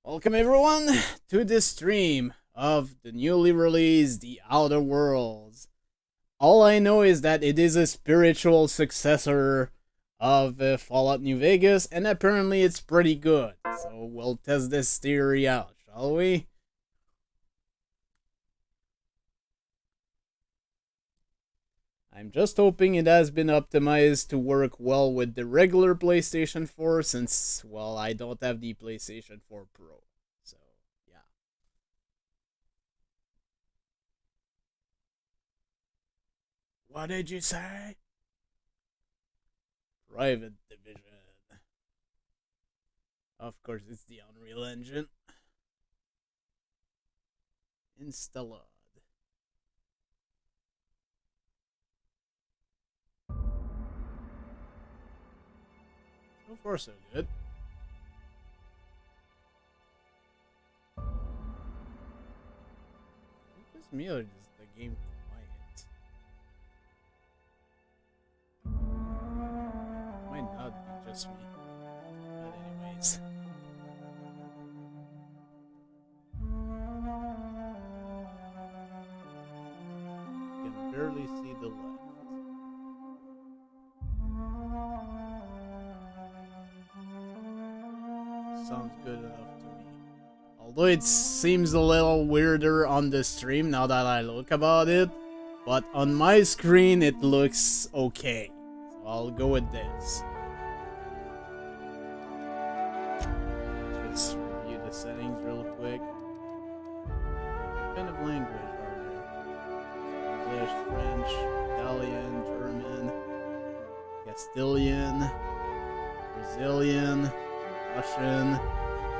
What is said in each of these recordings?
Welcome everyone to this stream of the newly released The Outer Worlds. All I know is that it is a spiritual successor of Fallout New Vegas, and apparently it's pretty good. So we'll test this theory out, shall we? I'm just hoping it has been optimized to work well with the regular PlayStation 4 since, well, I don't have the PlayStation 4 Pro. So, yeah. What did you say? Private Division. Of course, it's the Unreal Engine. Installed. So far, so good. Is it just me or is the game quiet? Might not be just me. But anyways. You can barely see the left. Sounds good enough to me. Although it seems a little weirder on the stream now that I look about it, but on my screen it looks okay. So I'll go with this. Just review the settings real quick. What kind of language are there? English, French, Italian, German, Castilian, Brazilian, Russian,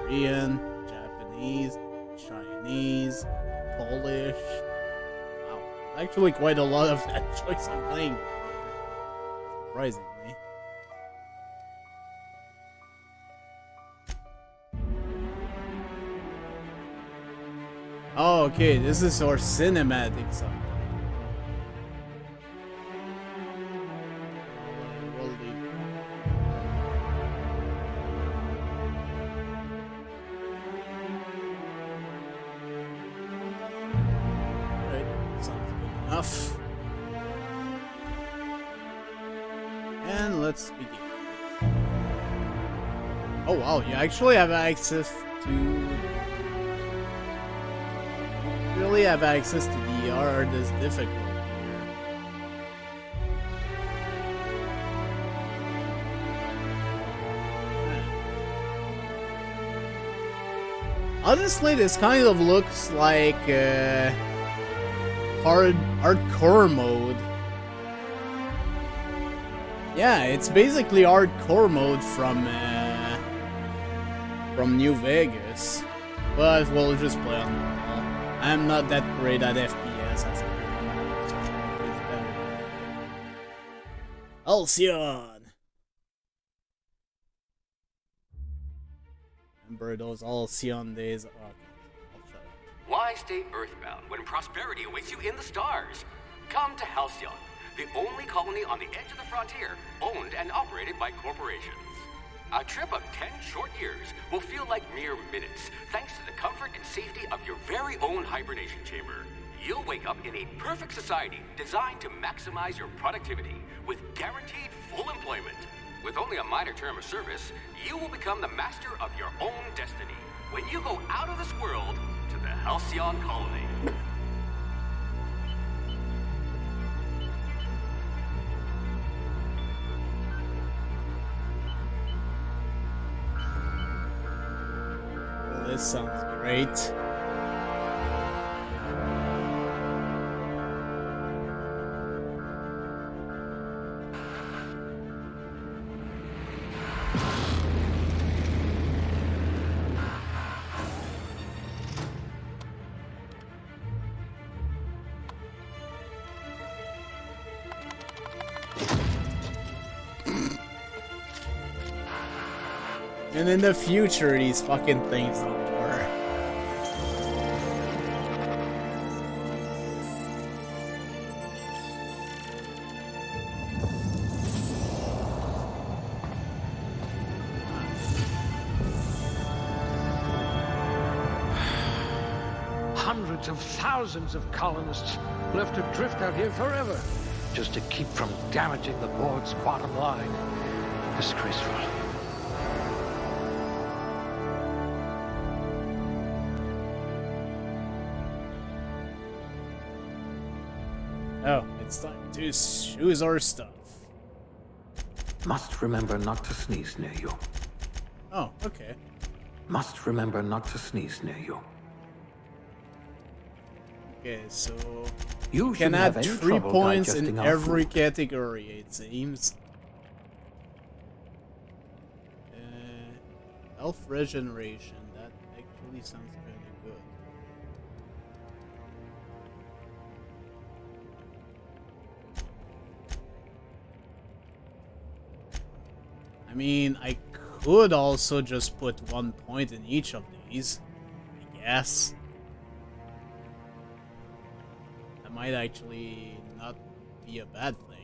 Korean, Japanese, Chinese, Polish. Wow, actually quite a lot of that choice of language. Surprisingly. Oh, okay, this is our cinematic song. And let's begin. Oh wow, you actually have access to... You really have access to the hardest difficulty here. Honestly, this kind of looks like hardcore mode. Yeah, it's basically hardcore mode from New Vegas, but we'll just play on normal. I'm not that great at FPS as a Halcyon. Remember those Halcyon days? Oh, okay. I'll shut up. Why stay earthbound when prosperity awaits you in the stars? Come to Halcyon, the only colony on the edge of the frontier, owned and operated by corporations. A trip of 10 short years will feel like mere minutes, thanks to the comfort and safety of your very own hibernation chamber. You'll wake up in a perfect society designed to maximize your productivity with guaranteed full employment. With only a minor term of service, you will become the master of your own destiny when you go out of this world to the Halcyon colony. Well, this sounds great. And in the future, these fucking things don't work. hundreds of thousands of colonists left to drift out here forever, just to keep from damaging the board's bottom line. Disgraceful. Oh, it's time to choose our stuff. Must remember not to sneeze near you. Oh, okay. Must remember not to sneeze near you. Okay, so You can shouldn't have add any 3 trouble points in digesting our every food. category, it seems. Health regeneration, that actually sounds kind of good. I mean, I could also just put 1 point in each of these, I guess. That might actually not be a bad thing.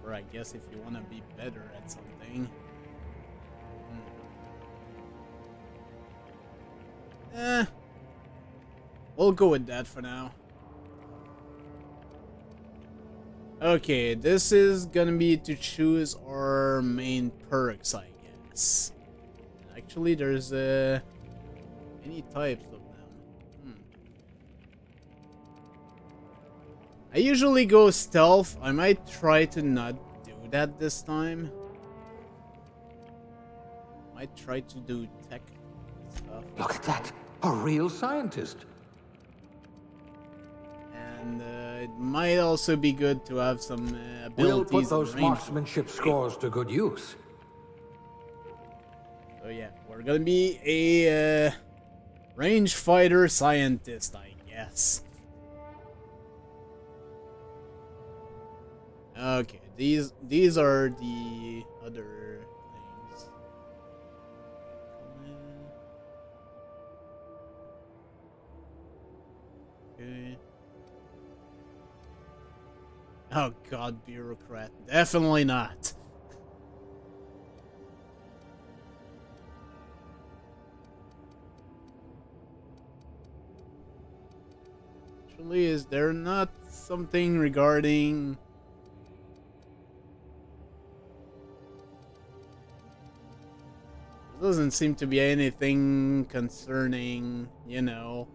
Or I guess if you want to be better at something. We'll go with that for now. Okay, this is gonna be to choose our main perks, I guess. Actually, there's many types of them. I usually go stealth. I might try to not do that this time. Might try to do tech stuff. Look at that. A real scientist. And it might also be good to have some We'll abilities put those in range. marksmanship scores to good use. So yeah, we're gonna be a range fighter scientist, I guess. Okay, these are the other things. Okay. Oh god, bureaucrat. Definitely not. Actually, is there not something regarding... There doesn't seem to be anything concerning, you know,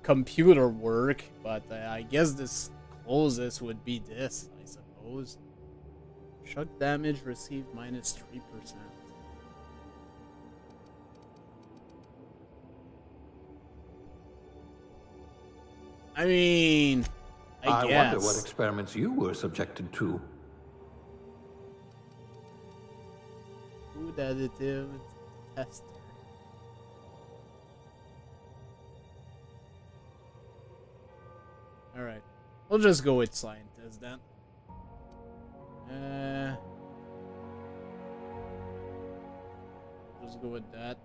computer work, but I guess this closest would be this, I suppose. Shock damage received minus 3%. I mean, I guess. Wonder what experiments you were subjected to. Food additive tester. Alright. We'll just go with scientist then. Just go with that.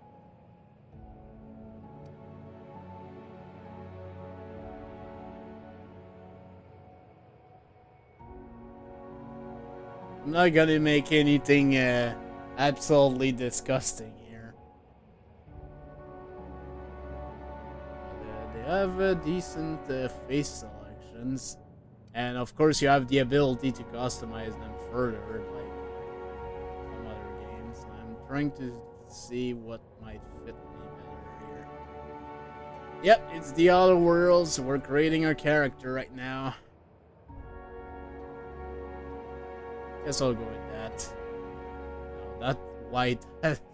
I'm not gonna make anything absolutely disgusting here. But, they have decent face selections, and of course you have the ability to customize them further, like some other games. I'm trying to see what might fit me better here. Yep, it's the Outer Worlds. We're creating our character right now. Guess I'll go with that. No, not white.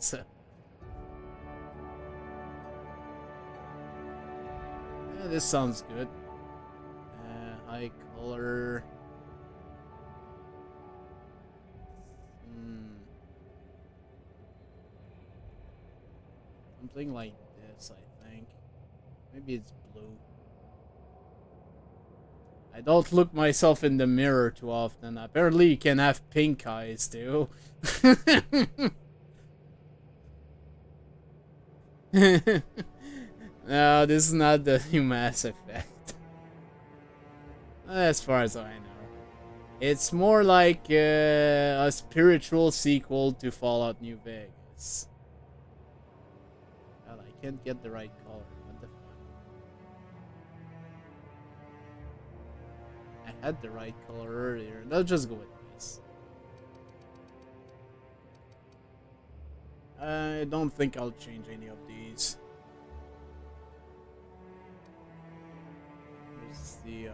So. Yeah, this sounds good. High color. Something like this, I think. Maybe it's blue. I don't look myself in the mirror too often. Apparently you can have pink eyes too. No, this is not the new Mass Effect. As far as I know. It's more like a spiritual sequel to Fallout New Vegas. can't get the right color. What the fuck? I had the right color earlier. Let's just go with this. I don't think I'll change any of these. Here's the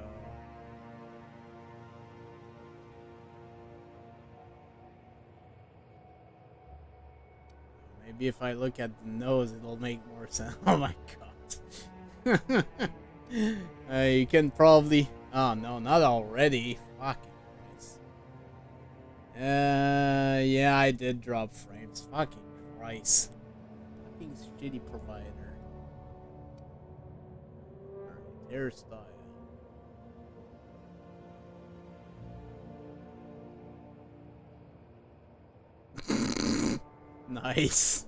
maybe if I look at the nose, it'll make more sense. Oh my god. You can probably... Oh no, not already. Fucking Christ. Yeah, I did drop frames. Fucking Christ. Fucking shitty provider. Alright, hairstyle. Nice.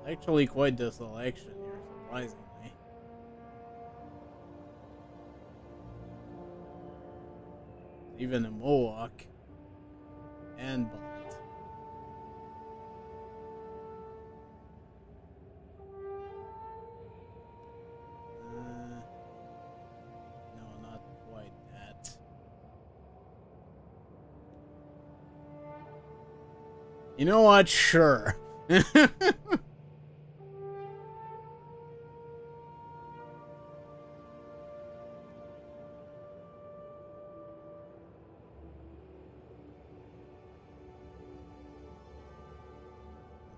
Actually, quite the selection here, surprisingly. Even a mohawk and bald. No, not quite that. You know what? Sure.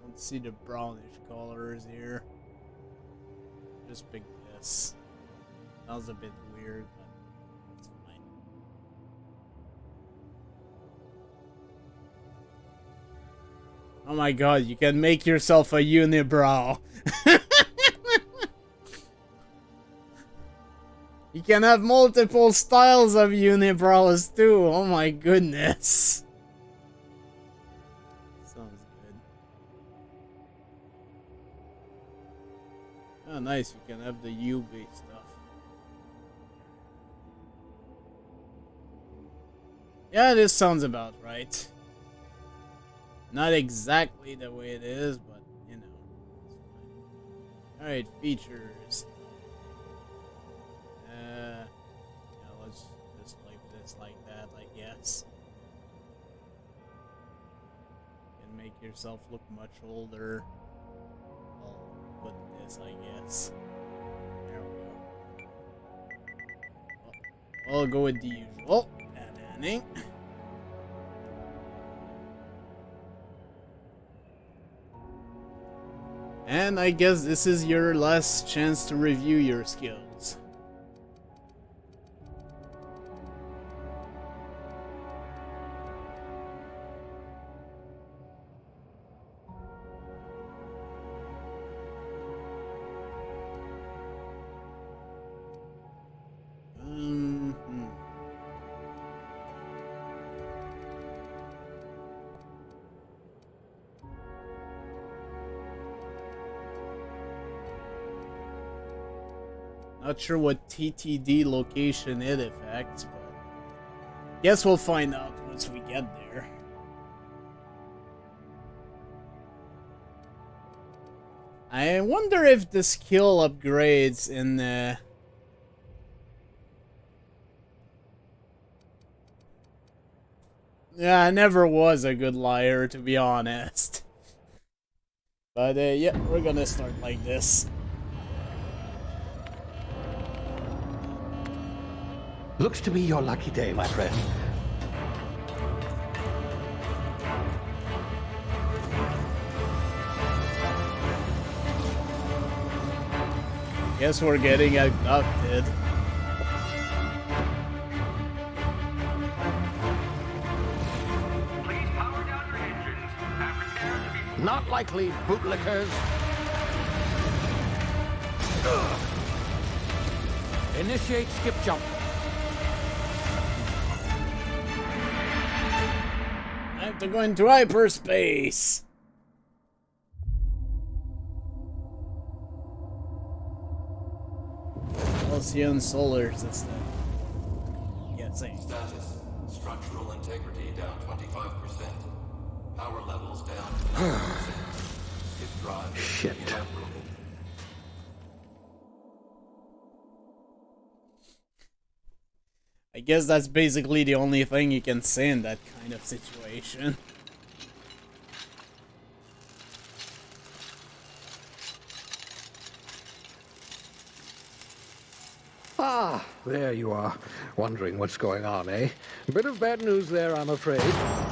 Let's see the brownish colors here. Just pick this. That was a bit weird, but it's fine. Oh my god, you can make yourself a unibrow. You can have multiple styles of unibrows too. Oh my goodness. Sounds good. Oh nice, you can have the U-based stuff. Yeah, this sounds about right. Not exactly the way it is, but you know, it's fine. Alright, features. Yeah, let's just leave this like that, I guess. You can make yourself look much older. I'll put this, I guess. There we go. I'll go with the usual. PanAnning. And I guess this is your last chance to review your skills. Not sure what TTD location it affects, but guess we'll find out once we get there. I wonder if the skill upgrades in the... Yeah, I never was a good liar, to be honest. But yeah, we're gonna start like this. Looks to be your lucky day, my friend. Guess we're getting abducted. Please power down your engines. Have repairs to be... Not likely, bootlickers. Initiate skip jump. I have to go into hyperspace. Halcyon solar system. Guessing. Status. Structural integrity down 25%. Power levels down 10%. It drives Shit. inevitable. I guess that's basically the only thing you can say in that kind of situation. Ah, there you are. Wondering what's going on, eh? Bit of bad news there, I'm afraid.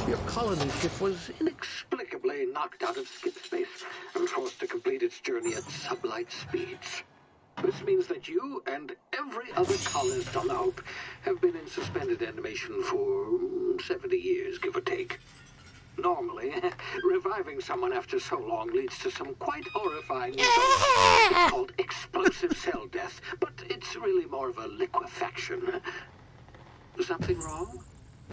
Your colony ship was inexplicably knocked out of skip space and forced to complete its journey at sublight speeds. This means that you and every other colonist on the Hope have been in suspended animation for 70 years, give or take. Normally, reviving someone after so long leads to some quite horrifying results. It's called explosive cell death, but it's really more of a liquefaction. Something wrong?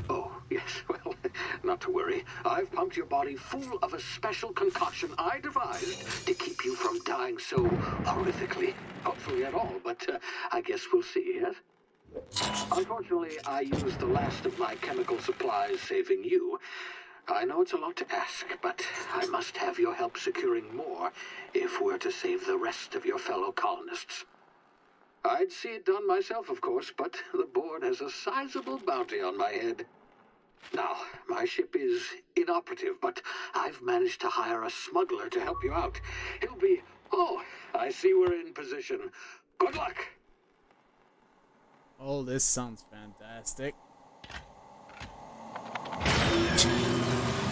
Oh, yes, well, not to worry. I've pumped your body full of a special concoction I devised to keep you from dying so horrifically. Hopefully at all, but I guess we'll see, yes? Unfortunately, I used the last of my chemical supplies saving you. I know it's a lot to ask, but I must have your help securing more if we're to save the rest of your fellow colonists. I'd see it done myself, of course, but the board has a sizable bounty on my head. Now, my ship is inoperative, but I've managed to hire a smuggler to help you out. He'll be... Oh, I see we're in position. Good luck! Oh, this sounds fantastic.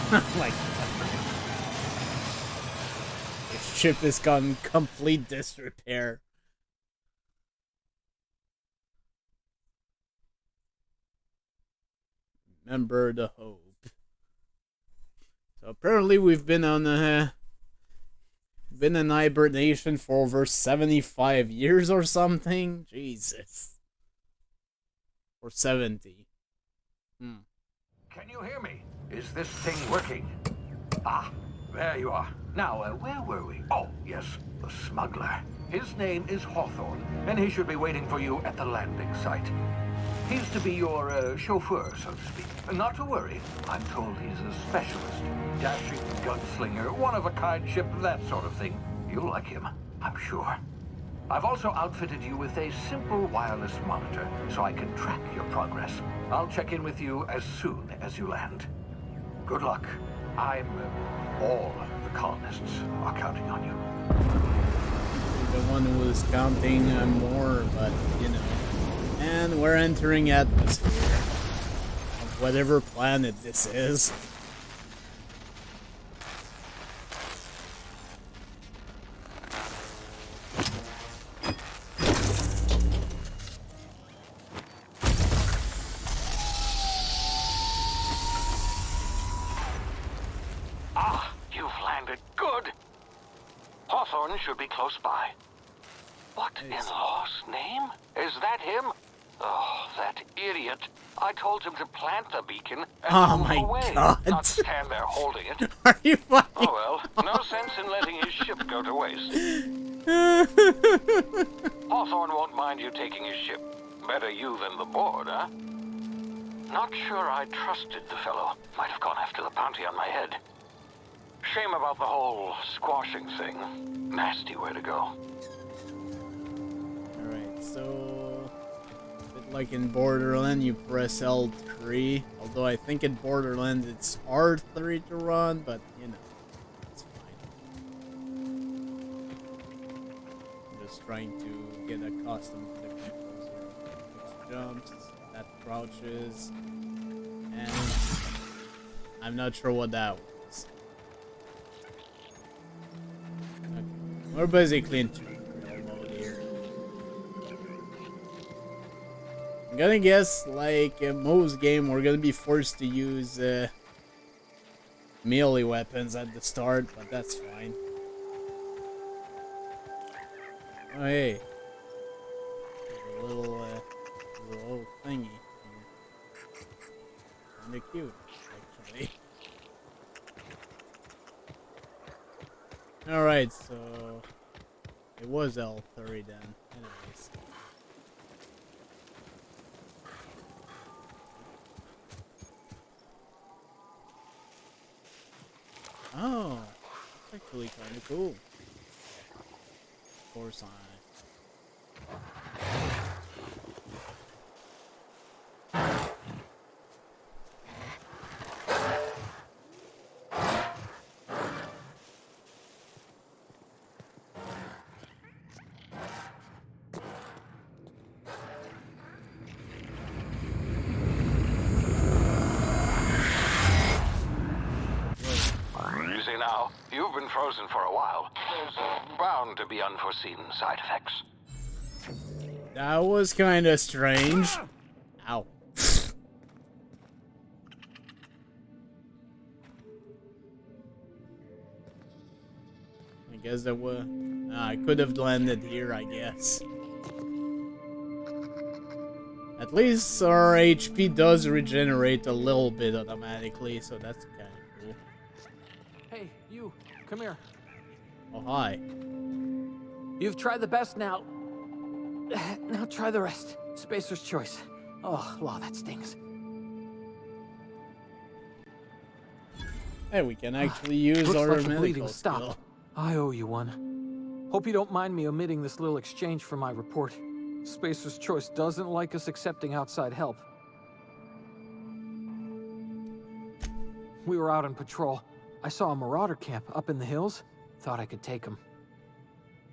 Oh my god. The ship is gone complete disrepair. Remember the Hope. So apparently we've been on been in hibernation for over 75 years or something. Jesus. Or 70. Can you hear me? Is this thing working? Ah, there you are. Now, where were we? Oh, yes, the smuggler. His name is Hawthorne, and he should be waiting for you at the landing site. He's to be your chauffeur, so to speak. Not to worry. I'm told he's a specialist. Dashing gunslinger, one-of-a-kind ship, that sort of thing. You'll like him, I'm sure. I've also outfitted you with a simple wireless monitor, so I can track your progress. I'll check in with you as soon as you land. Good luck. All the colonists are counting on you. The one who was counting more, but you know. And we're entering atmosphere of whatever planet this is. Ah, you've landed. Good. Hawthorne should be close by. What in law's name? Is that him? Oh, that idiot. I told him to plant the beacon and move away, God. not stand there holding it. Are you fucking... Oh well, no sense in letting his ship go to waste. Hawthorne won't mind you taking his ship. Better you than the board, huh? Not sure I trusted the fellow. Might have gone after the bounty on my head. Shame about the whole squashing thing. Nasty way to go. Alright, so... a bit like in Borderlands, you press L3. Although I think in Borderlands it's R3 to run, but you know, it's fine. I'm just trying to get accustomed to the controls here. X jumps, that crouches, and I'm not sure what that was. Okay. We're basically in tutorial mode here. I'm gonna guess, like in most game, we're gonna be forced to use melee weapons at the start, but that's fine. Oh hey, there's a little thingy here. Kinda cute, actually. Alright, so it was L30 then. Anyways. Oh, looks like actually kind of cool. Of course, Easy now. You've been frozen for a while. There's bound to be unforeseen side effects. that was kind of strange. Ow. I guess that was. I could have landed here, I guess. At least our HP does regenerate a little bit automatically, so that's kind of cool. Hey, you, come here. Oh, hi. You've tried the best now. Now try the rest. Spacer's choice. Oh, wow, that stings. Hey, we can actually use Looks our like the medical bleeding skill. stopped. I owe you one. Hope you don't mind me omitting this little exchange from my report. Spacer's choice doesn't like us accepting outside help. We were out on patrol. I saw a marauder camp up in the hills. Thought I could take him.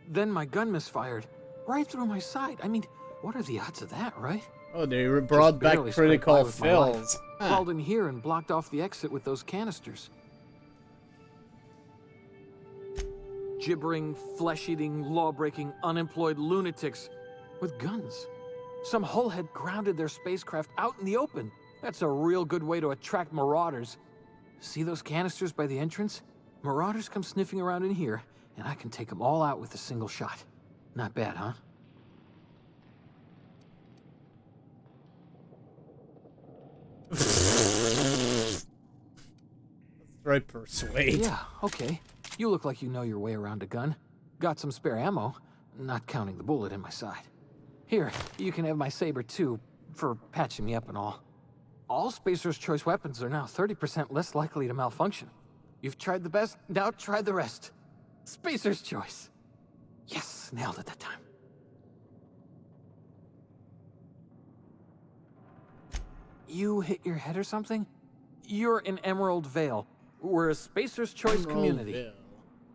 Then my gun misfired. Right through my side. I mean, what are the odds of that, right? Oh, they brought back barely scraped by critical with my life. fills. Crawled in here and blocked off the exit with those canisters. Gibbering, flesh-eating, law-breaking, unemployed lunatics with guns. Some hullhead grounded their spacecraft out in the open. That's a real good way to attract marauders. See those canisters by the entrance? Marauders come sniffing around in here, and I can take them all out with a single shot. Not bad, huh? Let's try persuade. Yeah, okay. You look like you know your way around a gun. Got some spare ammo, not counting the bullet in my side. Here, you can have my saber too, for patching me up and all. All Spacer's choice weapons are now 30% less likely to malfunction. You've tried the best, now try the rest. Spacer's choice. Yes, nailed it that time. You hit your head or something? You're in Emerald Vale. We're a Spacer's choice community. Vale.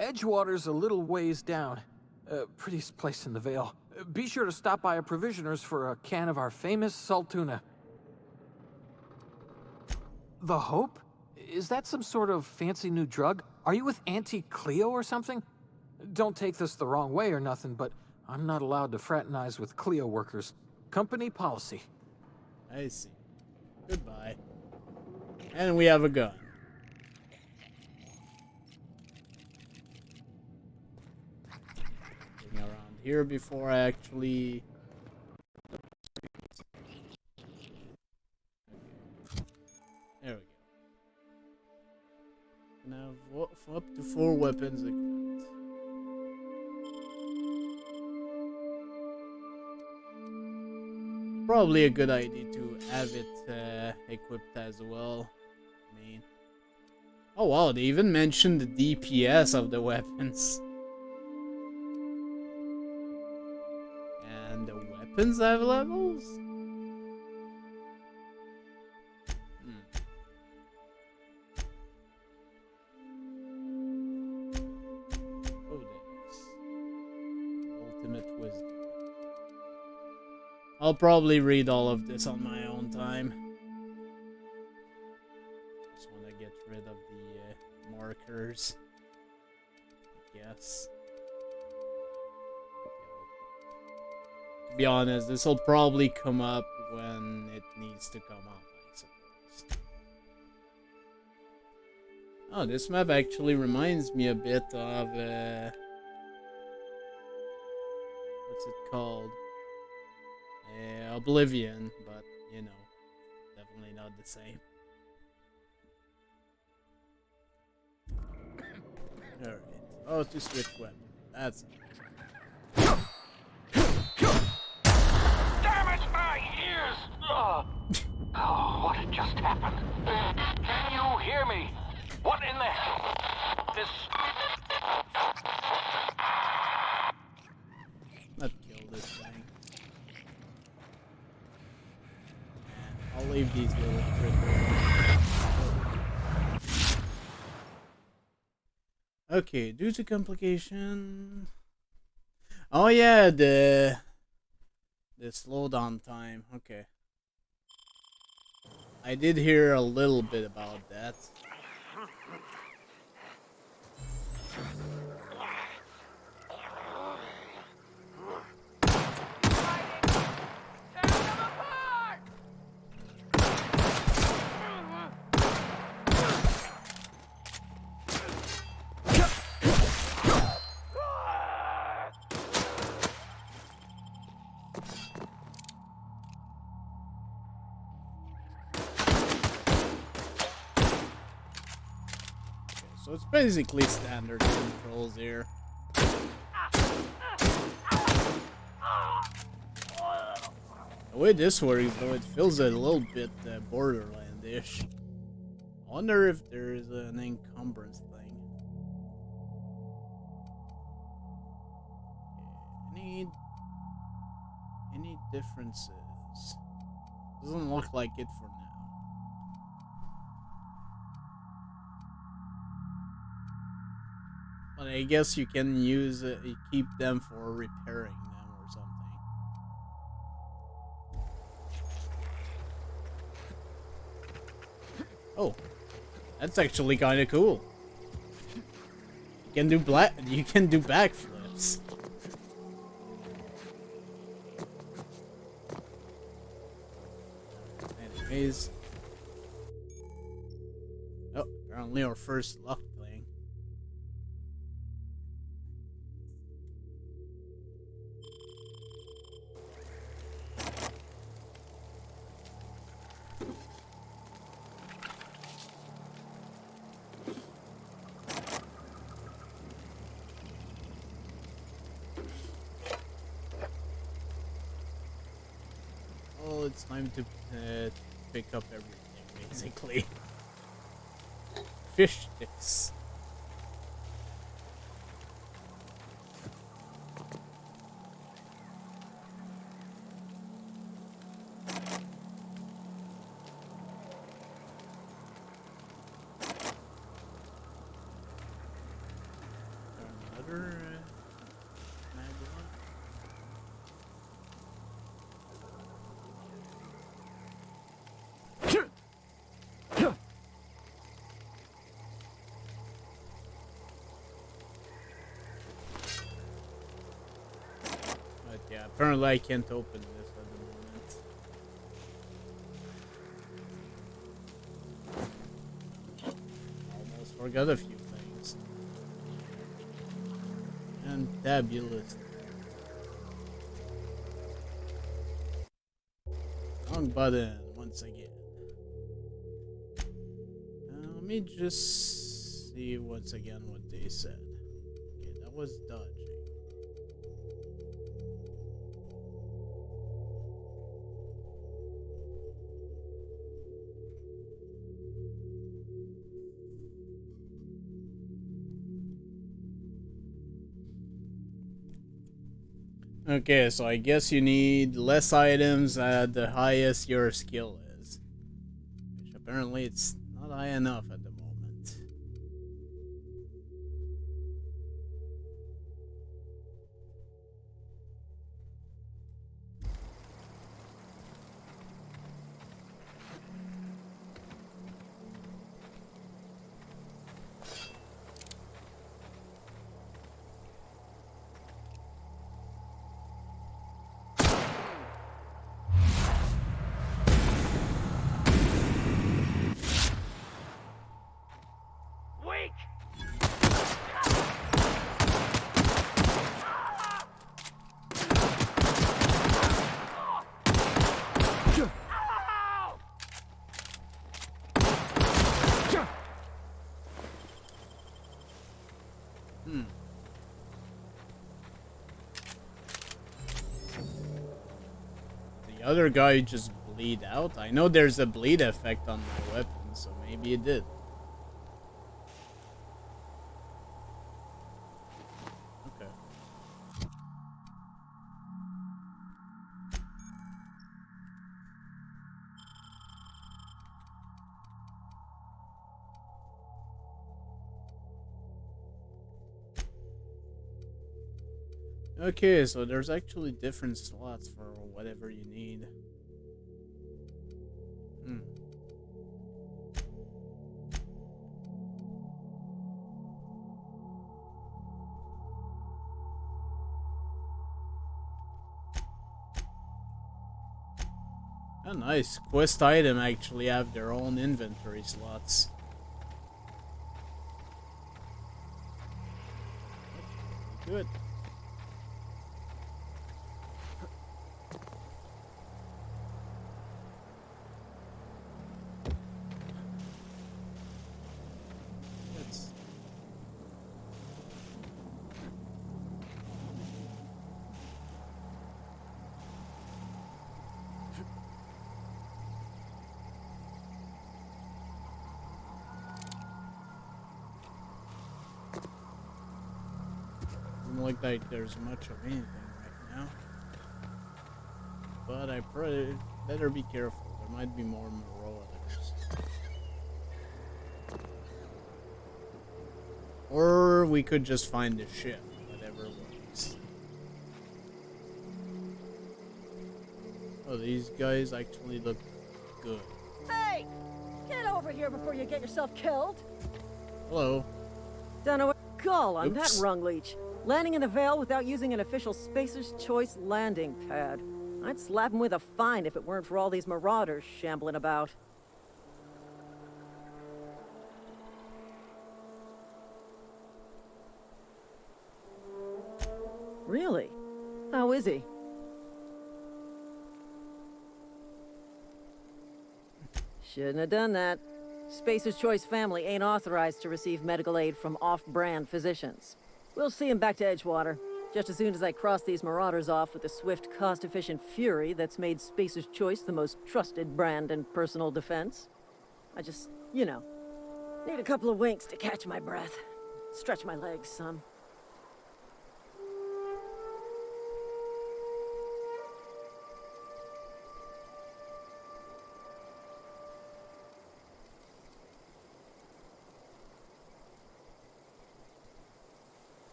Edgewater's a little ways down. Prettiest place in the Vale. Be sure to stop by a provisioner's for a can of our famous salt tuna. The Hope? Is that some sort of fancy new drug? Are you with Auntie Cleo or something? Don't take this the wrong way or nothing, but I'm not allowed to fraternize with Cleo workers. Company policy. I see. Goodbye. And we have a gun. Looking around here before I actually... There we go. Can have up to 4 weapons equipped. Probably a good idea to have it equipped as well. I mean, oh wow, they even mentioned the DPS of the weapons. And the weapons have levels? Codex. Ultimate Wisdom. I'll probably read all of this on my own time. Just want to get rid of the markers, I guess. To be honest, this will probably come up when it needs to come up, I suppose. Oh, this map actually reminds me a bit of, what's it called? Oblivion, but, you know, definitely not the same. Alright. Oh, to switch weapon. That's it. Damn it, my ears! Oh, what had just happened? Can you hear me? What in the hell? This... these little critters. Okay, due to complication. Oh yeah, the slowdown time. Okay. I did hear a little bit about that. So it's basically standard controls here. The way this works, though, it feels a little bit Borderland-ish. I wonder if there's an encumbrance thing. Okay. Any differences? Doesn't look like it for now. But I guess you can use keep them for repairing them or something. Oh, that's actually kind of cool. You can do backflips. Anyways. Oh, apparently our first luck thing. Well, it's time to pick up everything, basically. Fish sticks. Another magma. But yeah, apparently I can't open this at the moment. Almost forgot a few things. Fantabulous. Wrong button once again. Let me just see once again what they said. Okay, that was dodging. Okay, so I guess you need less items at the highest your skill is. Which apparently it's not high enough at the moment. The other guy just bleed out? I know there's a bleed effect on the weapon, so maybe it did. Okay. Okay, so there's actually different slots for whatever you need. Hmm. Oh, nice. Quest item actually have their own inventory slots. That's really good. Let's... Doesn't look like there's much of anything right now. But I probably better be careful. There might be more marauders. Or we could just find the ship. Whatever works. Oh, these guys actually look good. Hey! Get over here before you get yourself killed! Hello. Don't know what to call on that Oops. rung leech. Landing in the Vale without using an official Spacer's Choice landing pad. I'd slap him with a fine if it weren't for all these marauders shambling about. Really? How is he? Shouldn't have done that. Spacer's Choice family ain't authorized to receive medical aid from off-brand physicians. We'll see him back to Edgewater, just as soon as I cross these marauders off with the swift, cost-efficient fury that's made Spacer's Choice the most trusted brand in personal defense. I just, you know, need a couple of winks to catch my breath. Stretch my legs some.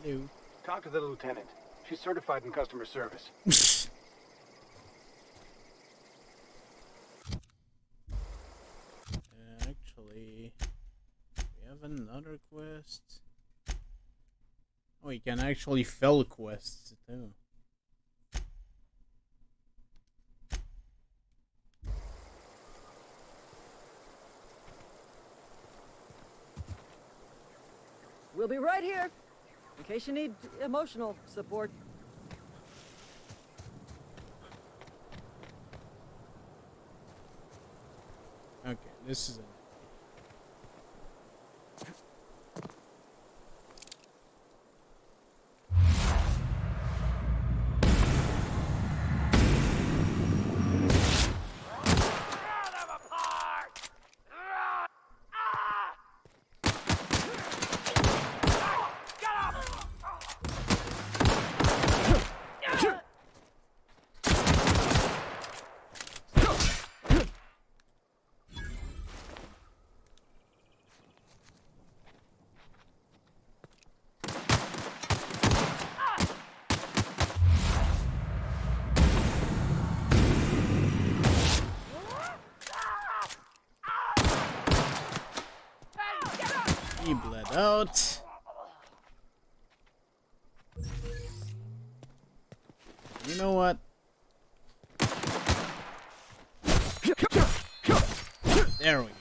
Hello. Talk to the lieutenant. She's certified in customer service. Actually, we have another quest. Oh, you can actually fill quests too. We'll be right here, in case you need emotional support. Okay, this is it. He bled out. You know what? There we go.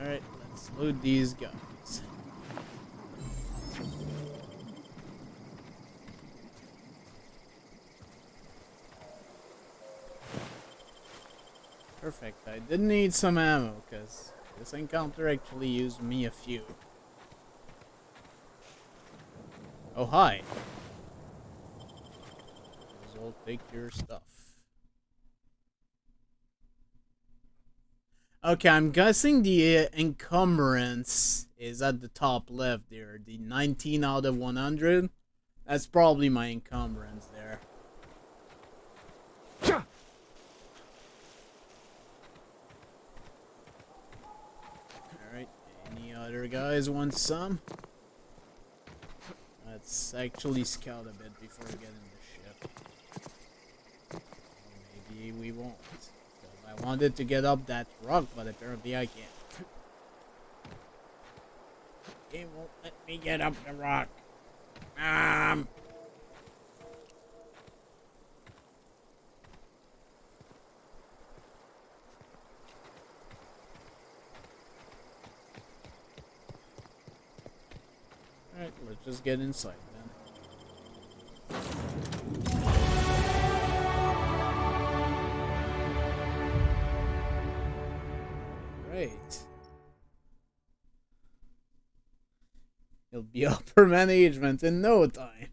Alright, let's load these guys. Perfect. I did need some ammo, because this encounter actually used me a few. Oh, hi. I'll take your stuff. Okay, I'm guessing the encumbrance is at the top left there. The 19 out of 100. That's probably my encumbrance there. Alright, any other guys want some? Let's actually scout a bit before we get in the ship. Or maybe we won't. I wanted to get up that rock, but apparently I can't. It won't let me get up the rock. Alright, let's just get inside then. Right. He'll be upper management in no time.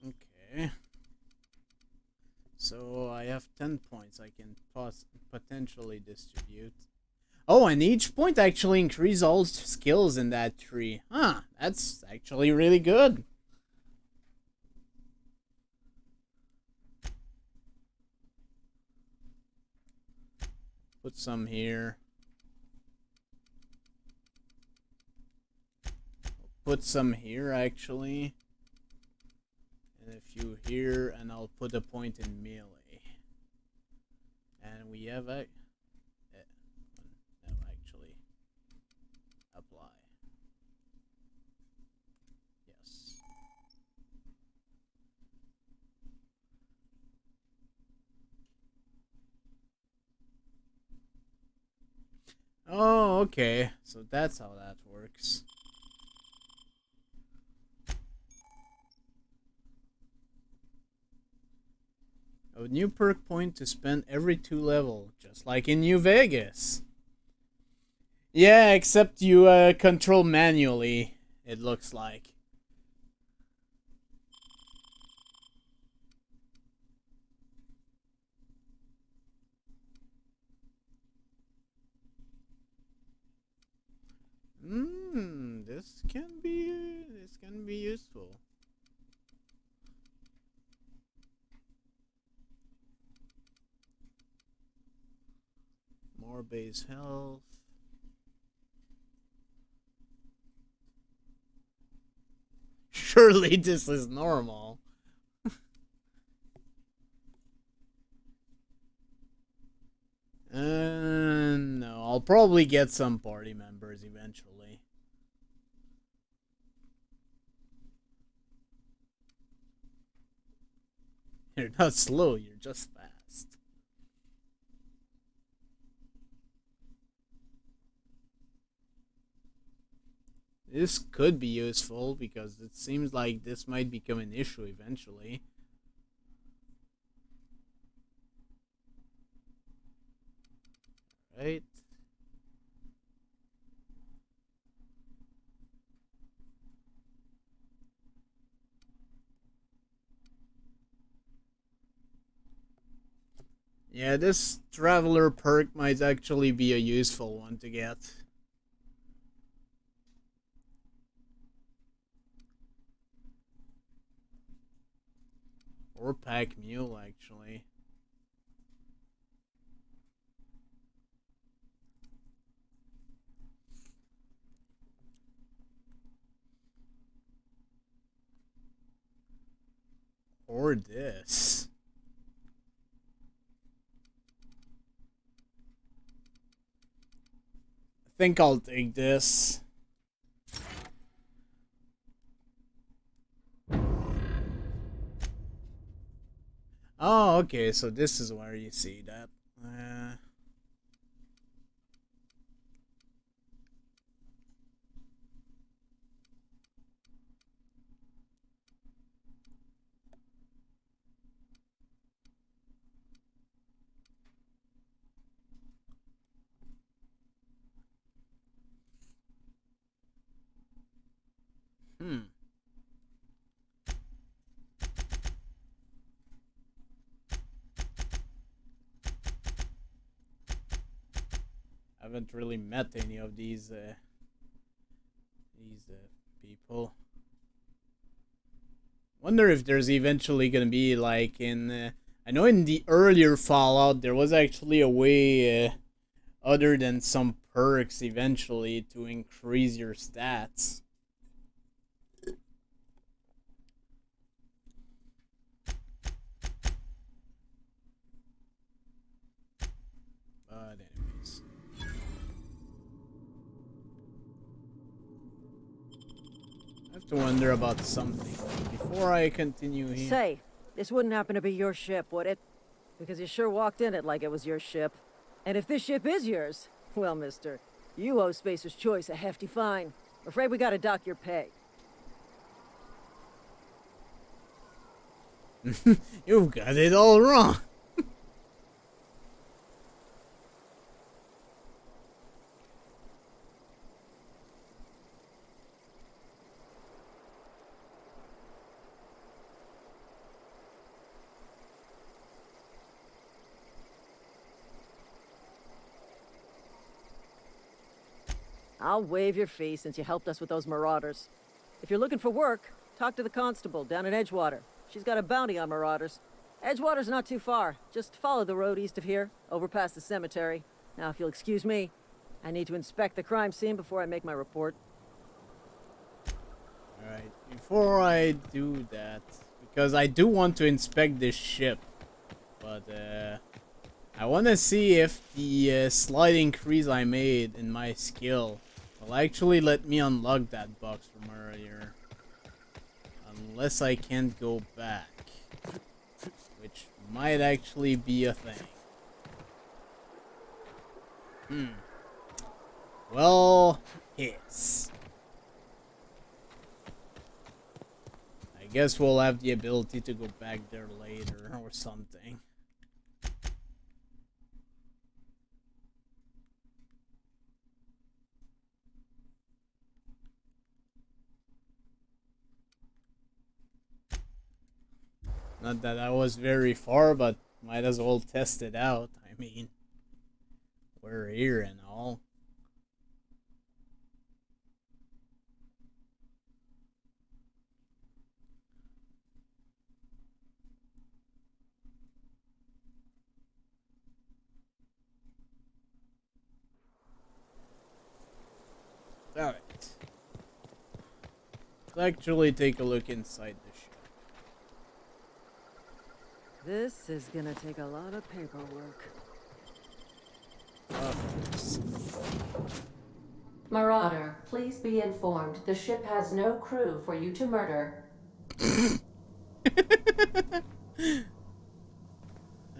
Okay. So I have 10 points I can potentially distribute. Oh, and each point actually increase all skills in that tree. Huh, that's actually really good. Put some here. Put some here actually. And a few here, and I'll put a point in melee. And we have a... no, actually. Apply. Yes. Oh, okay. So that's how that works. A new perk point to spend every 2 levels, just like in New Vegas. Yeah, except you control manually, it looks like. This can be useful. More base health. Surely this is normal. No, I'll probably get some party members eventually. You're not slow, you're just fast. This could be useful because it seems like this might become an issue eventually. Right? Yeah, this traveler perk might actually be a useful one to get. Or pack mule, actually. Or this. think I'll take this. Oh, okay, so this is where you see that. Hmm. I haven't really met any of these people. Wonder if there's eventually gonna be like in. I know in the earlier Fallout there was actually a way, other than some perks, eventually to increase your stats. But anyways. I have to wonder about something before I continue here. Say, this wouldn't happen to be your ship, would it? Because you sure walked in it like it was your ship. And if this ship is yours, well, mister, you owe Spacer's Choice a hefty fine. I'm afraid we gotta dock your pay. You've got it all wrong. I'll waive your fee since you helped us with those marauders. If you're looking for work, talk to the constable down in Edgewater. She's got a bounty on marauders. Edgewater's not too far. Just follow the road east of here, over past the cemetery. Now, if you'll excuse me, I need to inspect the crime scene before I make my report. Alright, before I do that, because I do want to inspect this ship, but I want to see if the slight increase I made in my skill will actually let me unlock that box from earlier. Unless I can't go back, which might actually be a thing. Well, yes. I guess we'll have the ability to go back there later or something. Not that I was very far, but might as well test it out. I mean, we're here and all. Alright. Let's actually take a look inside the ship. This is gonna take a lot of paperwork. Of course. Marauder, please be informed the ship has no crew for you to murder.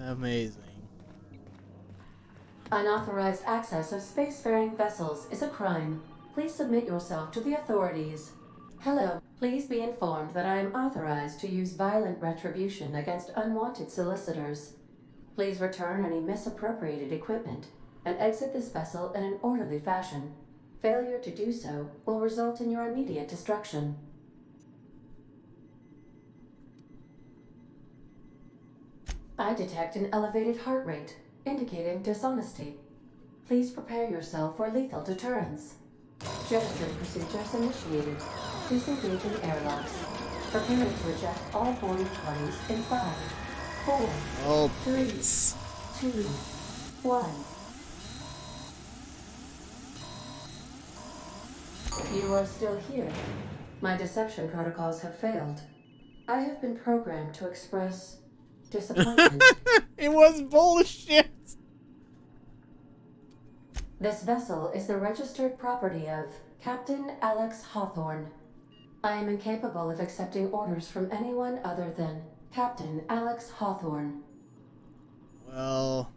Amazing. Unauthorized access of spacefaring vessels is a crime. Please submit yourself to the authorities. Hello. Please be informed that I am authorized to use violent retribution against unwanted solicitors. Please return any misappropriated equipment and exit this vessel in an orderly fashion. Failure to do so will result in your immediate destruction. I detect an elevated heart rate, indicating dishonesty. Please prepare yourself for lethal deterrence. Jettison procedures initiated. Disengaging airlocks. Preparing to eject all boarding parties in 5, 4, Oh, 3, please. 2, 1. You are still here. My deception protocols have failed. I have been programmed to express disappointment. It was bullshit. This vessel is the registered property of Captain Alex Hawthorne. I am incapable of accepting orders from anyone other than Captain Alex Hawthorne. Well...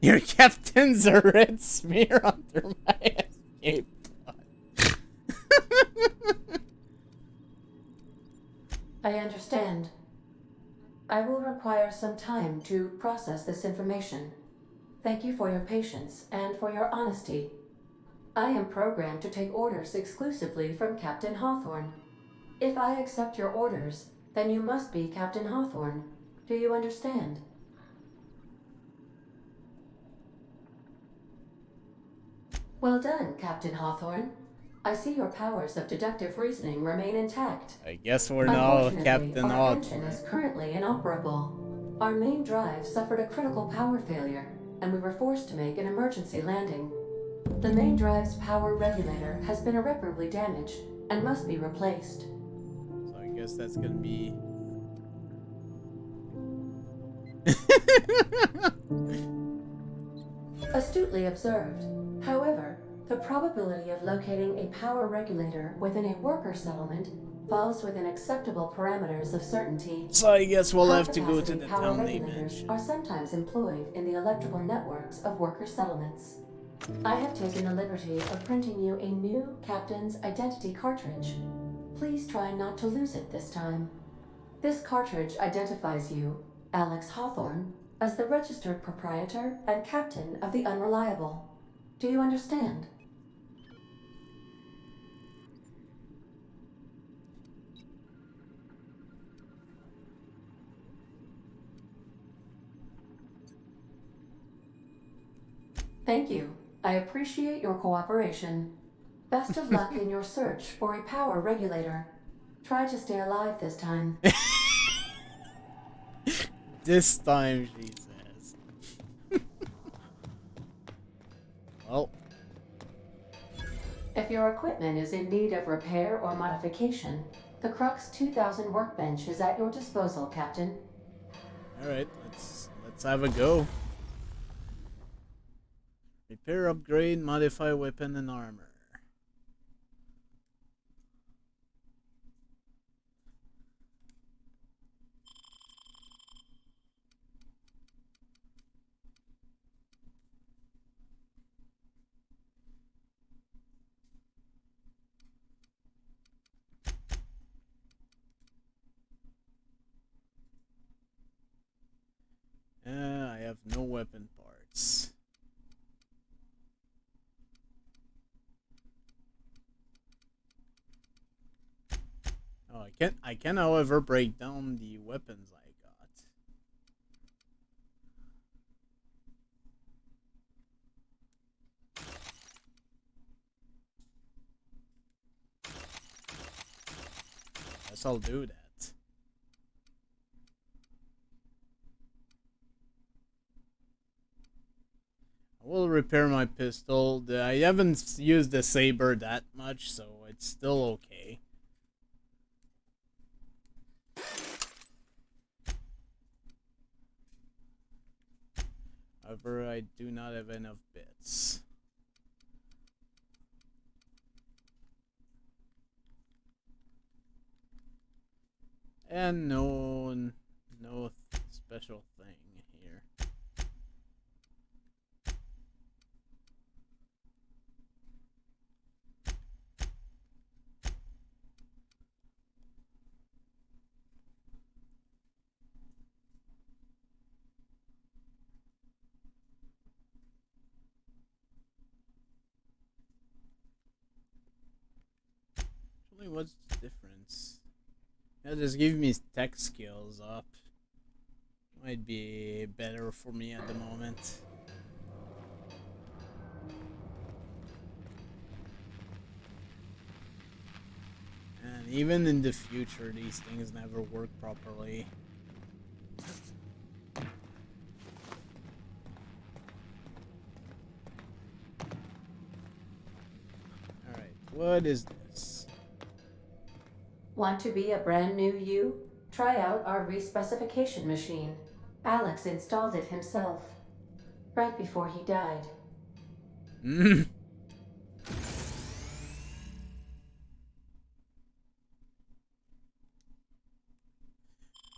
Your captain's a red smear under my escape pod. I understand. I will require some time to process this information. Thank you for your patience and for your honesty. I am programmed to take orders exclusively from Captain Hawthorne. If I accept your orders, then you must be Captain Hawthorne. Do you understand? Well done, Captain Hawthorne. I see your powers of deductive reasoning remain intact. I guess we're now Captain our engine Hawthorne. is currently inoperable. Our main drive suffered a critical power failure, and we were forced to make an emergency landing. The main drive's power regulator has been irreparably damaged and must be replaced. So I guess that's gonna be... Astutely observed. However, the probability of locating a power regulator within a worker settlement falls within acceptable parameters of certainty. So I guess we'll have to go to High-capacity the power town they regulators mentioned. are sometimes employed in the electrical networks of worker settlements. I have taken the liberty of printing you a new captain's identity cartridge. Please try not to lose it this time. This cartridge identifies you, Alex Hawthorne, as the registered proprietor and captain of the Unreliable. Do you understand? Thank you. I appreciate your cooperation. Best of luck in your search for a power regulator. Try to stay alive this time. This time, she says. Well. If your equipment is in need of repair or modification, the Crux 2000 workbench is at your disposal, Captain. Alright, let's have a go. Repair, upgrade, modify weapon and armor. I have no weapon parts. Oh, I can however break down the weapons I got. Guess I'll do that. I will repair my pistol. I haven't used the saber that much, so it's still okay. However, I do not have enough bits. And no special thing here. Actually, what's the difference? Yeah, just give me tech skills up. Might be better for me at the moment. And even in the future, these things never work properly. Alright, what is this? Want to be a brand new you? Try out our respecification machine. Alex installed it himself. right before he died. Mm.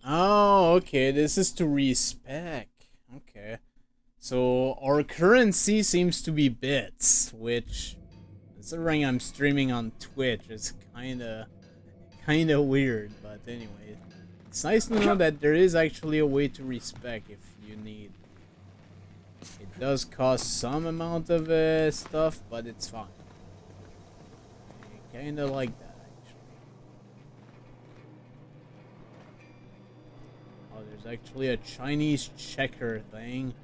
Oh, okay. This is to respec. Okay. So our currency seems to be bits, which, considering I'm streaming on Twitch, is kinda weird. But anyway, it's nice to know that there is actually a way to respec if you need. It does cost some amount of stuff, but it's fine. I kinda like that, actually. Oh, there's actually a Chinese checker thing,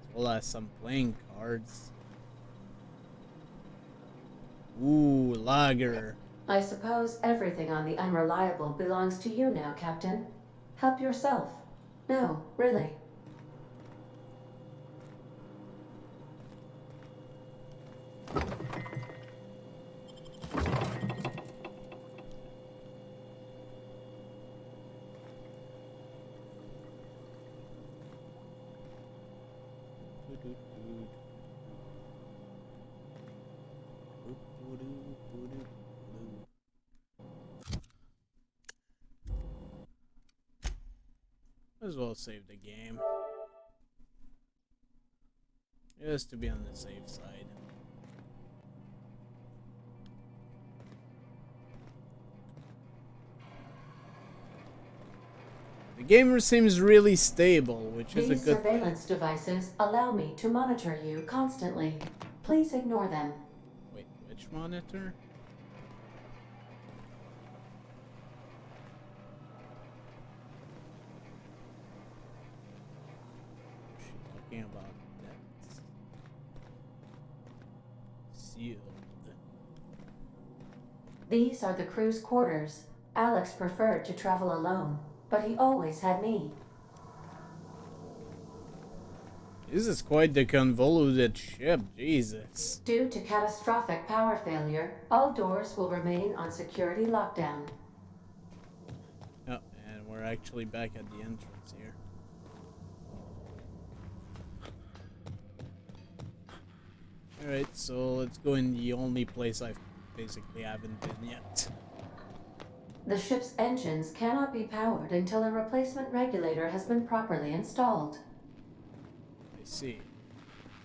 as well as some playing cards. Ooh, lager. I suppose everything on the Unreliable belongs to you now, Captain. Help yourself. No, really. Might as well save the game. Just to be on the safe side. The game seems really stable, which is a These good thing. surveillance devices allow me to monitor you constantly. Please ignore them. Wait, which monitor? What's she talking about? That's sealed. These are the crew's quarters. Alex preferred to travel alone, but he always had me. This is quite the convoluted ship, Jesus. Due to catastrophic power failure, all doors will remain on security lockdown. Oh, and we're actually back at the entrance here. Alright, so let's go in the only place I basically haven't been yet. The ship's engines cannot be powered until a replacement regulator has been properly installed. I see.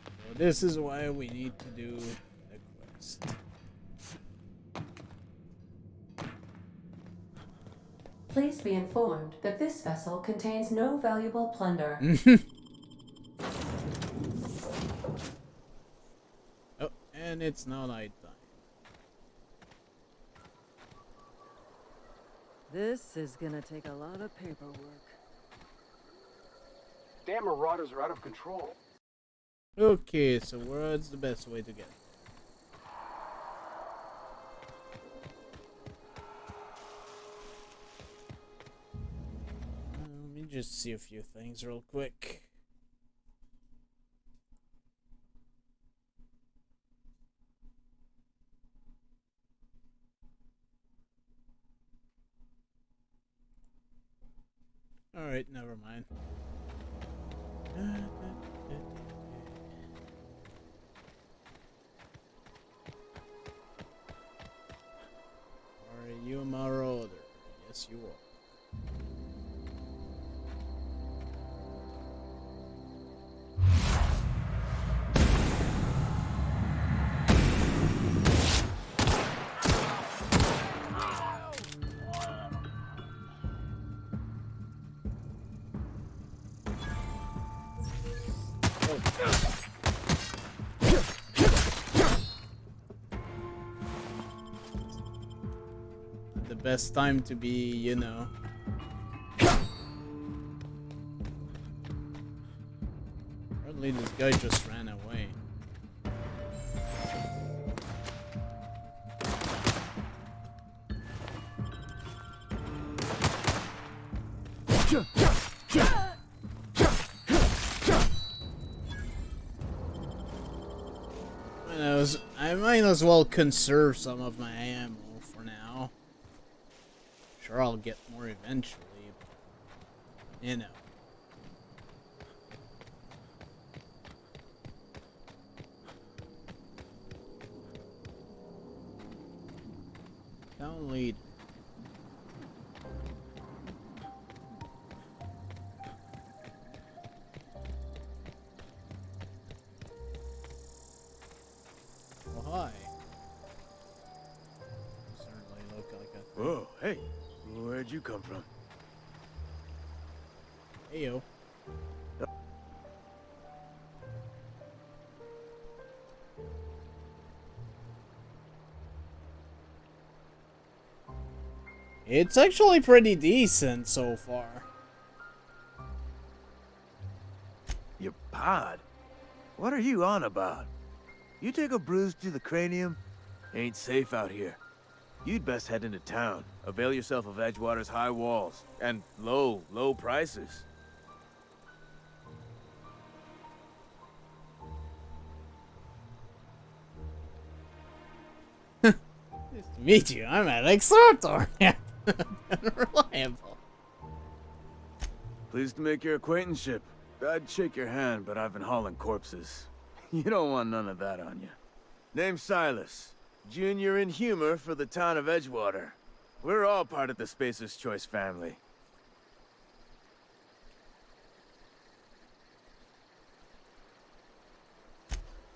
So this is why we need to do the quest. Please be informed that this vessel contains no valuable plunder. Oh, and it's now night time. This is gonna take a lot of paperwork. Damn marauders are out of control. Okay, so what's the best way to get? Let me just see a few things real quick. Alright, never mind. Are you a marauder? Yes, you are. The best time to be, you know. Apparently this guy just ran away. I might as well conserve some of my ammo for now. Sure, I'll get more eventually, but, you know. Town lead. Oh, hi. Certainly look like a... Whoa, hey, where'd you come from? Heyo. It's actually pretty decent so far. Your pod? What are you on about? You take a bruise to the cranium? Ain't safe out here. You'd best head into town. Avail yourself of Edgewater's high walls. And low prices. Nice to meet you. I'm Alex Sartor. Unreliable. Pleased to make your acquaintanceship. I'd shake your hand, but I've been hauling corpses. You don't want none of that on you. Name's Silas. Junior in humor for the town of Edgewater. We're all part of the Spacer's Choice family.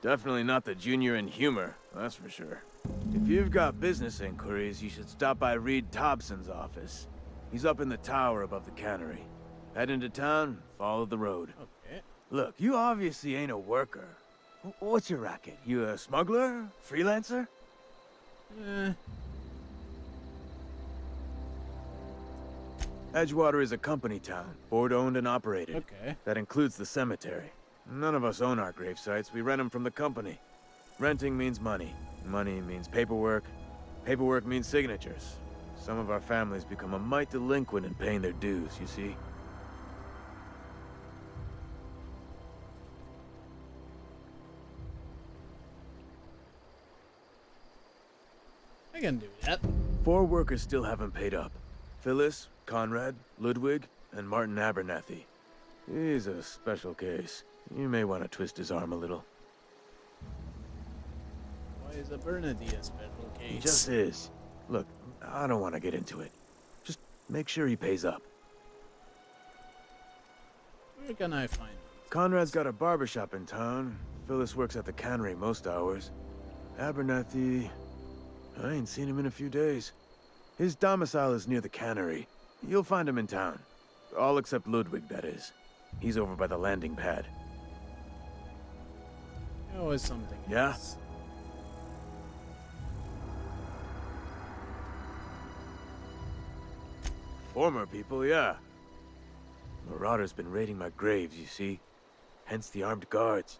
Definitely not the junior in humor, that's for sure. If you've got business inquiries, you should stop by Reed Thompson's office. He's up in the tower above the cannery. Head into town, follow the road. Okay. Look, you obviously ain't a worker. What's your racket? You a smuggler? Freelancer? Edgewater is a company town, board-owned and operated. Okay. That includes the cemetery. None of us own our grave sites. We rent them from the company. Renting means money. Money means paperwork. Paperwork means signatures. Some of our families become a mite delinquent in paying their dues, you see? I can do that. 4 workers still haven't paid up. Phyllis, Conrad, Ludwig, and Martin Abernathy. He's a special case. You may want to twist his arm a little. Why is Abernathy a special case? He just is. Look, I don't want to get into it. Just make sure he pays up. Where can I find him? Conrad's got a barbershop in town. Phyllis works at the cannery most hours. Abernathy... I ain't seen him in a few days. His domicile is near the cannery. You'll find him in town. All except Ludwig, that is. He's over by the landing pad. Oh, it's something Yeah? else. Former people, yeah. Marauders been raiding my graves, you see. Hence the armed guards.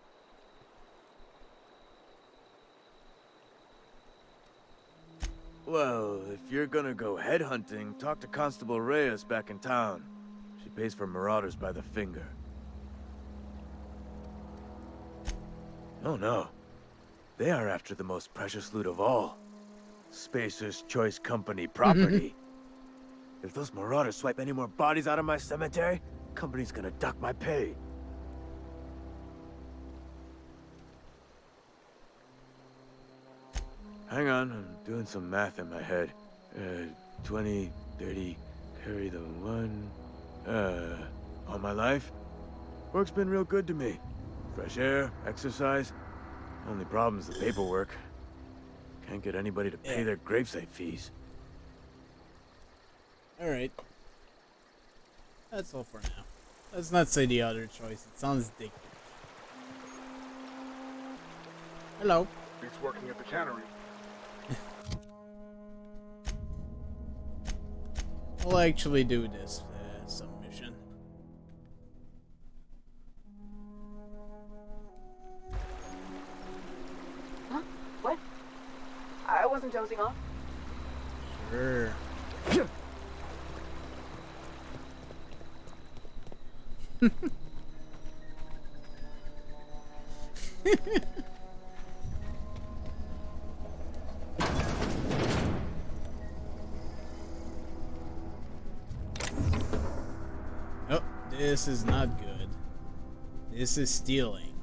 Well, if you're gonna go headhunting, talk to Constable Reyes back in town. She pays for marauders by the finger. Oh no. They are after the most precious loot of all. Spacer's Choice Company property. If those marauders swipe any more bodies out of my cemetery, company's gonna dock my pay. Hang on, I'm doing some math in my head. 20, 30, carry the 1. All my life? Work's been real good to me. Fresh air, exercise. Only problem's the paperwork. Can't get anybody to pay their gravesite fees. Alright. That's all for now. Let's not say the other choice. It sounds dick. Hello. He's working at the cannery. I'll actually do this submission. Huh? What? I wasn't dozing off. Sure. Oh, this is not good. This is stealing.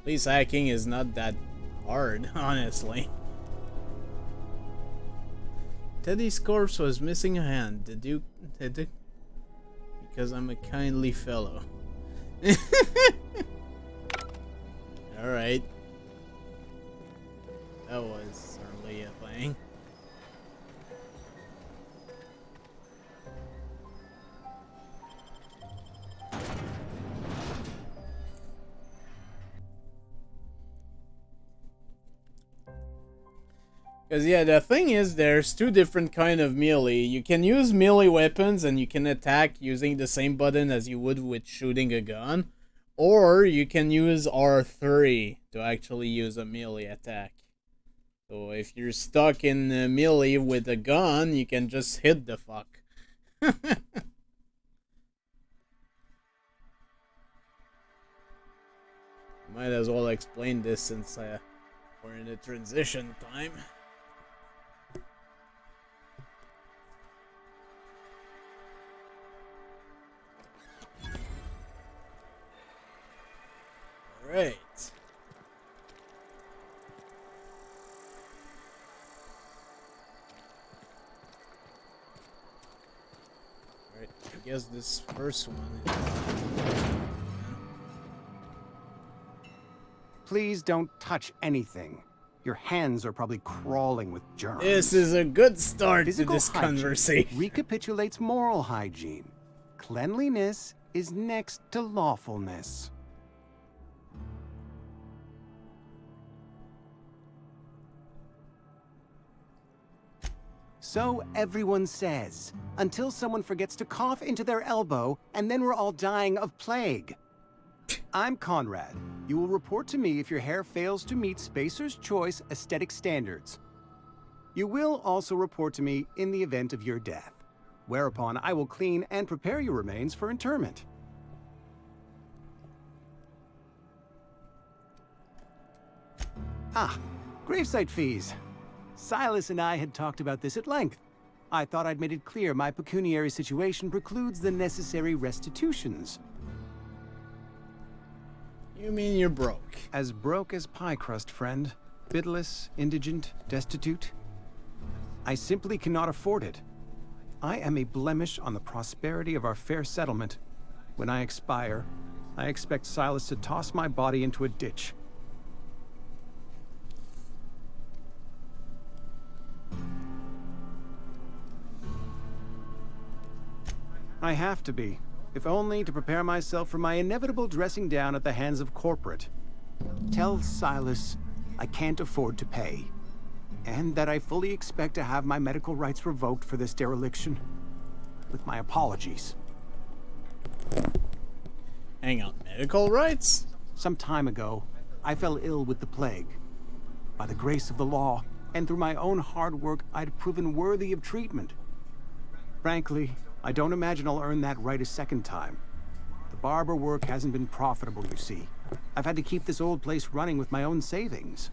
least hacking is not that hard, honestly. Teddy's corpse was missing a hand. Because I'm a kindly fellow. Alright. That was certainly a thing. Because yeah, the thing is, there's two different kind of melee. You can use melee weapons and you can attack using the same button as you would with shooting a gun. Or you can use R3 to actually use a melee attack. So if you're stuck in melee with a gun, you can just hit the fuck. Might as well explain this since we're in a transition time. Right. Alright, I guess this first one is... Please don't touch anything. Your hands are probably crawling with germs. This is a good start Physical to this hygiene conversation. Recapitulates moral hygiene. Cleanliness is next to lawfulness. So everyone says, until someone forgets to cough into their elbow, and then we're all dying of plague. I'm Conrad. You will report to me if your hair fails to meet Spacer's Choice aesthetic standards. You will also report to me in the event of your death, whereupon I will clean and prepare your remains for interment. Ah, gravesite fees. Silas and I had talked about this at length. I thought I'd made it clear my pecuniary situation precludes the necessary restitutions. You mean you're broke? As broke as pie crust, friend. Bidless, indigent, destitute. I simply cannot afford it. I am a blemish on the prosperity of our fair settlement. When I expire, I expect Silas to toss my body into a ditch. I have to be, if only to prepare myself for my inevitable dressing down at the hands of corporate. Tell Silas I can't afford to pay, and that I fully expect to have my medical rights revoked for this dereliction. With my apologies. Hang on, medical rights? Some time ago, I fell ill with the plague. By the grace of the law, and through my own hard work, I'd proven worthy of treatment. Frankly, I don't imagine I'll earn that right a second time. The barber work hasn't been profitable, you see. I've had to keep this old place running with my own savings.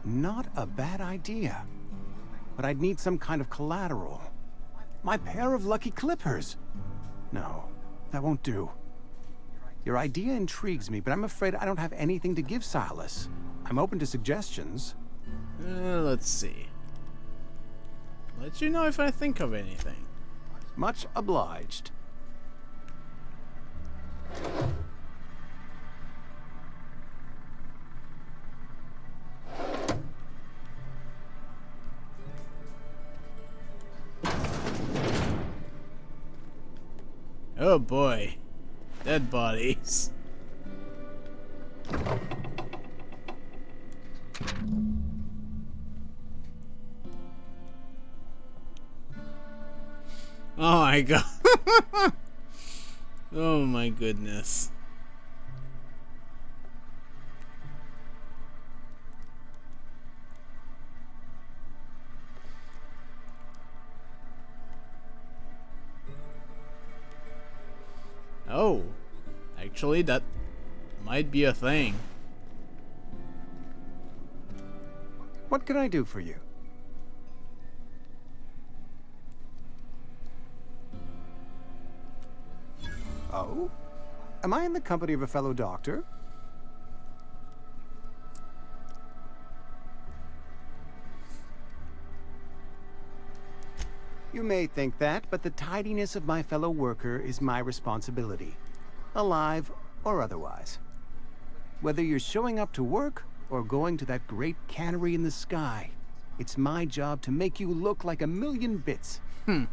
Not a bad idea. But I'd need some kind of collateral. My pair of lucky clippers! No, that won't do. Your idea intrigues me, but I'm afraid I don't have anything to give Silas. I'm open to suggestions. Let's see. Let you know if I think of anything. Much obliged. Oh boy. Dead bodies. Oh my god. Oh my goodness. Oh, actually that might be a thing. What can I do for you? Oh? Am I in the company of a fellow doctor? You may think that, but the tidiness of my fellow worker is my responsibility, alive or otherwise. Whether you're showing up to work or going to that great cannery in the sky, it's my job to make you look like a million bits. You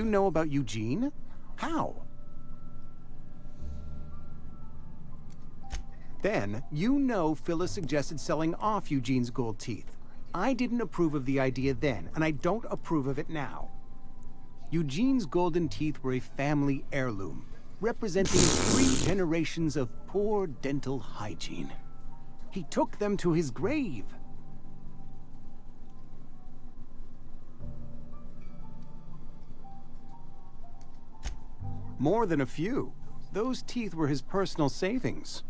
know about Eugene? How? Then, you know Phyllis suggested selling off Eugene's gold teeth. I didn't approve of the idea then, and I don't approve of it now. Eugene's golden teeth were a family heirloom, representing 3 generations of poor dental hygiene. He took them to his grave. More than a few. Those teeth were his personal savings.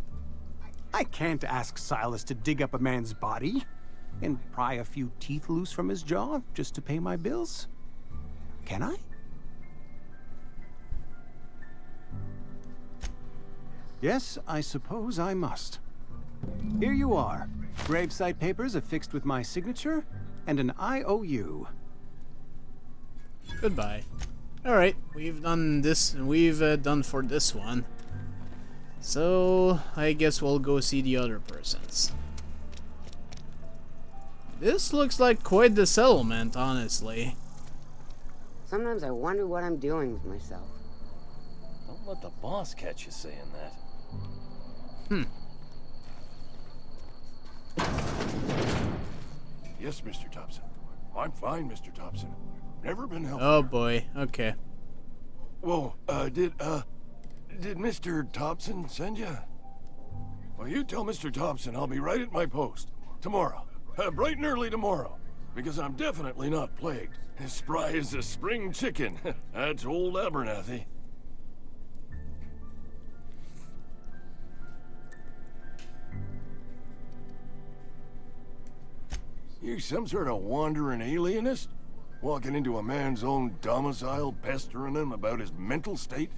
I can't ask Silas to dig up a man's body and pry a few teeth loose from his jaw just to pay my bills. Can I? Yes, I suppose I must. Here you are. Gravesite papers affixed with my signature and an IOU. Goodbye. Alright, we've done this, we've done for this one. So, I guess we'll go see the other persons. This looks like quite the settlement, honestly. Sometimes I wonder what I'm doing with myself. Don't let the boss catch you saying that. Yes, Mr. Thompson. I'm fine, Mr. Thompson. Never been helpful. Oh boy, okay. Whoa, did Mr. Thompson send you? Well, you tell Mr. Thompson I'll be right at my post. Tomorrow. Bright and early tomorrow. Because I'm definitely not plagued. As spry as a spring chicken. That's old Abernathy. You some sort of wandering alienist? Walking into a man's own domicile, pestering him about his mental state?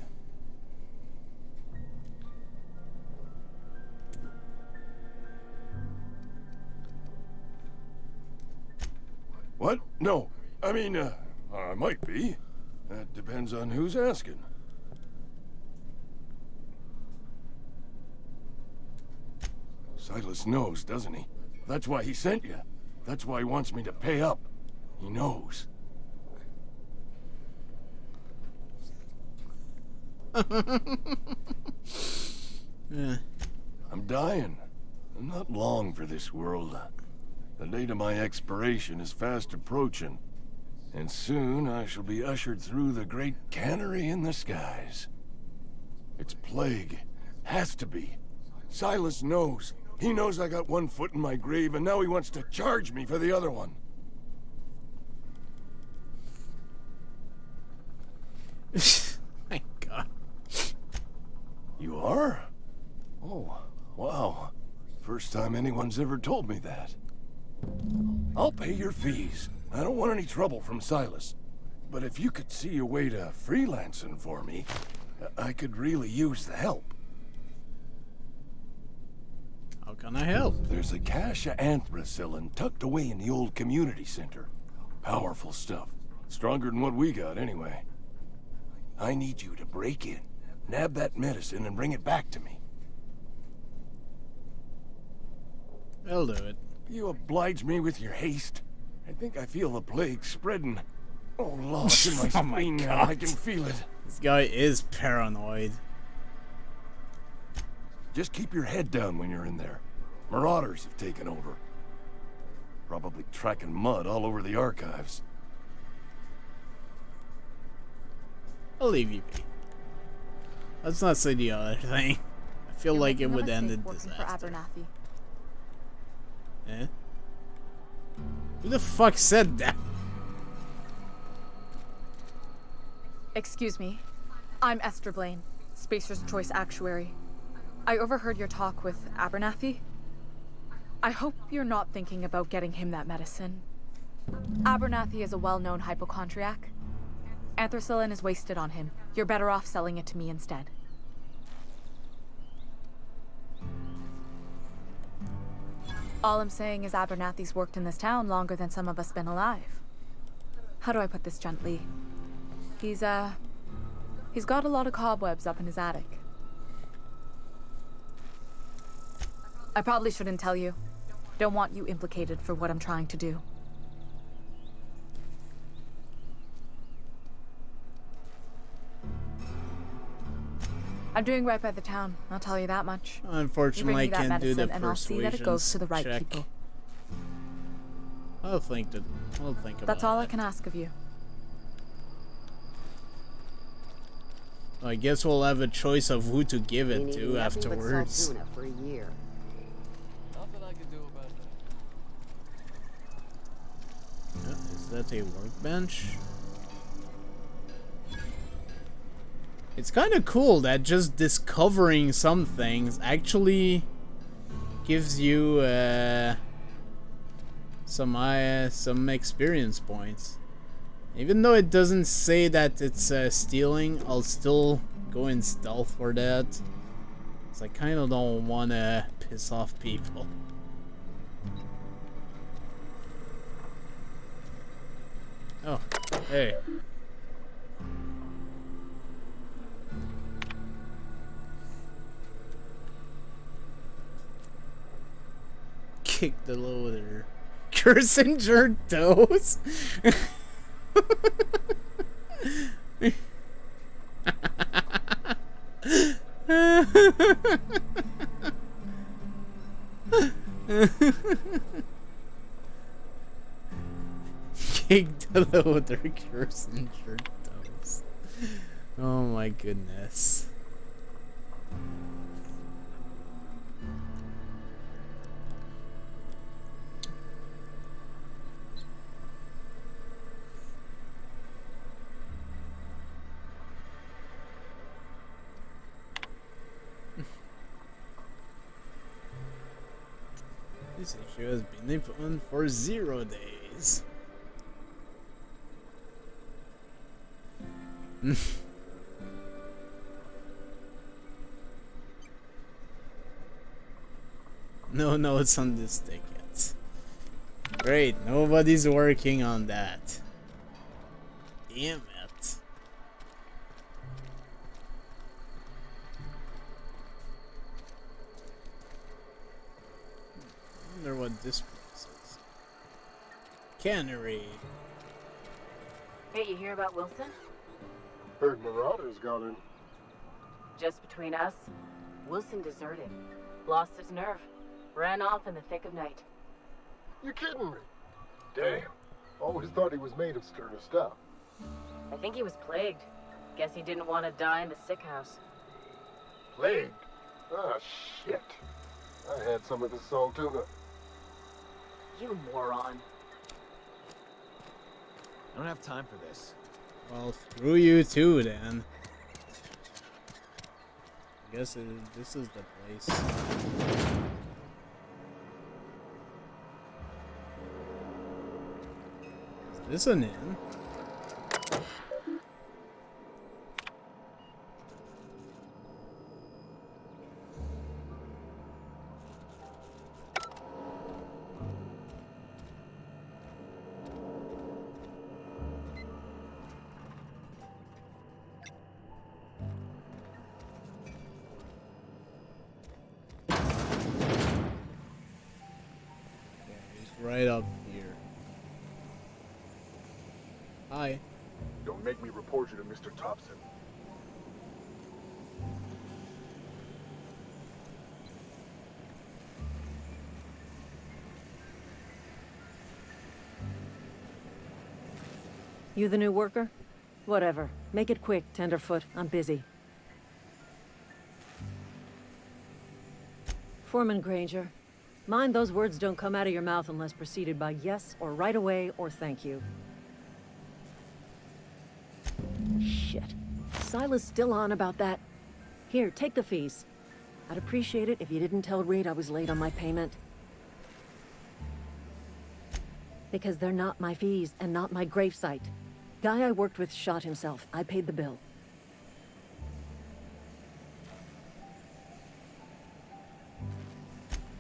What? No. I mean, I might be. That depends on who's asking. Silas knows, doesn't he? That's why he sent you. That's why he wants me to pay up. He knows. Yeah. I'm dying. I'm not long for this world. The date of my expiration is fast approaching. And soon I shall be ushered through the great cannery in the skies. It's plague. Has to be. Silas knows. He knows I got one foot in my grave, and now he wants to charge me for the other one. My God. You are? Oh, wow. First time anyone's ever told me that. I'll pay your fees. I don't want any trouble from Silas. But if you could see a way to freelancing for me, I could really use the help. How can I help? There's a cache of anthracillin tucked away in the old community center. Powerful stuff. Stronger than what we got, anyway. I need you to break in, nab that medicine, and bring it back to me. I'll do it. You oblige me with your haste. I think I feel the plague spreading. Oh, Lord, it's in my spleen now. I can feel it. This guy is paranoid. Just keep your head down when you're in there. Marauders have taken over. Probably tracking mud all over the archives. I'll leave you be. Let's not say the other thing. I feel like it would end in working for disaster. Abernathy. Eh? Who the fuck said that? Excuse me. I'm Esther Blaine, Spacer's Choice Actuary. I overheard your talk with Abernathy. I hope you're not thinking about getting him that medicine. Abernathy is a well-known hypochondriac. Anthracillin is wasted on him. You're better off selling it to me instead. All I'm saying is Abernathy's worked in this town longer than some of us been alive. How do I put this gently? He's got a lot of cobwebs up in his attic. I probably shouldn't tell you. Don't want you implicated for what I'm trying to do. I'm doing right by the town, I'll tell you that much. Unfortunately, I can't do the and I'll see that it goes to the right check. people. I'll think about That's all it. I can ask of you. I guess we'll have a choice of who to give it to Nothing but afterwards. salt tuna for a year. Nothing I can do about that. Is that a workbench? It's kind of cool that just discovering some things actually gives you some experience points. Even though it doesn't say that it's stealing, I'll still go in stealth for that. Because I kind of don't want to piss off people. Oh, hey. Kick the loader. Cursing your toes? Kick the loader, cursing your toes. Oh my goodness. This issue has been open for 0 days. No notes on this ticket. Great, nobody's working on that. Damn it. I wonder what this place is. Cannery. Hey, you hear about Wilson? Heard Marauders got in. Just between us, Wilson deserted. Lost his nerve. Ran off in the thick of night. You kidding me? Damn. Always thought he was made of sterner stuff. I think he was plagued. Guess he didn't want to die in the sick house. Plagued? Ah, shit. I had some of the salt tuna. You moron. I don't have time for this. Well, screw you too, then. I guess this is the place. Is this an inn? Right up here. Hi. Don't make me report you to Mr. Thompson. You the new worker? Whatever. Make it quick, Tenderfoot. I'm busy. Foreman Granger. Mind those words don't come out of your mouth unless preceded by yes or right away or thank you. Shit. Silas still on about that? Here, take the fees. I'd appreciate it if you didn't tell Reed I was late on my payment. Because they're not my fees and not my gravesite. Guy I worked with shot himself. I paid the bill.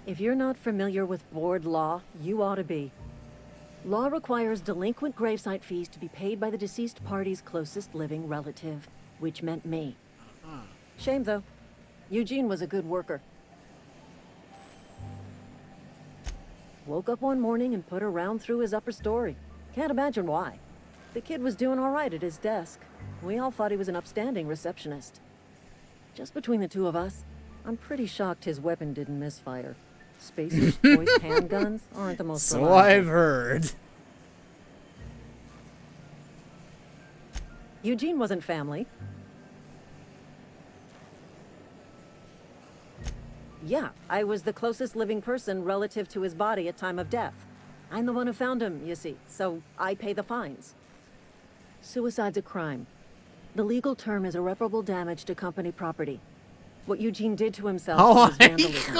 If you're not familiar with board law, you ought to be. Law requires delinquent gravesite fees to be paid by the deceased party's closest living relative, which meant me. Shame, though. Eugene was a good worker. Woke up one morning and put a round through his upper story. Can't imagine why. The kid was doing all right at his desk. We all thought he was an upstanding receptionist. Just between the two of us, I'm pretty shocked his weapon didn't misfire. Spacer's choice handguns aren't the most reliable. I've heard. Eugene wasn't family. Yeah, I was the closest living person relative to his body at time of death. I'm the one who found him, you see, so I pay the fines. Suicide's a crime. The legal term is irreparable damage to company property. What Eugene did to himself was vandalism.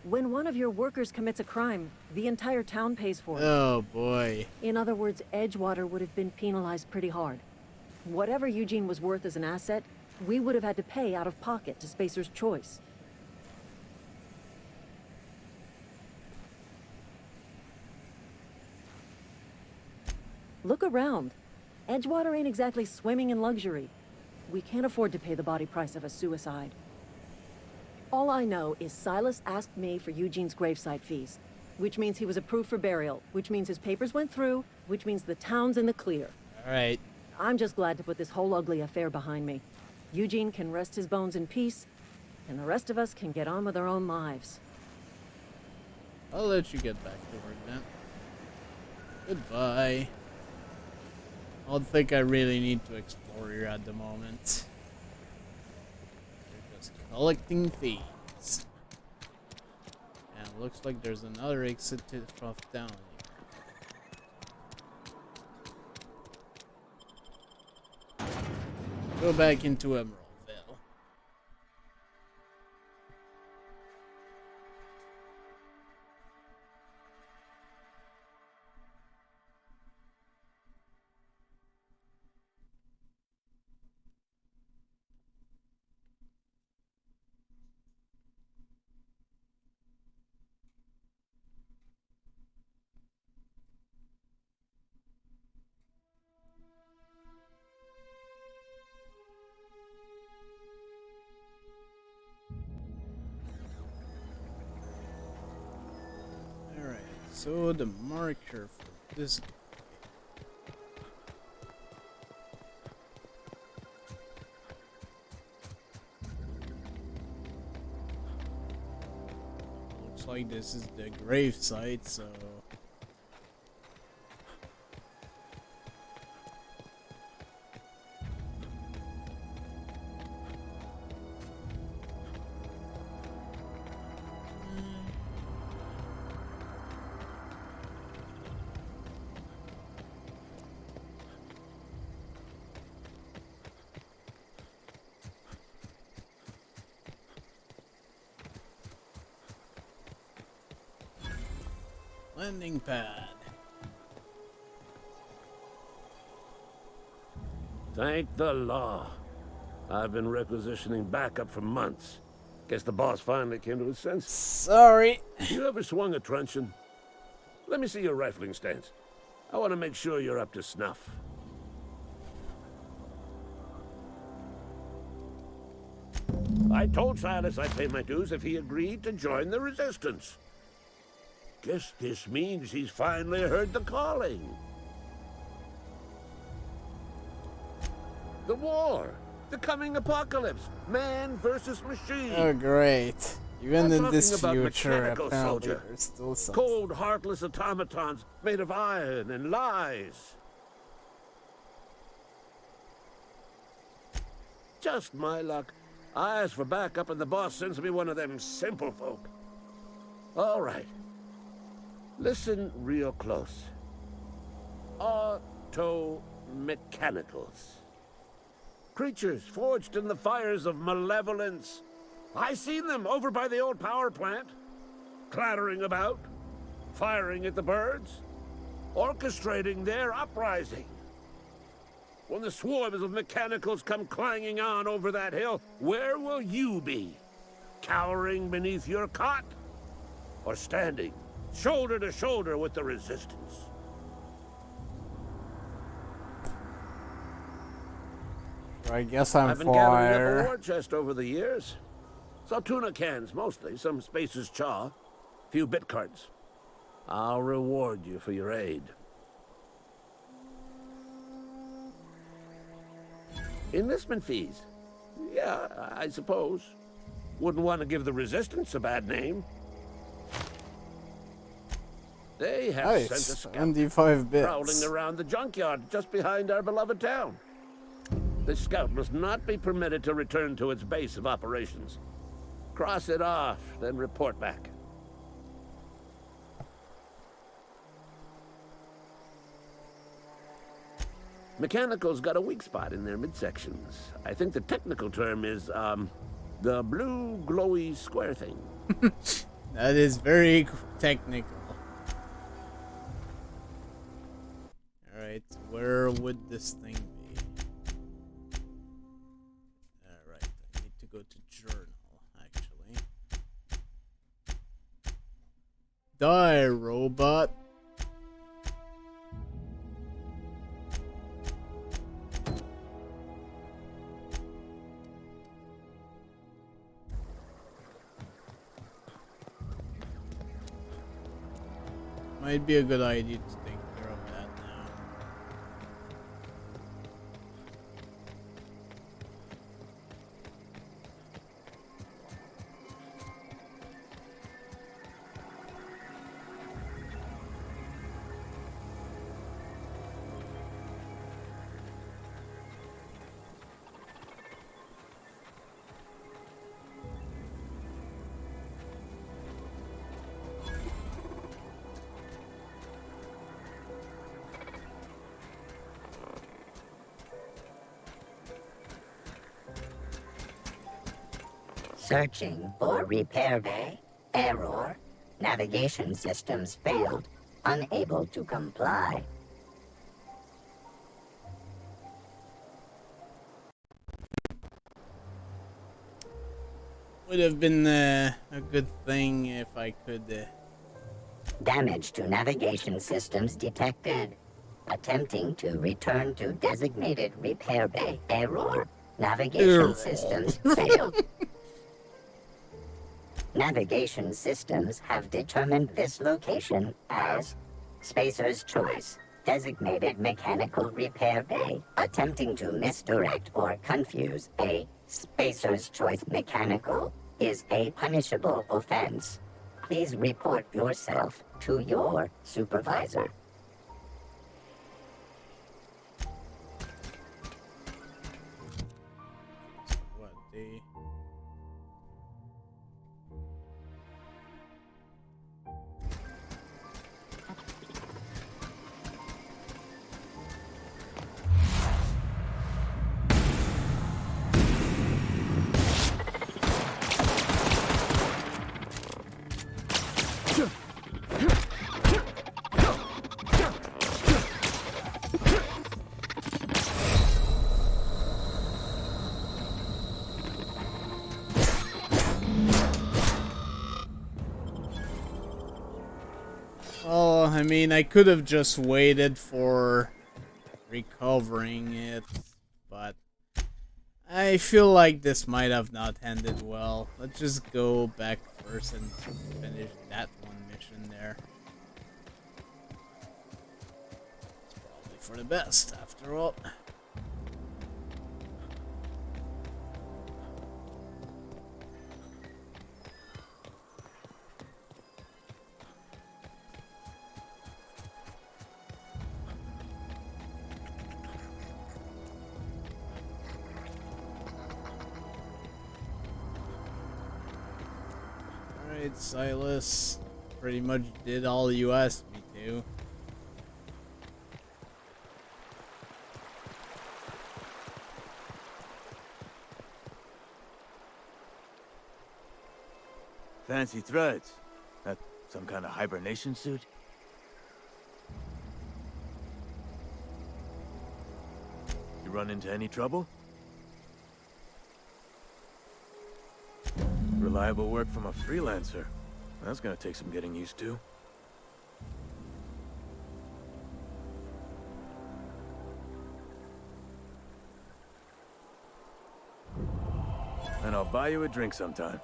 When one of your workers commits a crime, the entire town pays for it. Oh boy. In other words, Edgewater would have been penalized pretty hard. Whatever Eugene was worth as an asset, we would have had to pay out of pocket to Spacer's choice. Look around. Edgewater ain't exactly swimming in luxury. We can't afford to pay the body price of a suicide. All I know is Silas asked me for Eugene's gravesite fees, which means he was approved for burial, which means his papers went through, which means the town's in the clear. All right. I'm just glad to put this whole ugly affair behind me. Eugene can rest his bones in peace, and the rest of us can get on with our own lives. I'll let you get back to work then. Goodbye. I don't think I really need to explore here at the moment. We're just collecting thieves. And it looks like there's another exit from down here. Go back into Emeraldville. So the marker for this guy. Looks like this is the grave site, so landing pad. Thank the law. I've been requisitioning backup for months. Guess the boss finally came to his senses. Sorry. You ever swung a truncheon? Let me see your rifling stance. I want to make sure you're up to snuff. I told Silas I'd pay my dues if he agreed to join the resistance. Guess this means he's finally heard the calling. The war. The coming apocalypse. Man versus machine. Oh, great. Even in this future, apparently, soldier. there's still some. Cold, heartless automatons made of iron and lies. Just my luck. I ask for backup and the boss sends me one of them simple folk. All right. Listen real close. Auto-mechanicals. creatures forged in the fires of malevolence. I seen them over by the old power plant, clattering about, firing at the birds, orchestrating their uprising. When the swarms of mechanicals come clanging on over that hill, where will you be? Cowering beneath your cot? Or standing shoulder to shoulder with the resistance? I guess I'm I've been gathering up a fire. war chest over the years. Saw tuna cans mostly, some Spacer's chaw, few bit cards. I'll reward you for your aid. Enlistment fees? Yeah, I suppose. Wouldn't want to give the Resistance a bad name. They have sent a Nice. scout 75 bits. prowling around the junkyard just behind our beloved town. The scout must not be permitted to return to its base of operations. Cross it off, then report back. Mechanical's got a weak spot in their midsections. I think the technical term is, the blue glowy square thing. That is very technical. Alright, where would this thing be? Alright, I need to go to journal, actually. Die, robot! Might be a good idea to take care of that now. Searching for repair bay. Error. Navigation systems failed. Unable to comply. Would have been a good thing if I could. Damage to navigation systems detected. Attempting to return to designated repair bay. Error. Navigation systems failed. Navigation systems have determined this location as Spacer's Choice, designated mechanical repair bay. Attempting to misdirect or confuse a Spacer's Choice mechanical is a punishable offense. Please report yourself to your supervisor. What the? Well, I mean, I could have just waited for recovering it, but I feel like this might have not ended well. Let's just go back first and finish that one mission there. It's probably for the best, after all. Alright, Silas. Pretty much did all you asked me to. Fancy threads. That some kind of hibernation suit? You run into any trouble? Reliable work from a freelancer. That's gonna take some getting used to. And I'll buy you a drink sometime.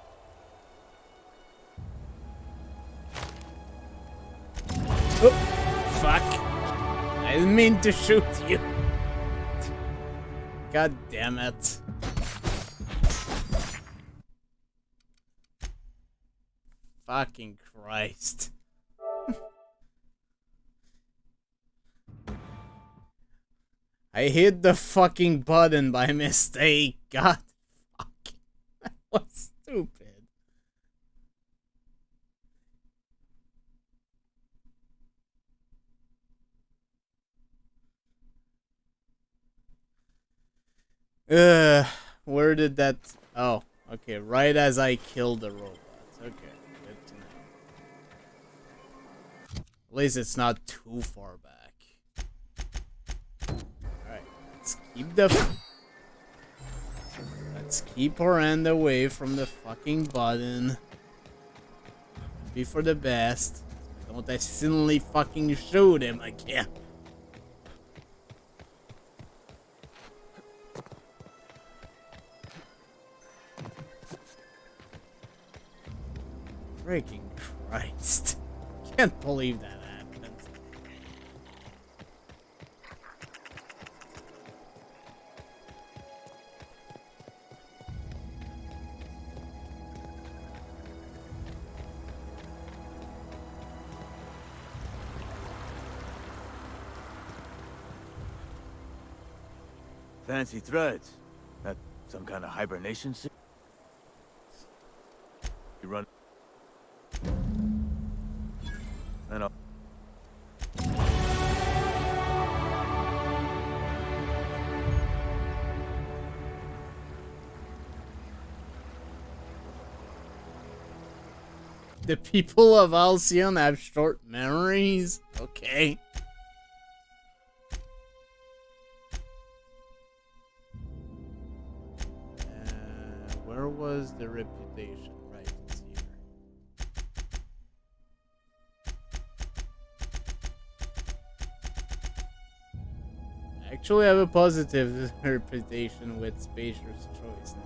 Oh, fuck. I didn't mean to shoot you. God damn it. Fucking Christ. I hit the fucking button by mistake. God fuck. That was stupid. Where did that... Oh, okay, right as I killed the robots. Okay, good to know. At least it's not too far back. Alright, let's keep the... Let's keep our hand away from the fucking button. Be for the best. Don't accidentally fucking shoot him again. Freaking Christ. Can't believe that happened. Fancy threads. That some kind of hibernation suit? You run... And I'll... The people of Halcyon have short memories? Okay. Where was the reputation? Right, it's here. I actually have a positive reputation with Spacer's Choice now.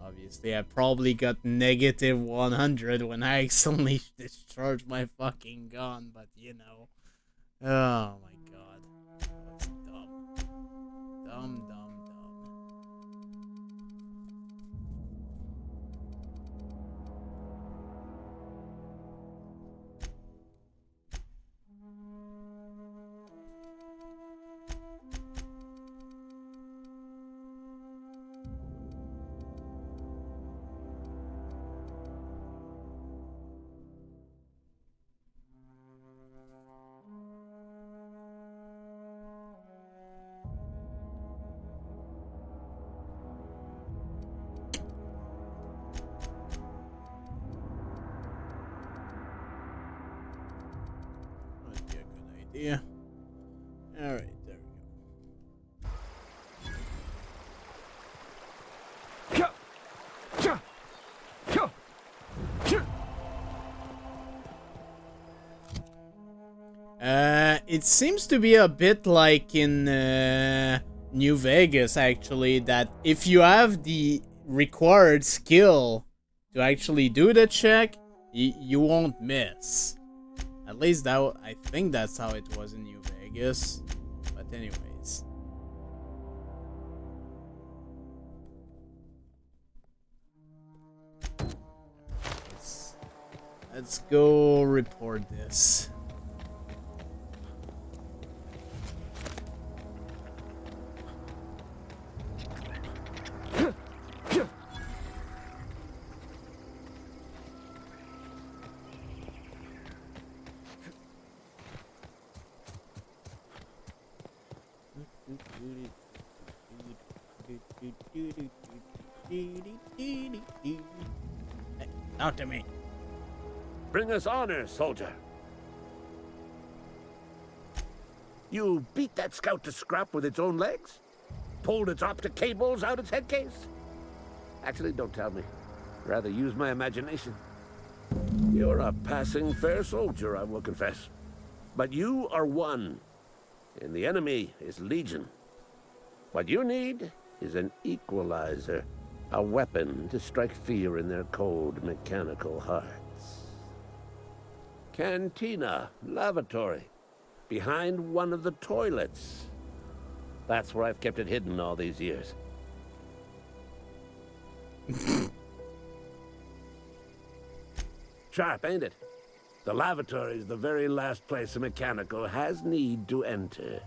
Obviously, I probably got negative 100 when I accidentally discharged my fucking gun, but you know. Oh my god. That was dumb. Dumb, dumb, dumb. Yeah. Alright, there we go. It seems to be a bit like in New Vegas, actually, that if you have the required skill to actually do the check, you won't miss. At least that I think that's how it was in New Vegas. But anyways. Let's go report this. Hey, talk to me. Bring us honor, soldier. You beat that scout to scrap with its own legs? Pulled its optic cables out its head case? Actually, don't tell me. Rather use my imagination. You're a passing fair soldier, I will confess. But you are one, and the enemy is legion. What you need is an equalizer, a weapon to strike fear in their cold, mechanical hearts. Cantina, lavatory, behind one of the toilets. That's where I've kept it hidden all these years. Sharp, ain't it? The lavatory is the very last place a mechanical has need to enter.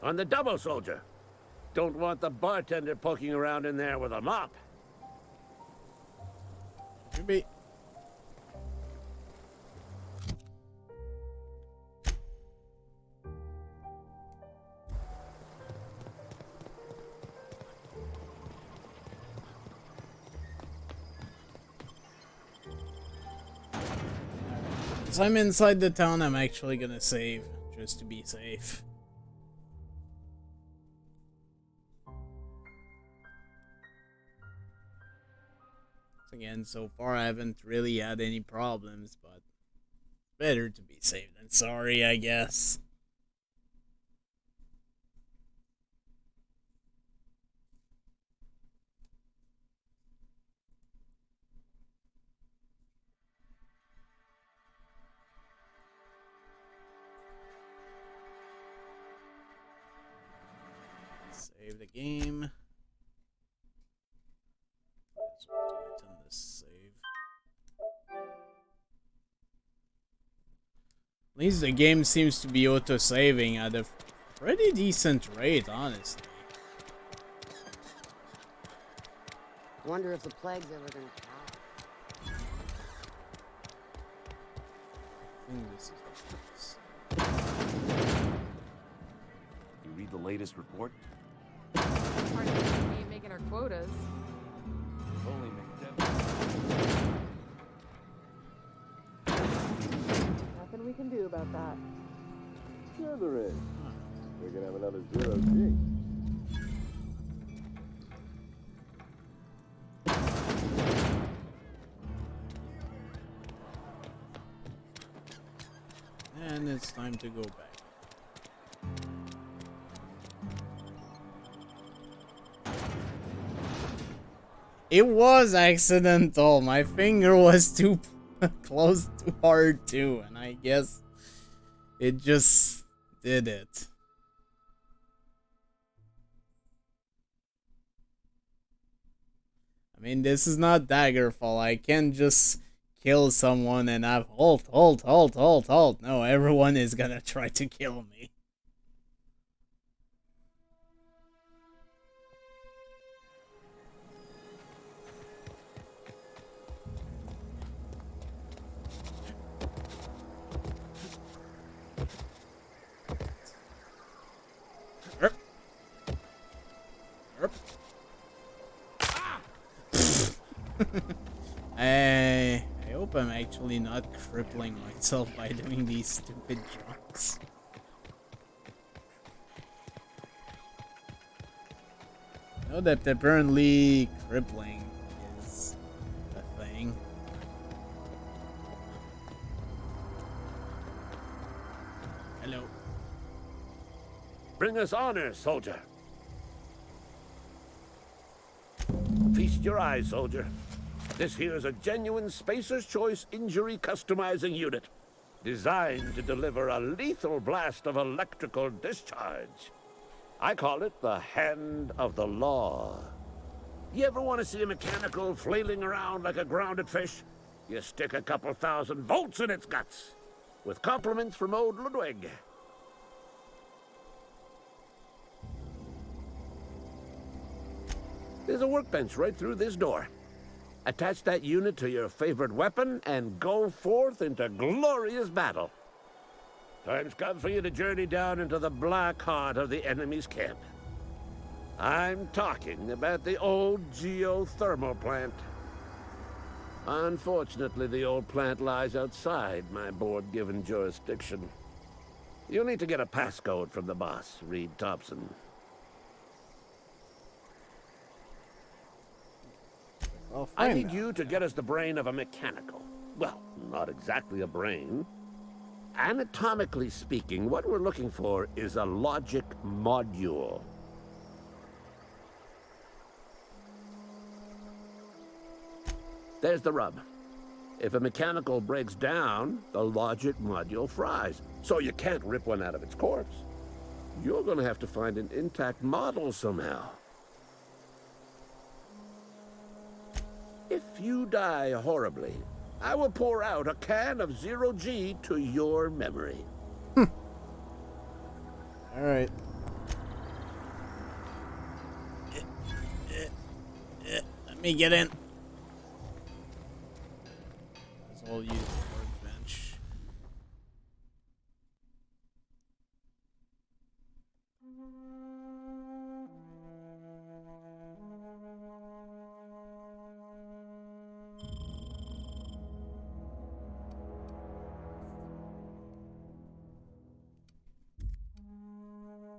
On the double, soldier. Don't want the bartender poking around in there with a mop. Maybe. As I'm inside the town, I'm actually gonna save, just to be safe. Again, so far I haven't really had any problems, but better to be safe than sorry, I guess. Save the game. Turn this save. At least the game seems to be auto-saving at a pretty decent rate, honestly. Wonder if the plague's ever gonna come. I think this is You read the latest report? Hard to be making our quotas. If only McDevitt. Nothing we can do about that. Sure there is. We're gonna have another 0G. And it's time to go back. It was accidental. My finger was too close too hard too, and I guess it just did it. I mean, this is not Daggerfall. I can't just kill someone and have halt. No, everyone is gonna try to kill me. I hope I'm actually not crippling myself by doing these stupid jumps. I know that apparently crippling is a thing. Hello. Bring us honor, soldier. Feast your eyes, soldier. This here's a genuine Spacer's Choice injury customizing unit, designed to deliver a lethal blast of electrical discharge. I call it the Hand of the Law. You ever want to see a mechanical flailing around like a grounded fish? You stick a couple thousand volts in its guts. With compliments from old Ludwig. There's a workbench right through this door. Attach that unit to your favorite weapon and go forth into glorious battle. Time's come for you to journey down into the black heart of the enemy's camp. I'm talking about the old geothermal plant. Unfortunately, the old plant lies outside my board-given jurisdiction. You'll need to get a passcode from the boss, Reed Thompson. I need you to get us the brain of a mechanical. Well, not exactly a brain. Anatomically speaking, what we're looking for is a logic module. There's the rub. If a mechanical breaks down, the logic module fries. So you can't rip one out of its corpse. You're gonna have to find an intact model somehow. If you die horribly, I will pour out a can of 0G to your memory. Alright. Let me get in. I'll use the workbench.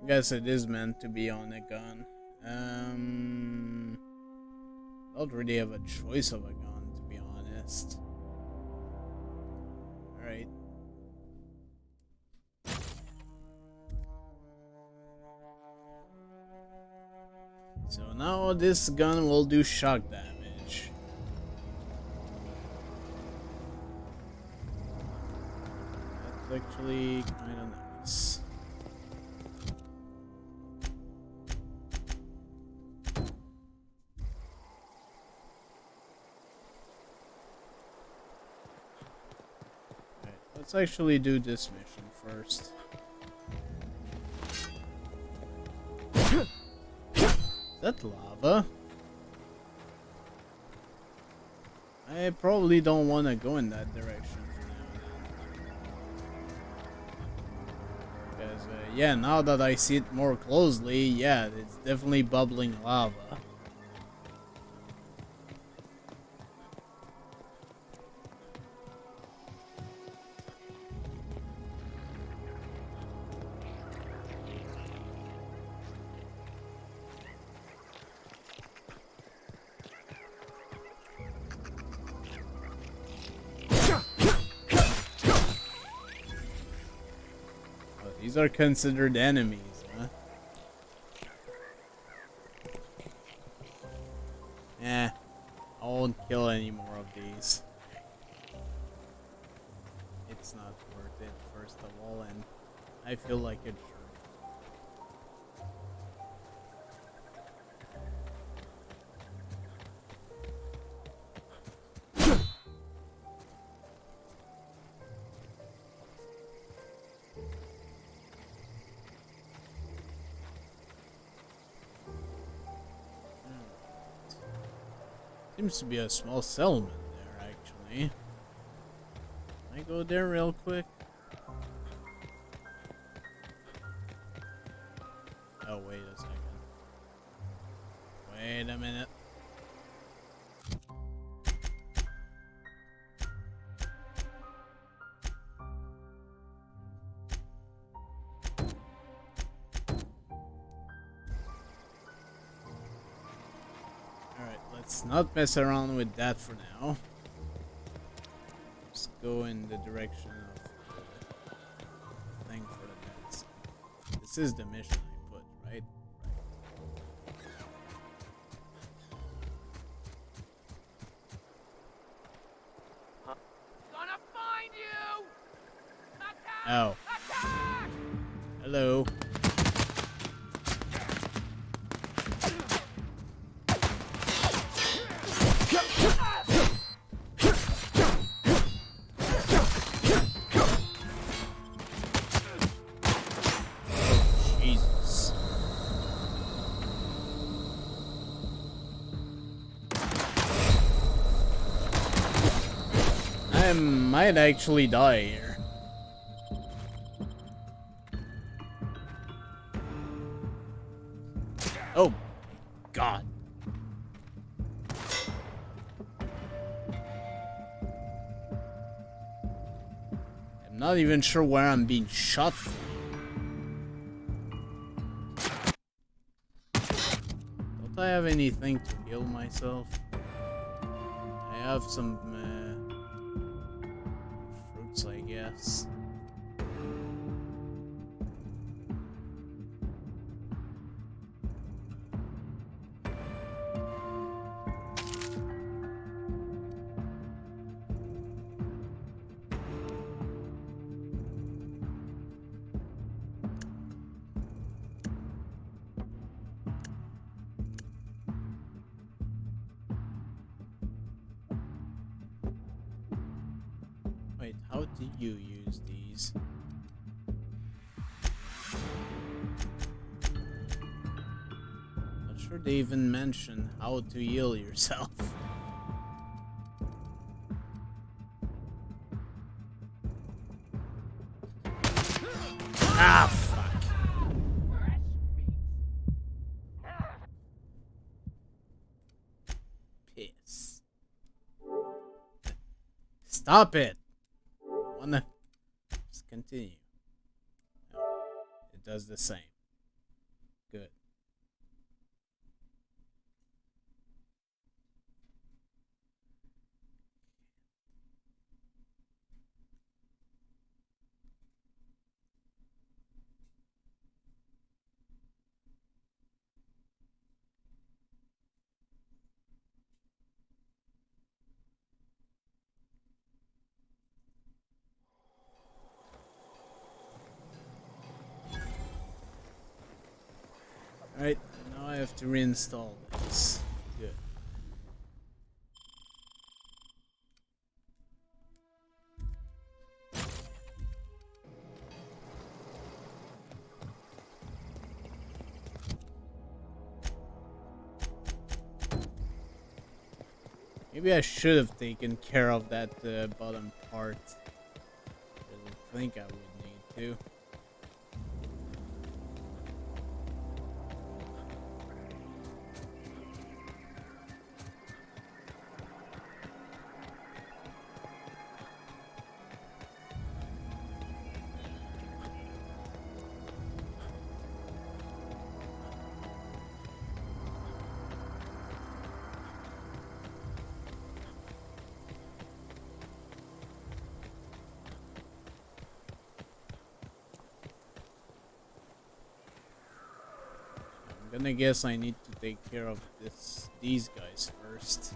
I guess it is meant to be on a gun. Don't really have a choice of a gun, to be honest. Alright. So now this gun will do shock damage. That's actually kind of nice. Let's actually do this mission first. Is that lava? I probably don't want to go in that direction for now. Because, yeah, now that I see it more closely, yeah, it's definitely bubbling lava. These are considered enemies, huh? I won't kill any more of these. It's not worth it, first of all, and I feel like it should. Seems to be a small settlement there, actually. Can I go there real quick? Oh, wait a second. Wait a minute. Let's not mess around with that for now. Just go in the direction of the thing for the medicine. This is the mission I put, right? Huh? Gonna find you! Attack! Oh. Attack! Hello. I might actually die here. Oh, God. I'm not even sure where I'm being shot from. Don't I have anything to heal myself? I have some fruits, I guess. Wait, how do you use these? Not sure they even mention how to heal yourself. Ah, fuck. Piss. Stop it. Wanna just continue. No, it does the same. Good. Alright, now I have to reinstall this. Good. Maybe I should have taken care of that bottom part. I didn't think I would need to. I'm gonna guess I need to take care of these guys first.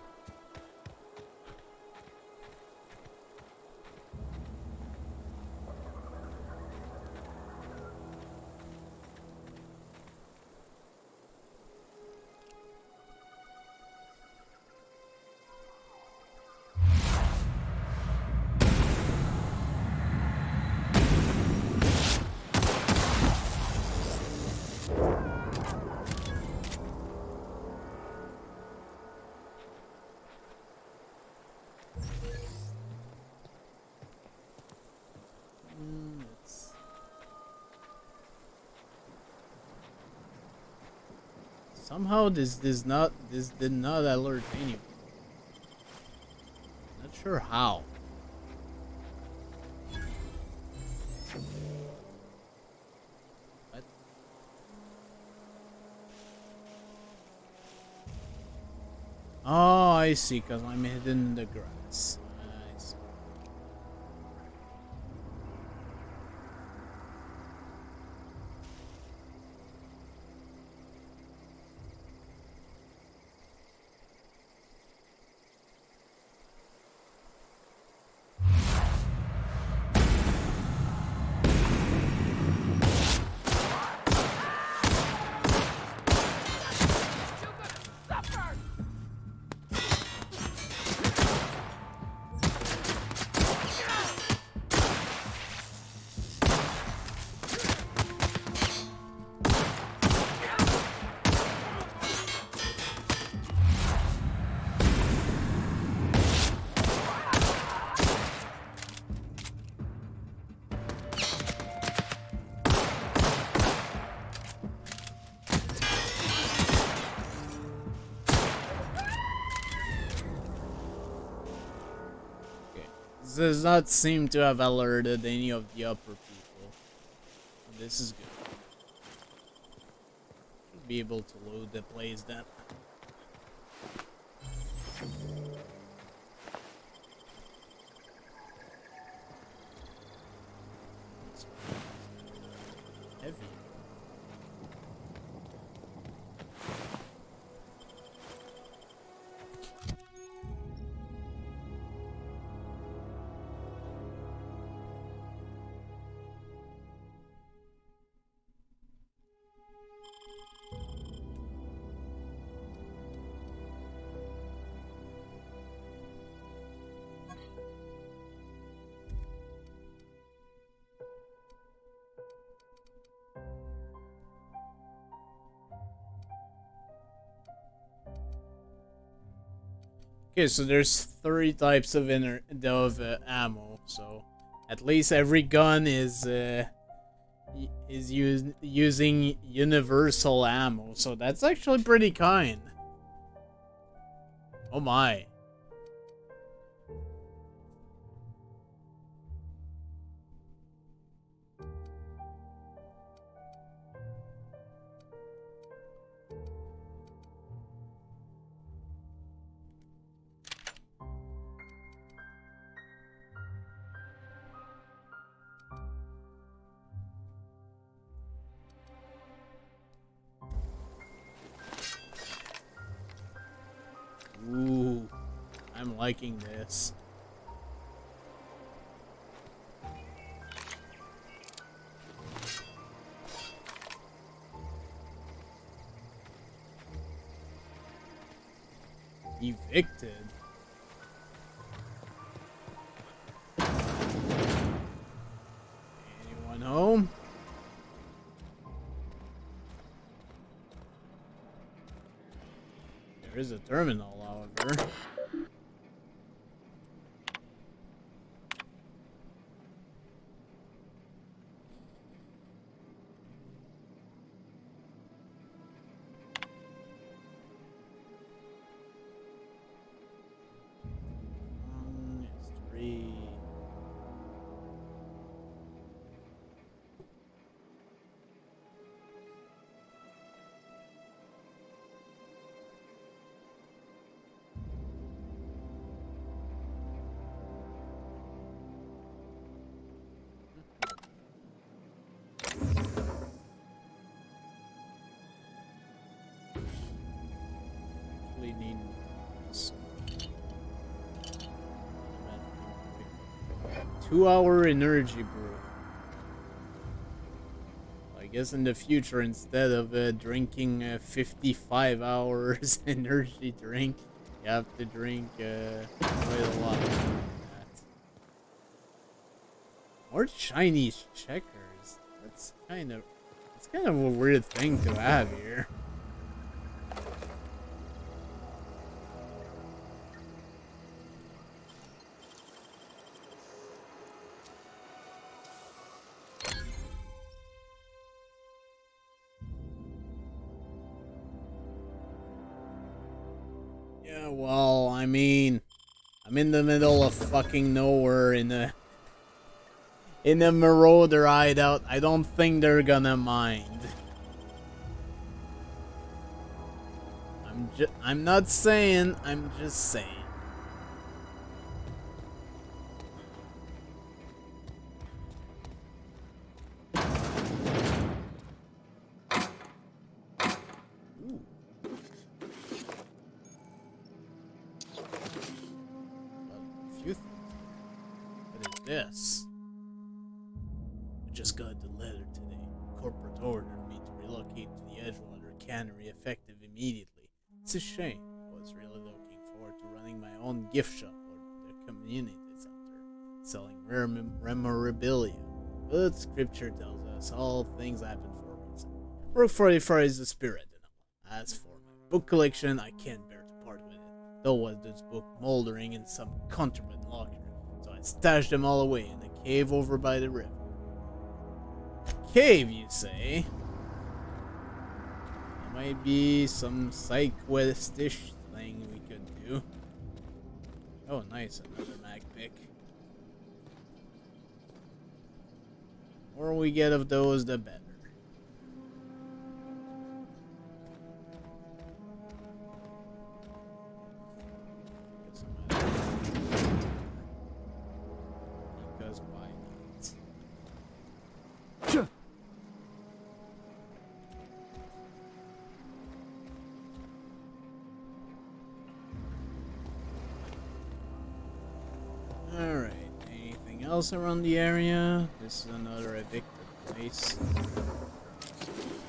Somehow this did not alert anyone. Not sure how. What? Oh, I see, because I'm hidden in the grass. I see. This does not seem to have alerted any of the upper people. This is good. Should be able to load the place then. Heavy. Okay, so there's 3 types of ammo. So at least every gun is using universal ammo. So that's actually pretty kind. Oh my. Ooh, I'm liking this. Evicted. Anyone home? There is a terminal, however. History. Actually need some 2-hour energy brew. I guess in the future, instead of drinking 55 hours energy drink, you have to drink quite a lot more than that. More Chinese checkers. That's kind of a weird thing to have here. Yeah, well, I mean, I'm in the middle of fucking nowhere in a marauder hideout. I don't think they're gonna mind. I'm not saying, I'm just saying. Ooh. A few things. What is this? I just got the letter today. Corporate ordered me to relocate to the Edgewater cannery effective immediately. It's a shame. I was really looking forward to running my own gift shop or the community center, selling rare memorabilia. But scripture tells us all things happen for a reason. Rook 44 is the spirit and all. As for my book collection, I can't bear to part with it. Though was this book moldering in some contraband locker, so I stashed them all away in a cave over by the river. Cave, you say? There might be some side quest-ish thing we could do. Oh, nice, another mag pick. more we get of those, the better. Because why not? Alright, anything else around the area? This is another evicted place.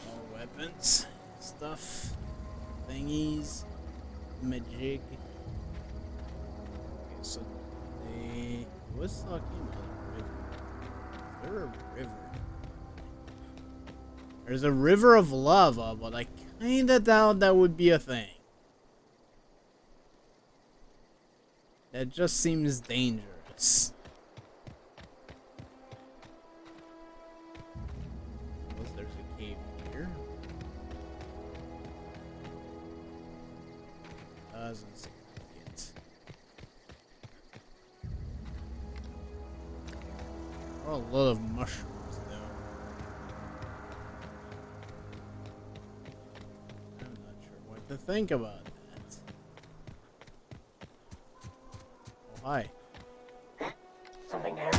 More weapons, stuff, thingies, magic. Okay, so they was talking about a river. Is there a river? There's a river of lava, but I kinda doubt that would be a thing. That just seems dangerous. Suppose there's a cave here. Doesn't seem like it. There are a lot of mushrooms, though. I'm not sure what to think about that. Oh, hi. Something there.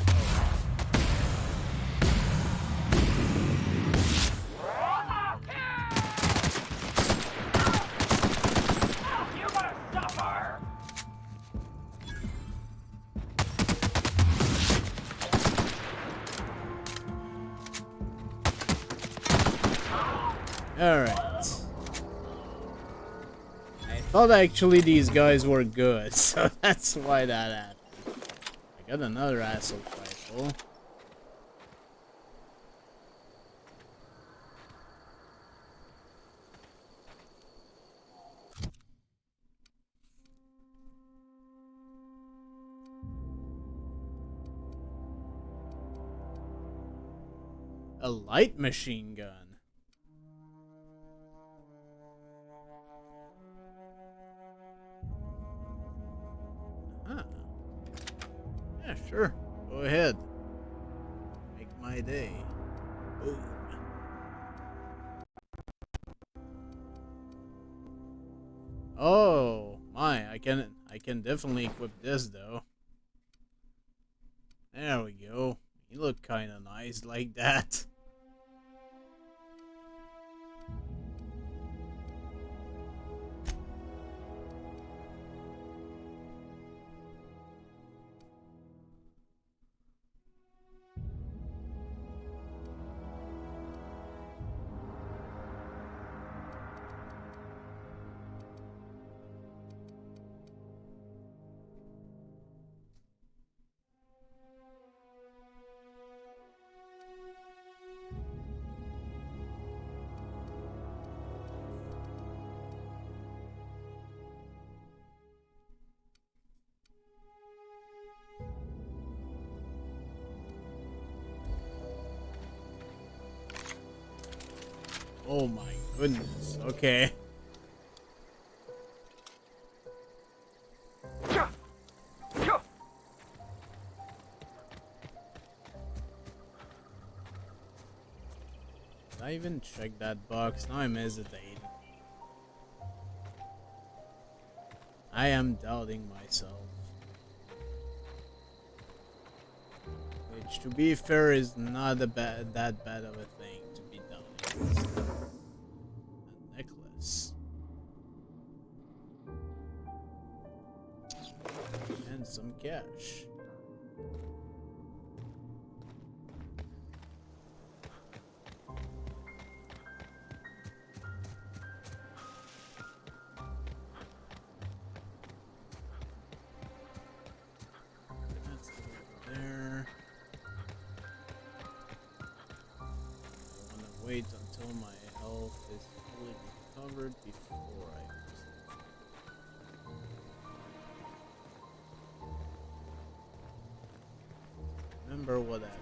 You're gonna suffer! Alright. I thought actually these guys were good, so that's why that happened. I got another assault rifle. A light machine gun. Huh. Yeah, sure. Go ahead. Make my day. Boom. Oh my, I can definitely equip this though. There we go. You look kinda nice like that. Oh my goodness. Okay. Did I even check that box? Now I'm hesitating. I am doubting myself. Which, to be fair, is not that bad of a thing to be doubting myself. A necklace. And some cash. That's over there. I want to wait until my health is fully recovered before I proceed. Remember what happened.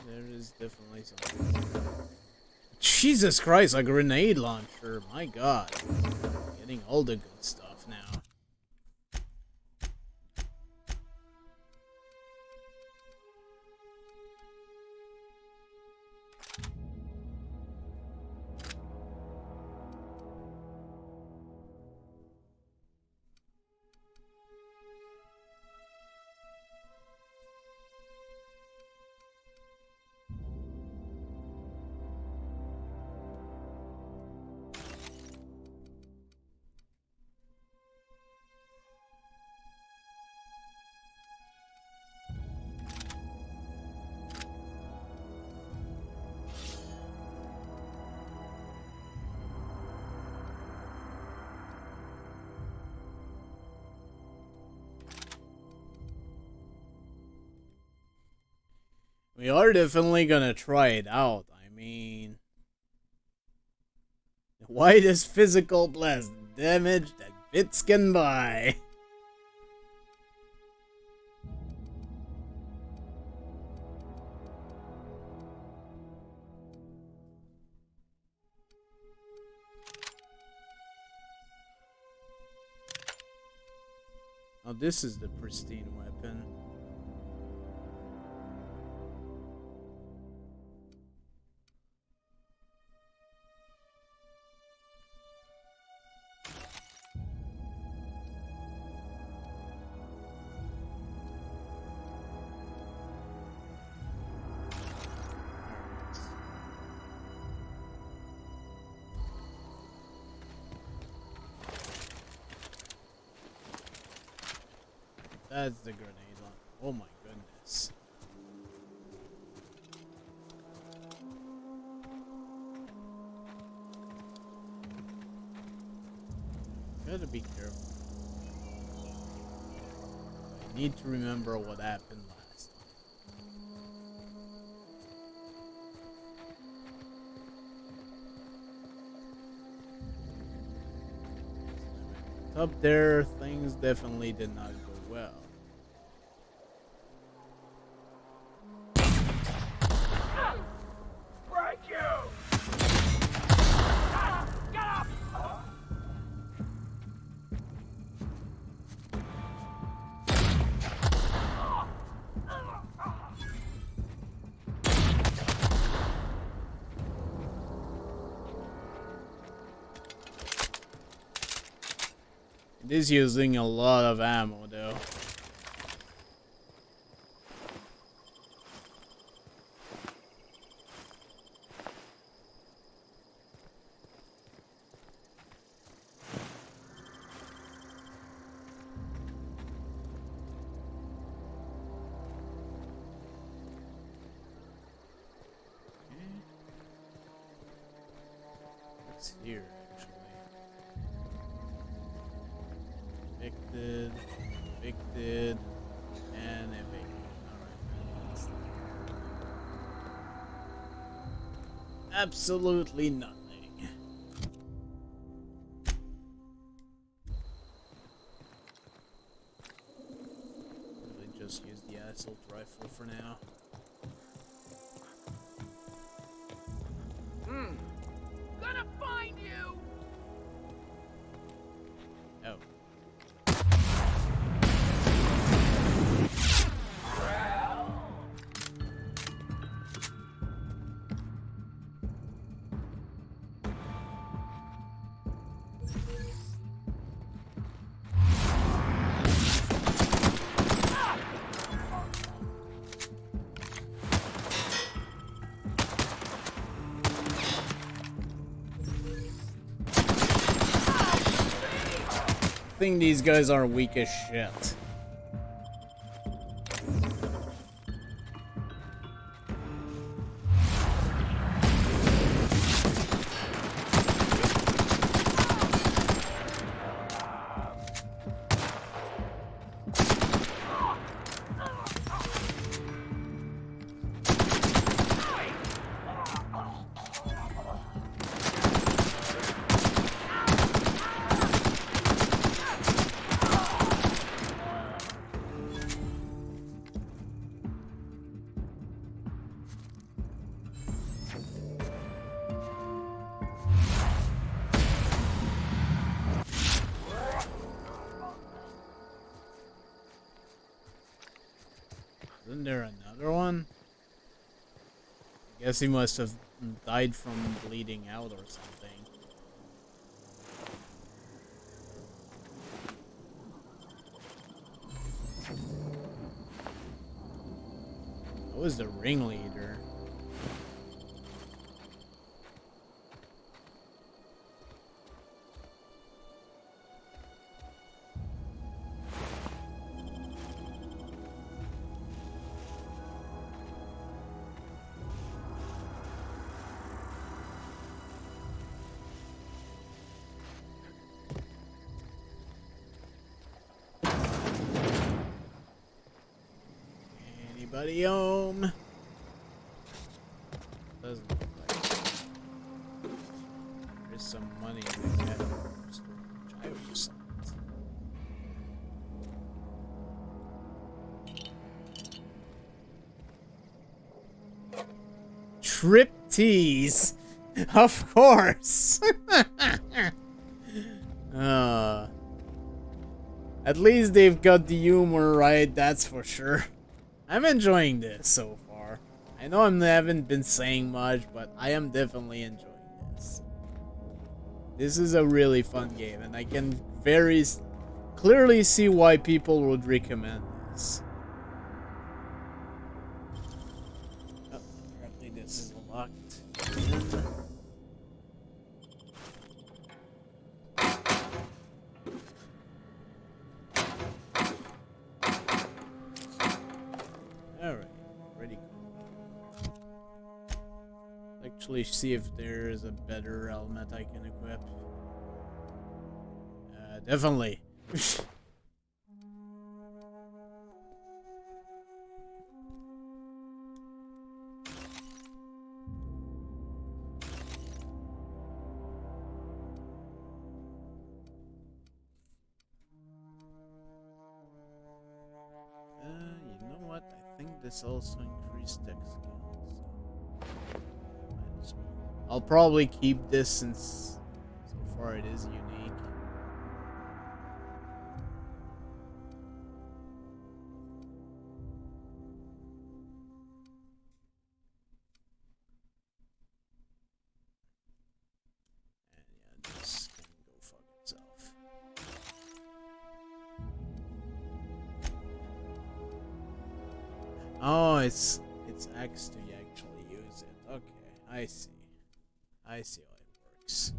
There is definitely something. Jesus Christ, a grenade launcher. My god. Getting all the good stuff now. We are definitely gonna try it out. I mean, the widest physical blast damage that bits can buy. Now this is the pristine weapon. That's the grenade launcher. Oh my goodness. Gotta be careful. I need to remember what happened last time. Up there, things definitely did not go well. Break you! Get up! It is using a lot of ammo though. What's here actually? Evicted, evicted, and evicted. Alright, absolutely nothing. Really just use the assault rifle for now. Gonna find you! Oh. I think these guys are weak as shit. Isn't there another one? I guess he must have died from bleeding out or something. That was the ringleader. Anybody home? Doesn't look like it. There's some money in the cafe, which I would sell it. Triptease, of course. At least they've got the humor right, that's for sure. I'm enjoying this so far. I know I haven't been saying much, but I am definitely enjoying this. This is a really fun game, and I can very clearly see why people would recommend this. Oh, apparently this is locked in. Alright, pretty cool. Actually see if there is a better helmet I can equip. Definitely. You know what? I think this also increased tech skills. Might as well. I'll probably keep this since so far it is unique. And yeah, this can go fuck itself. Oh, it's X to actually use it. Okay, I see. I see how it works.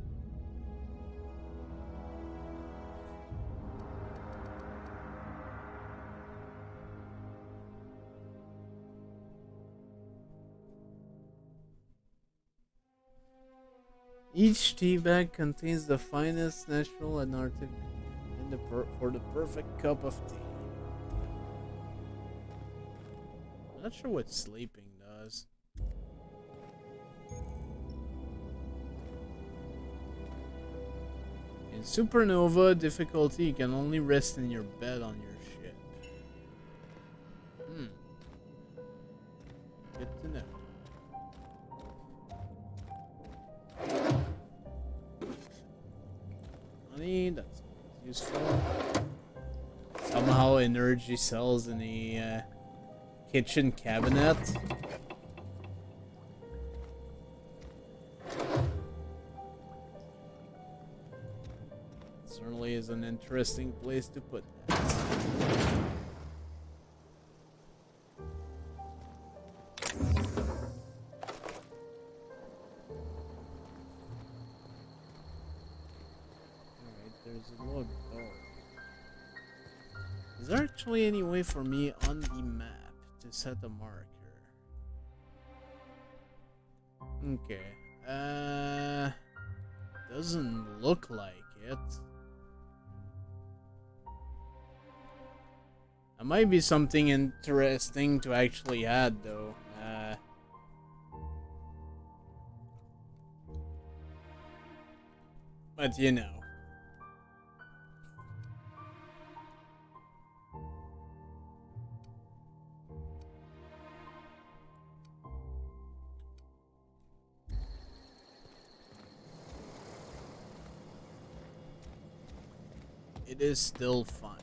Each tea bag contains the finest natural and artificial for the perfect cup of tea. I'm not sure what sleeping does. In Supernova difficulty, you can only rest in your bed on your ship. Good to know. Money, that's useful. Somehow energy cells in a kitchen cabinet. Certainly is an interesting place to put that. Alright, there's a little door. Is there actually any way for me on the map to set a marker? Okay. Doesn't look like it. That might be something interesting to actually add, though. But you know. It is still fine.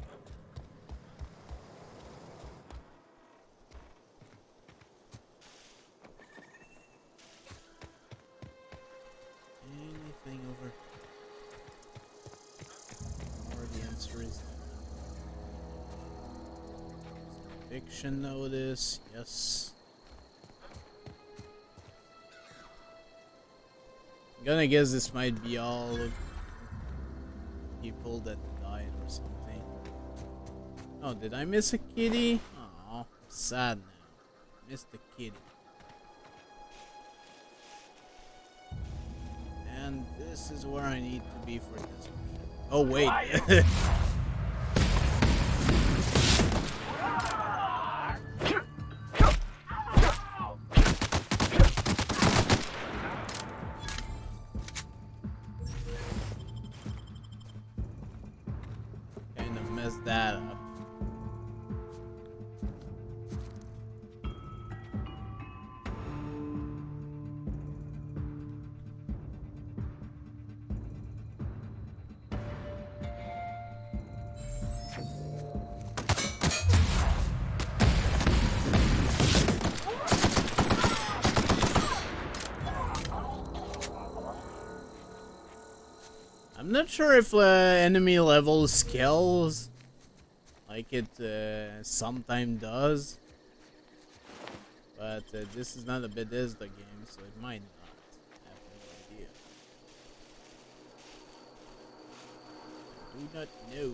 Eviction notice, yes. I'm gonna guess this might be all people that died or something. Oh, did I miss a kitty? Oh, sad now. Missed the kitty. And this is where I need to be for this mission. Oh, wait. Kind of messed that up. I'm not sure if enemy level scales like it sometimes does, but this is not a Bethesda game, so it might not. I have no idea. I do not know.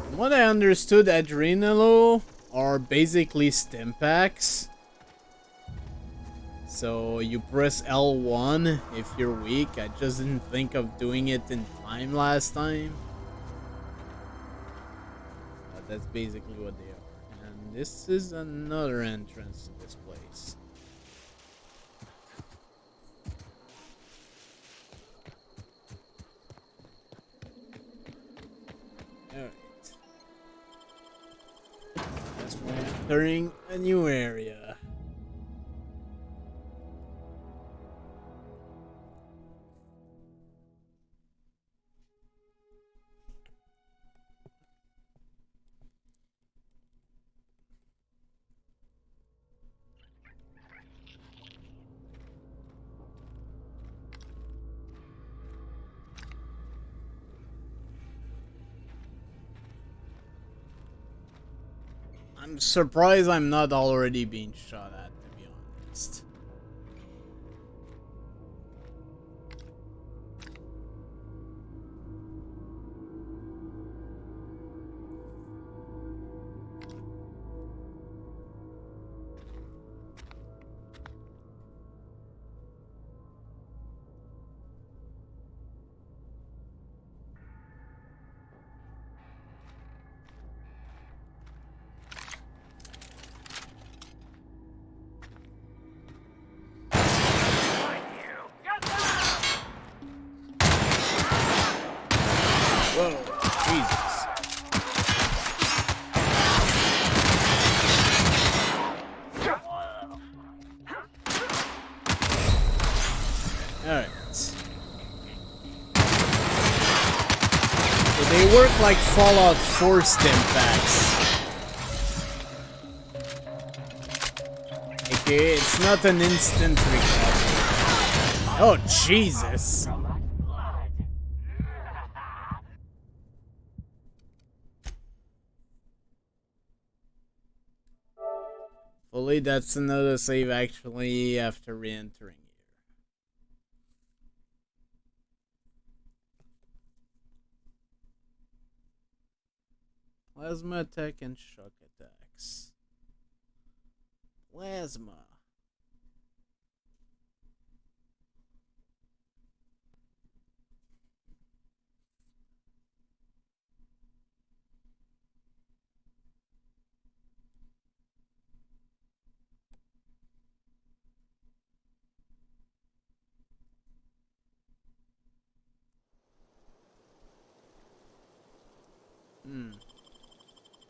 From what I understood, Adrenalo are basically stim packs. So you press L1 if you're weak. I just didn't think of doing it in time last time. But that's basically what they are. And this is another entrance to this place. Alright. That's why I'm entering a new area. I'm surprised I'm not already being shot at, to be honest. Whoa, Jesus. Alright. So they work like Fallout 4 stim packs. Okay, it's not an instant recovery. Oh, Jesus. Hopefully that's another save actually after re-entering here. Plasma attack and shock attacks. Plasma.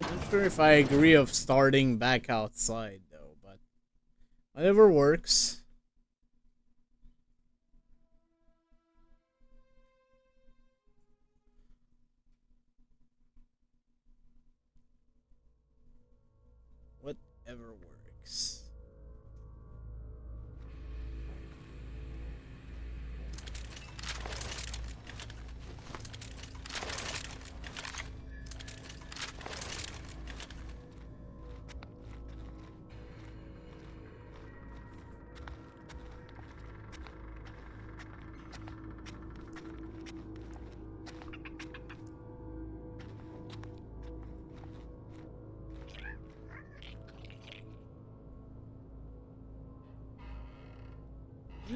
Not sure if I agree of starting back outside though, but whatever works. Whatever works.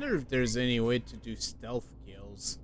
wonder if there's any way to do stealth kills.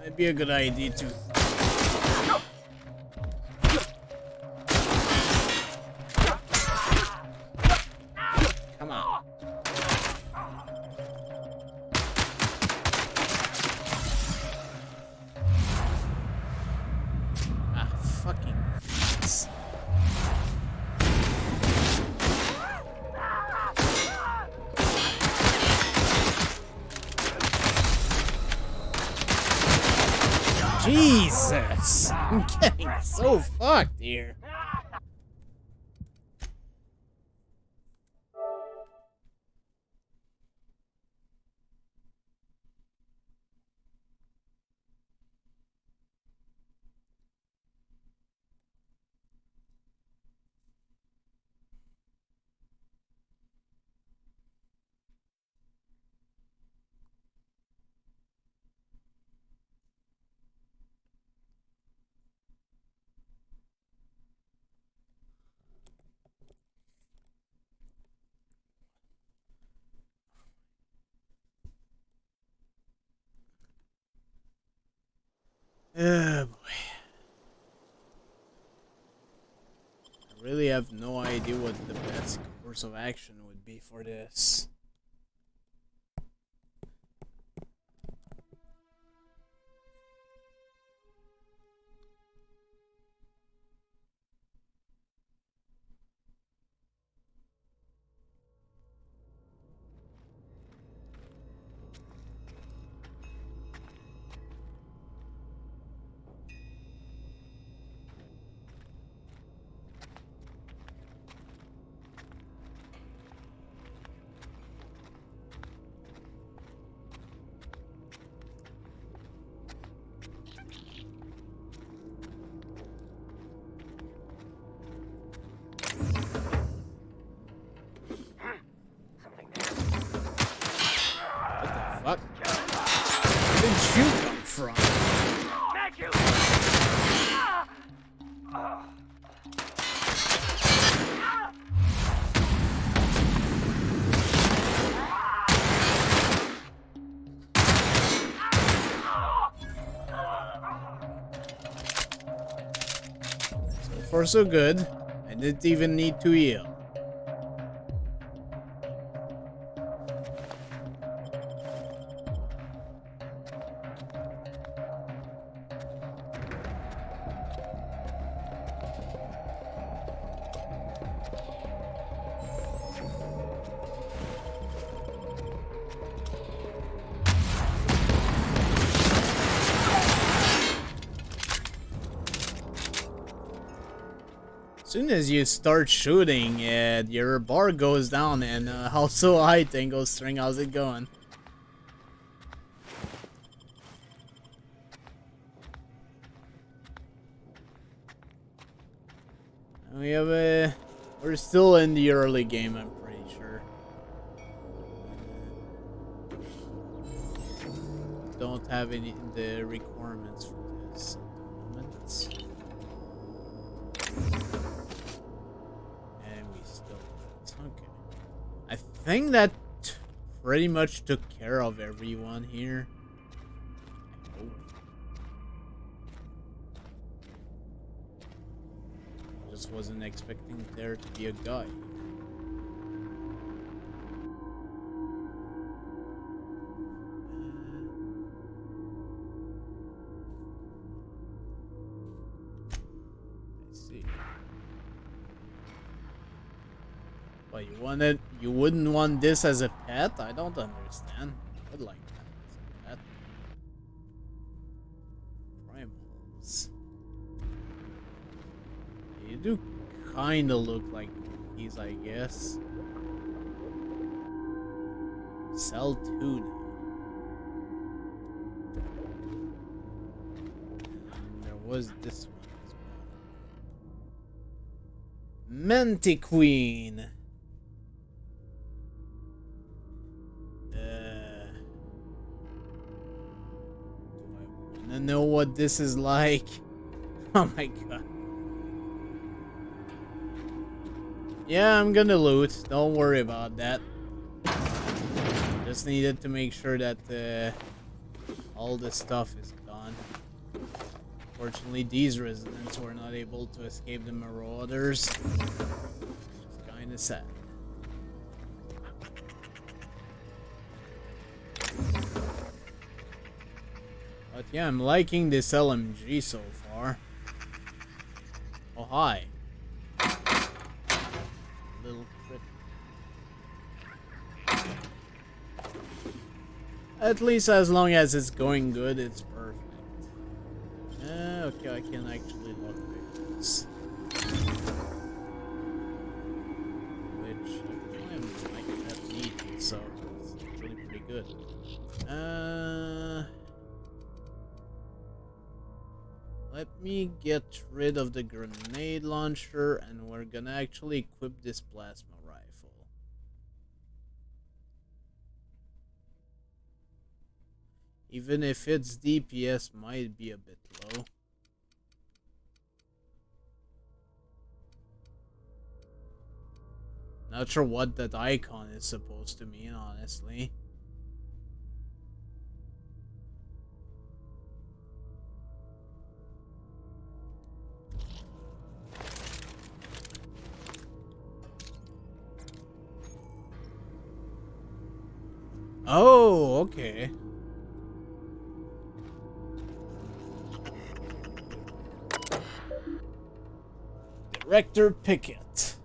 Might be a good idea to. Come on. Ah, fucking. Jesus! I'm getting so fucked here. Oh boy. I really have no idea what the best course of action would be for this. What? Where did you come from? Thank you. So far so good. I didn't even need to heal. As soon as you start shooting, your bar goes down, and also height and goes string. How's it going? We have a. We're still in the early game, I'm pretty sure. Don't have any the requirements for this at the moment. And we still don't. Okay. I think that pretty much took care of everyone here. I hope. Just wasn't expecting there to be a guy. But you wouldn't want this as a pet? I don't understand. I would like that as a pet. Primals. You do kinda look like keys, I guess. Sell tuna. There was this one as well. Mantiqueen. Do I wanna know what this is like? Oh my god. Yeah, I'm gonna loot. Don't worry about that. Just needed to make sure that all the stuff is gone. Fortunately, these residents were not able to escape the marauders. Which is kinda sad. But yeah, I'm liking this LMG so far. Oh, hi. Little crit. At least as long as it's going good, it's perfect. Okay, I can actually lockpick this. Which I can have needed, so it's actually pretty good. Let me get rid of the grenade launcher, and we're gonna actually equip this plasma rifle. Even if its DPS might be a bit low. Not sure what that icon is supposed to mean, honestly. Oh, okay. Director Pickett.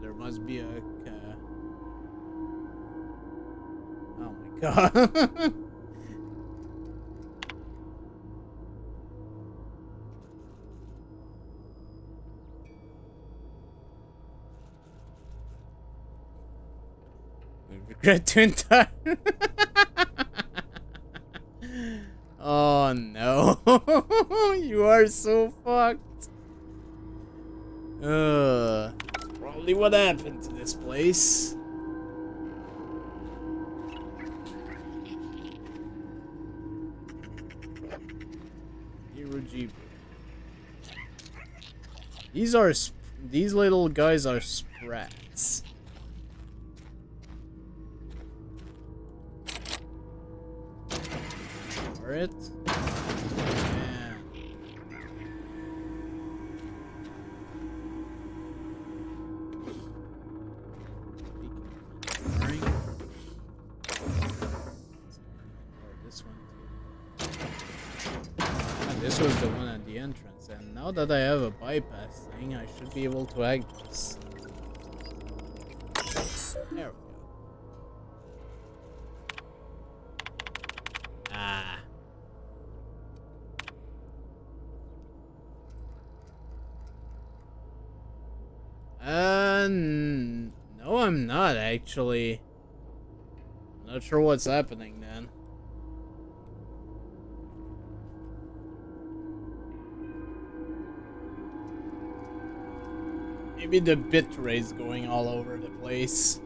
There must be a... Oh my god. We regret to entire... Oh no. You are so fucked. That's probably what happened to this place. These little guys are sprats. Alright. This one too. This was the one at the entrance, and now that I have a bypass thing, I should be able to hack this. There we go. Ah. No, I'm not actually. I'm not sure what's happening then. Maybe the bitrate's going all over the place.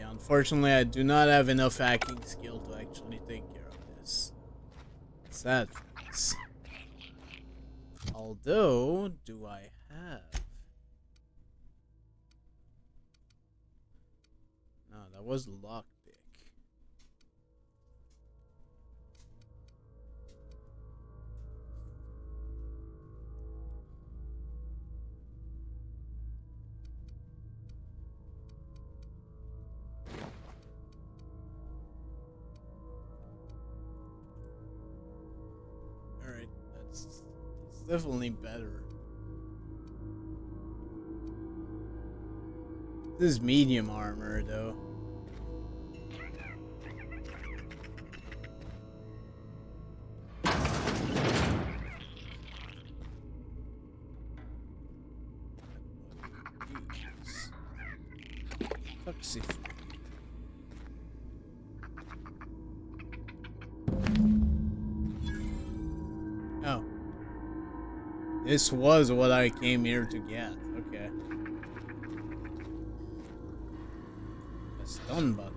Unfortunately, I do not have enough hacking skill to actually take care of this. Sad face. Although, do I have? No, that was lockpick. Alright, it's definitely better. This is medium armor, though. Oh. This was what I came here to get. Okay. A stun button.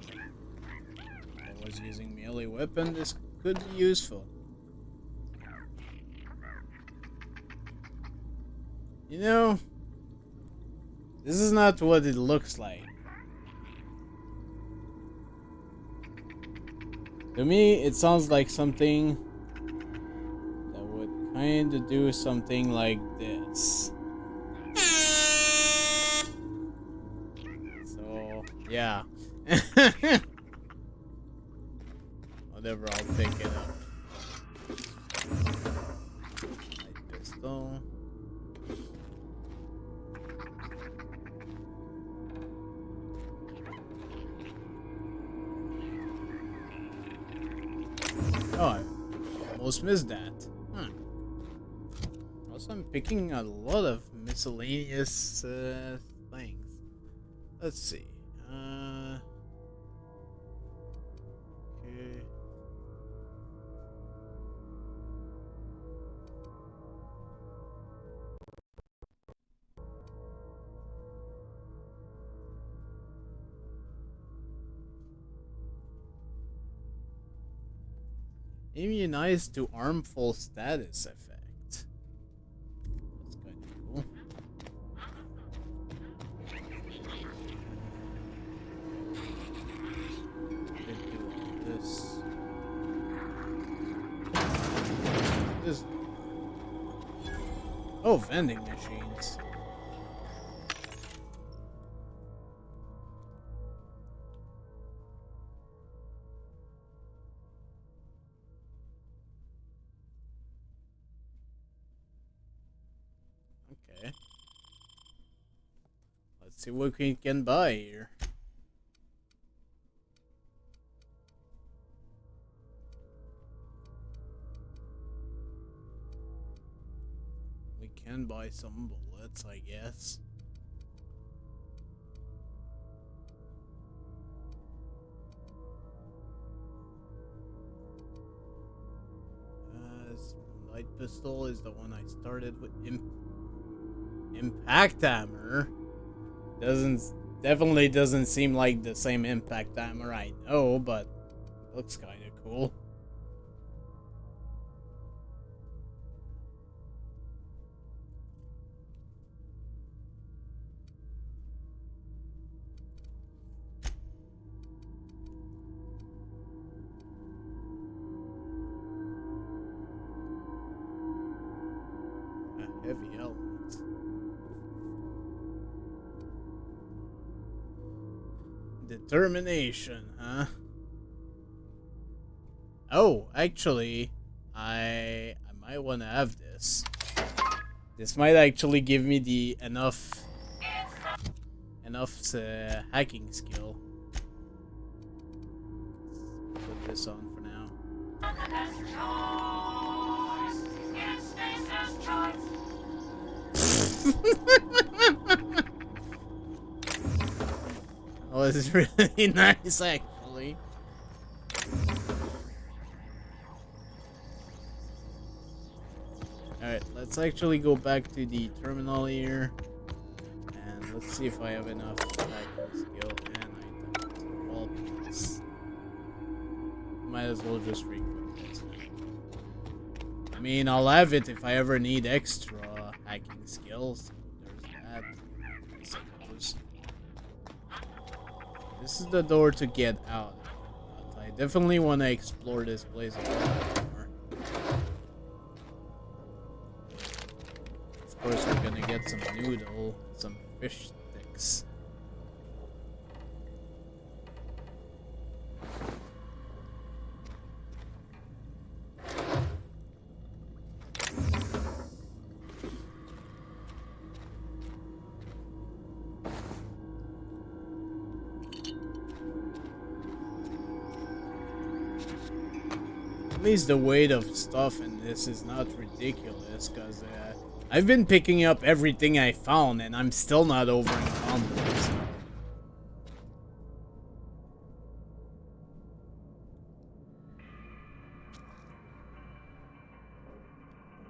If I was using melee weapon, this could be useful. You know, this is not what it looks like. To me, it sounds like something that would kind of do something like this. So, yeah. Whatever, I'll pick it up. Light pistol. Oh, I almost missed that. Also, I'm picking a lot of miscellaneous things. Let's see. Okay. Immunized to harmful status effect. That's kind of cool. This. Oh, vending machines. Okay. Let's see what we can buy here. We can buy some bullets, I guess. Light pistol is the one I started with. Impact hammer definitely doesn't seem like the same impact hammer I know, but it looks kind of cool. A heavy helmet. Determination, huh? Oh, actually, I might want to have this. This might actually give me the enough hacking skill. Let's put this on for now. Oh, this is really nice, actually. Alright, let's actually go back to the terminal here. And let's see if I have enough hacking skill. And I don't. Well, please. Might as well just re-equip this. I mean, I'll have it if I ever need extra hacking skills. There's that, I suppose. This is the door to get out. But I definitely want to explore this place a little more. Of course, we're gonna get some noodle, some fish sticks. least the weight of stuff in this is not ridiculous, because I've been picking up everything I found, and I'm still not over encumbered, so.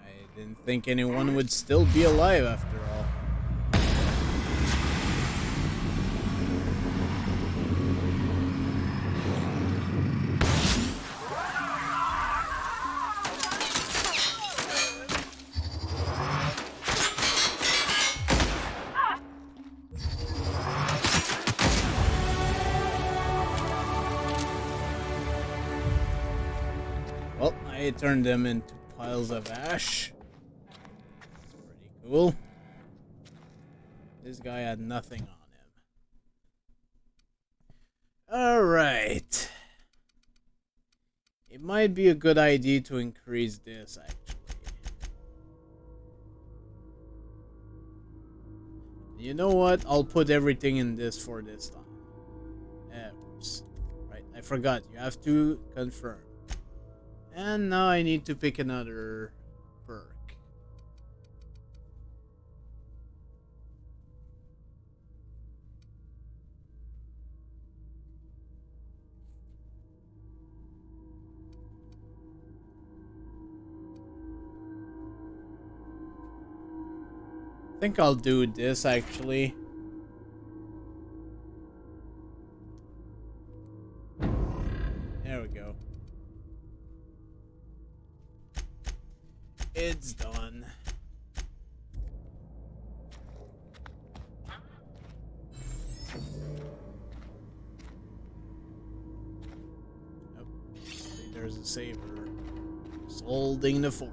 I didn't think anyone would still be alive after all. Well, I turned them into piles of ash. That's pretty cool. This guy had nothing on him. Alright. It might be a good idea to increase this, actually. You know what? I'll put everything in this for this time. Oops. Right, I forgot. You have to confirm. And now I need to pick another perk. I think I'll do this actually. There we go. It's done. Oh, there's a saber. Just holding the fort.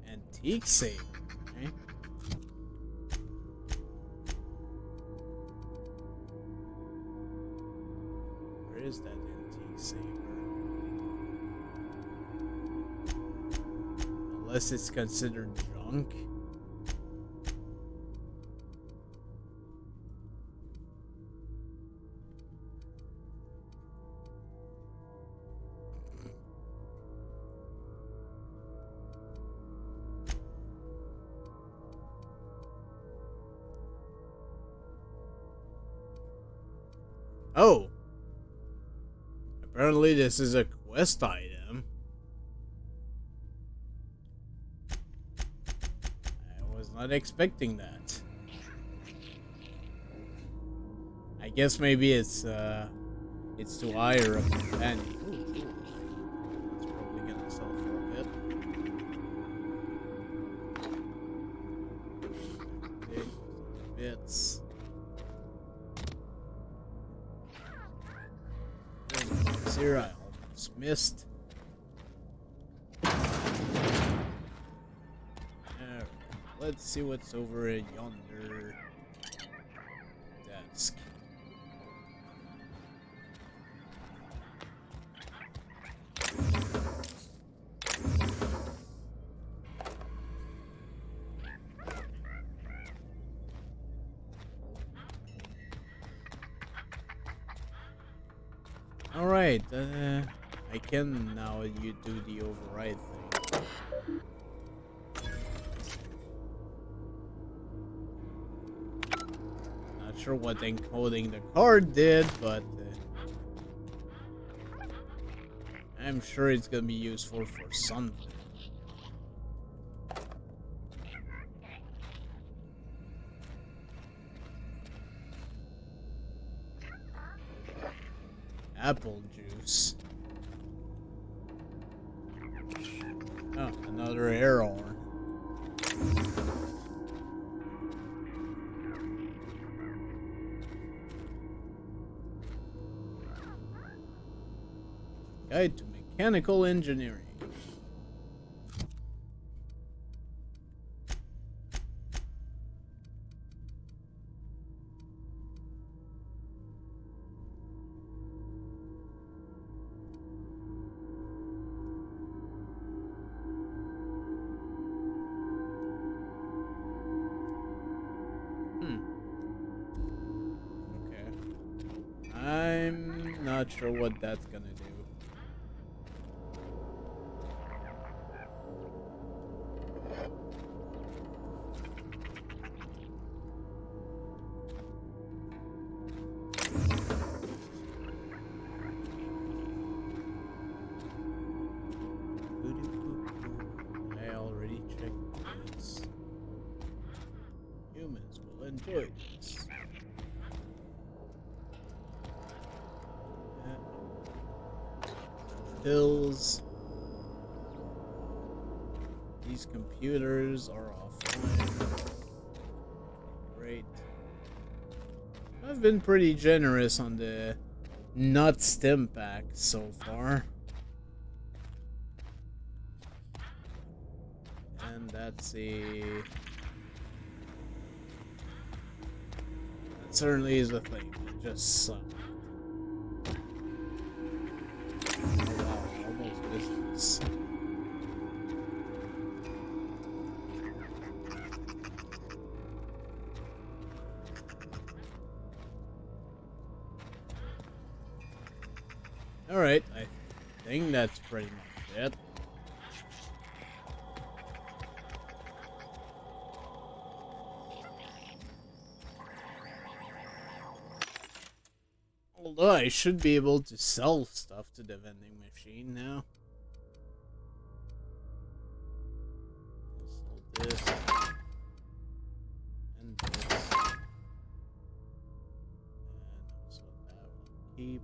Antique saber. Okay. Where is that antique saber? Unless it's considered junk. Oh! Apparently this is a quest item. I was not expecting that. I guess maybe it's to hire a companion. Ooh, cool. That's probably gonna sell for a bit. Take bits. Here I almost missed. Let's see what's over at yonder desk. Alright, I can now you do the override thing. Not sure what encoding the card did, but I'm sure it's gonna be useful for something. Apple juice. Oh, another air horn. Guide to mechanical engineering. not sure what that's gonna do. I already checked this. Humans will enjoy this. Pills. These computers are offline. Great. I've been pretty generous on the nut stim pack so far. And that's that certainly is a thing. It just sucks. Oh wow, almost business. Alright, I think that's pretty much it. Although I should be able to sell stuff to the vending machine now. I'll sell this. And this. And also that will keep.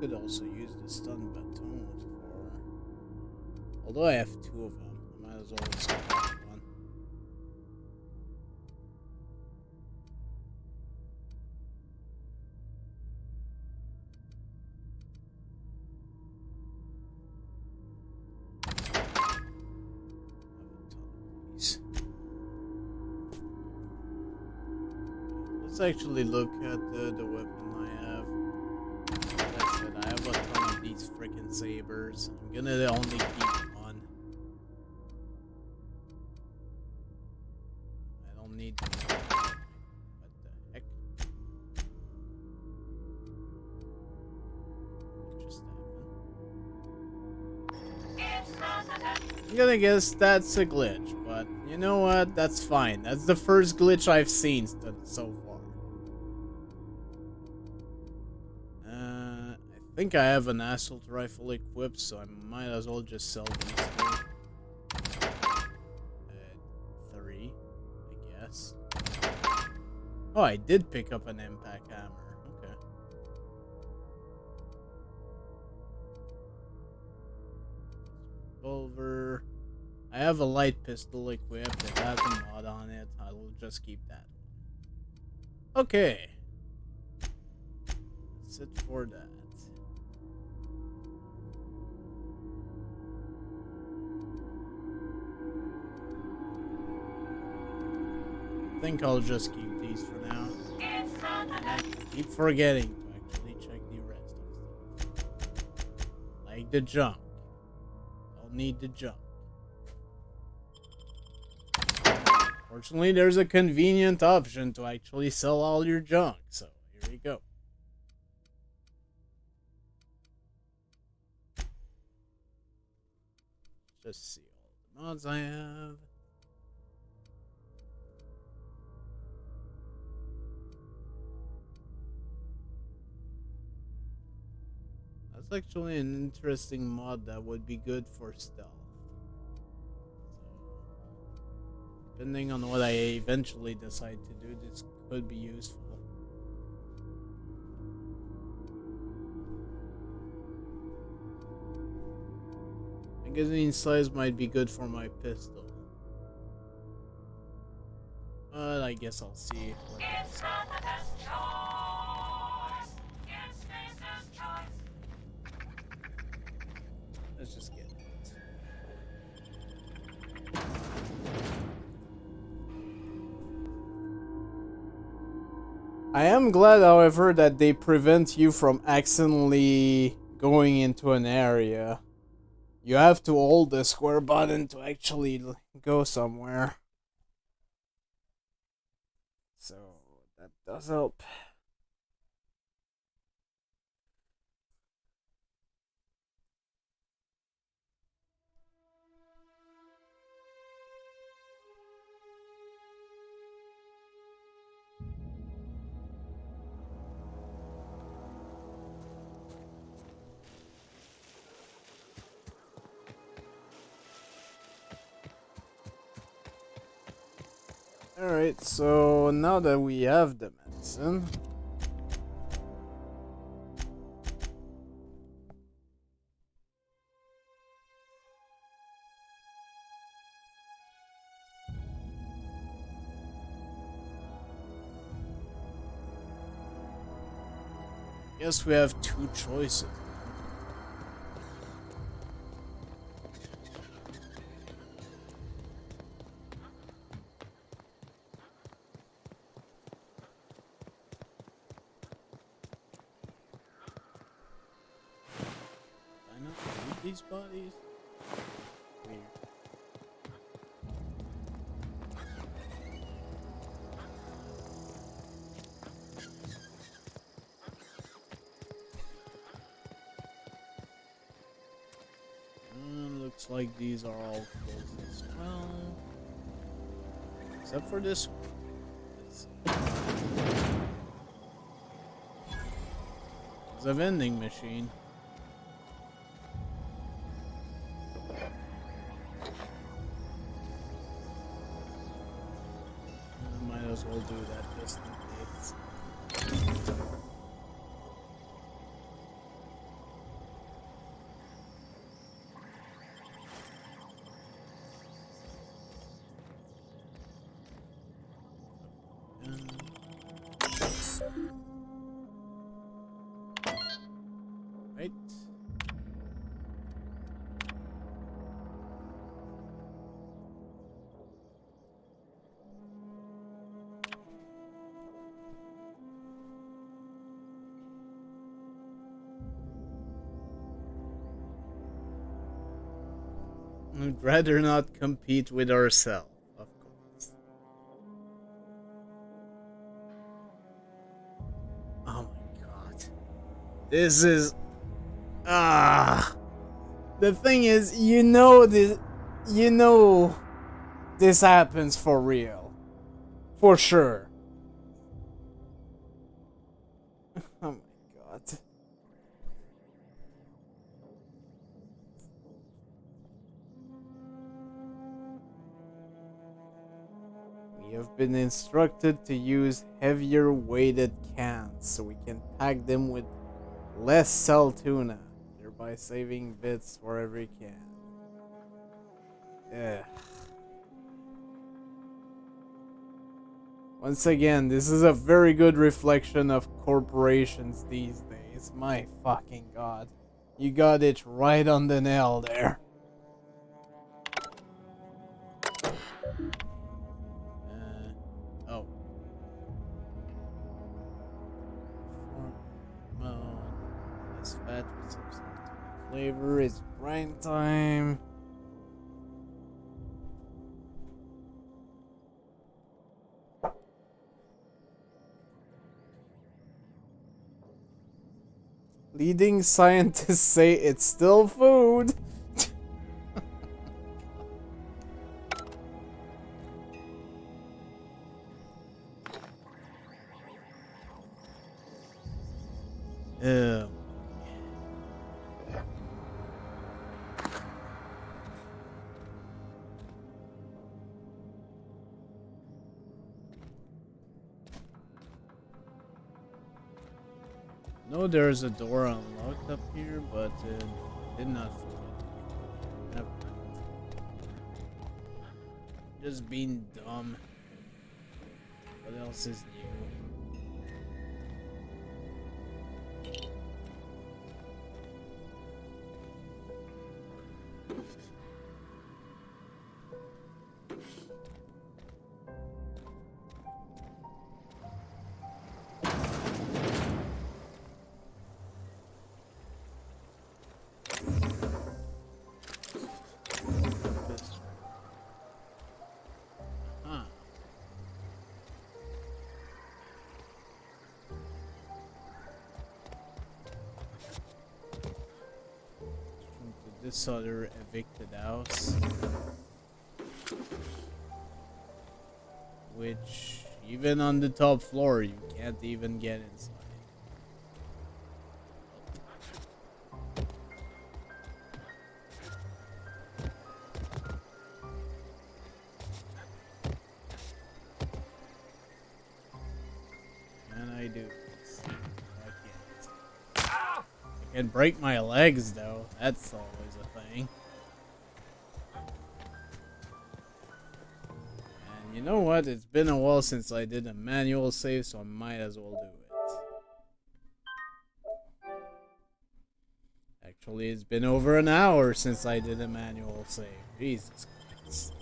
Could also use the stun baton for. Although I have two of them, I might as well start one. Let's actually look at the weapon I have. Like I said, I have a ton of these freaking sabers. I'm gonna only keep one. I don't need. What the heck? Just happened. I'm gonna guess that's a glitch, but you know what? That's fine. That's the first glitch I've seen so far. I think I have an assault rifle equipped, so I might as well just sell these two. 3, I guess. Oh, I did pick up an impact hammer. Okay. Revolver. I have a light pistol equipped. It has a mod on it. I will just keep that one. Okay. That's it for that. I think I'll just keep these for now. And I keep forgetting to actually check the rest of stuff. Like the junk. Don't need the junk. Fortunately, there's a convenient option to actually sell all your junk, so here we go. Just see all the mods I have. That's actually an interesting mod that would be good for stealth. So, depending on what I eventually decide to do, this could be useful. Magazine size might be good for my pistol. I guess I'll see what It's not the best choice. It's Spacer's choice. Let's just get it. I am glad, however, that they prevent you from accidentally going into an area. You have to hold the square button to actually go somewhere. So that does help. Alright, so now that we have the medicine, guess we have two choices. I not read these bodies? Weird. Looks like these are all closed as well. Except for this one. It's a vending machine. Might as well do that just in case. Right. I'd rather not compete with ourselves, of course. Oh my god. This is... The thing is, you know this happens for real. For sure. Oh my god. We have been instructed to use heavier weighted cans so we can pack them with less cell tuna, thereby saving bits for every can. Ugh. Once again, this is a very good reflection of corporations these days. My fucking god. You got it right on the nail there. Oh. Less fat with substantive flavor. It's brine time. Leading scientists say it's still food. No, there's a door unlocked up here, but did not forget. Never mind. Just being dumb. What else is new? This other evicted house, which even on the top floor you can't even get inside. Can I do this? I can't. I can break my legs though. That's always a thing. And you know what? It's been a while since I did a manual save, so I might as well do it. Actually, it's been over an hour since I did a manual save. Jesus Christ.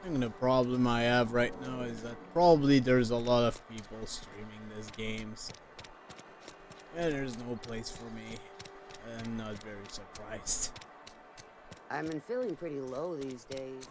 I think the problem I have right now is that probably there's a lot of people streaming this game, so yeah, there's no place for me. I'm not very surprised. I've been feeling pretty low these days.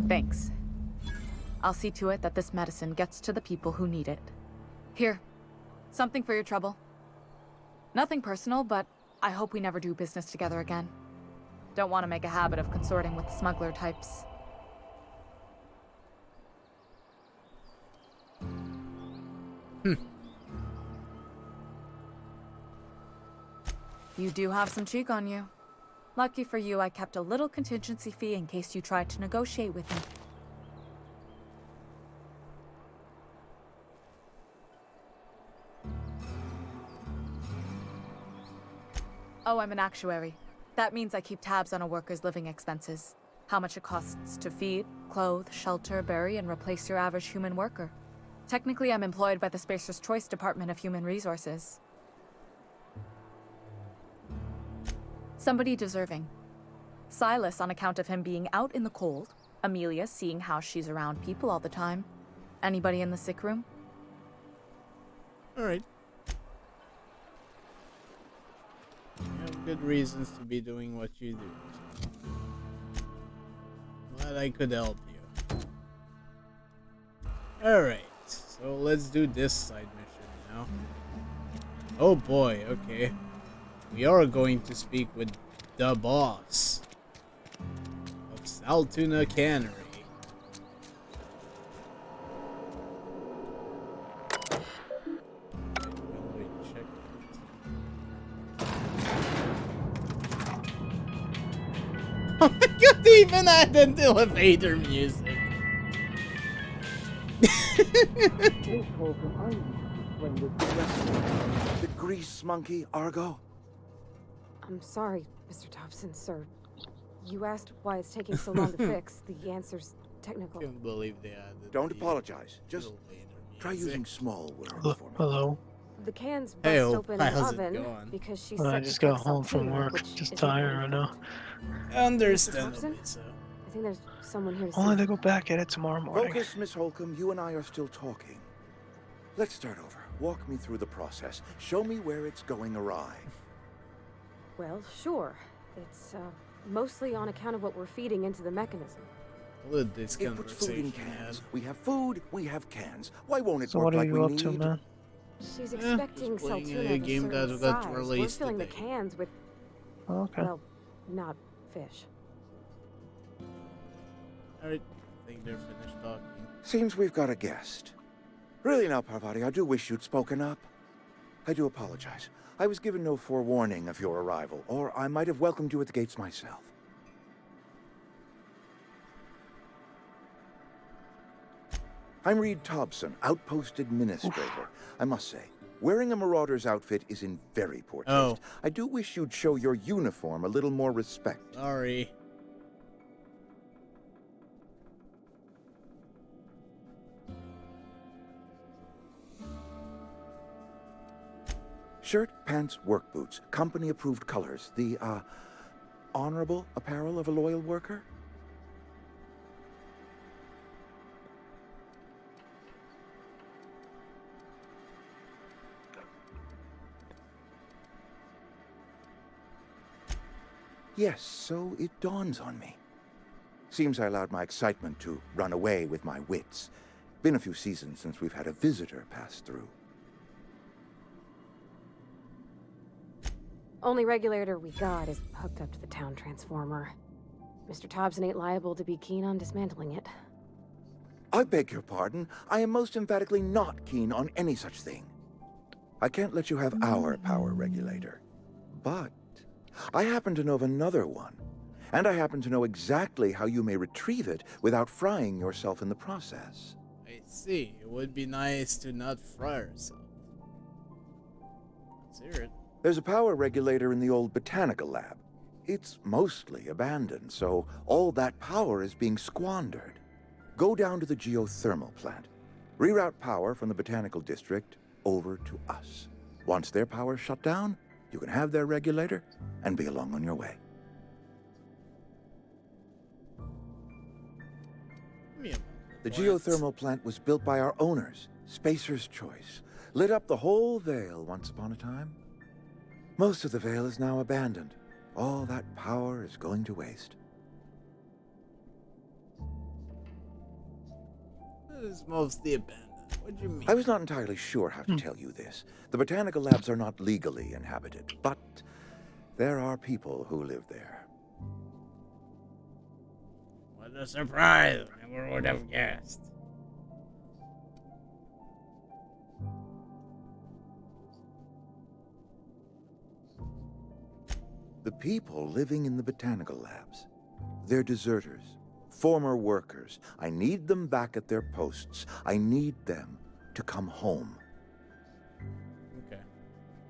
Thanks. I'll see to it that this medicine gets to the people who need it. Here, something for your trouble. Nothing personal, but I hope we never do business together again. Don't want to make a habit of consorting with smuggler types. You do have some cheek on you. Lucky for you, I kept a little contingency fee in case you tried to negotiate with me. Oh, I'm an actuary. That means I keep tabs on a worker's living expenses. How much it costs to feed, clothe, shelter, bury, and replace your average human worker. Technically, I'm employed by the Spacer's Choice Department of Human Resources. Somebody deserving. Silas on account of him being out in the cold. Amelia seeing how she's around people all the time. Anybody in the sick room? Alright. You have good reasons to be doing what you do. Glad I could help you. Alright, so let's do this side mission now. Oh boy, okay. We are going to speak with the boss of Saltuna Cannery. Oh my god, they even added elevator music. The grease monkey, Argo? I'm sorry, Mr. Thompson, sir. You asked why it's taking so long to fix. The answer's technical. Can't believe they added. Don't apologize. Just try using small words for me. Hello. The can's best Hey-o, open in how's it oven going? because she I said just to got cook home from saltine, work. which Just is tired right now. Understandably so. I think there's someone here to see. Only to go back at it tomorrow morning. Focus, Miss Holcomb. You and I are still talking. Let's start over. Walk me through the process. Show me where it's going awry. Well, sure. It's mostly on account of what we're feeding into the mechanism. Look at this It puts food in conversation, man. cans. We have food, we have cans. Why won't it So work what are like you we up need? to, man? She's expecting just playing Saltuna a of a game certain that got size. We're released filling the today. cans with, Okay. well, not fish. Alright, I think they're finished talking. Seems we've got a guest. Really now, Parvati, I do wish you'd spoken up. I do apologize. I was given no forewarning of your arrival, or I might have welcomed you at the gates myself. I'm Reed Thompson, Outpost Administrator. I must say, wearing a Marauder's outfit is in very poor taste. Oh. I do wish you'd show your uniform a little more respect. Sorry. Shirt, pants, work boots, company-approved colors. The, honorable apparel of a loyal worker? Yes, so it dawns on me. Seems I allowed my excitement to run away with my wits. Been a few seasons since we've had a visitor pass through. Only regulator we got is hooked up to the town transformer. Mr. Thompson ain't liable to be keen on dismantling it. I beg your pardon. I am most emphatically not keen on any such thing. I can't let you have our power regulator. But I happen to know of another one. And I happen to know exactly how you may retrieve it without frying yourself in the process. I see. It would be nice to not fry yourself. Let's hear it. There's a power regulator in the old botanical lab. It's mostly abandoned, so all that power is being squandered. Go down to the geothermal plant. Reroute power from the botanical district over to us. Once their power's shut down, you can have their regulator and be along on your way. The geothermal plant was built by our owners, Spacer's Choice. Lit up the whole Vale once upon a time. Most of the Vale is now abandoned. All that power is going to waste. It is mostly abandoned. What do you mean? I was not entirely sure how to tell you this. The botanical labs are not legally inhabited, but there are people who live there. What a surprise! Never would have guessed. The people living in the botanical labs, they're deserters, former workers. I need them back at their posts. I need them to come home. Okay.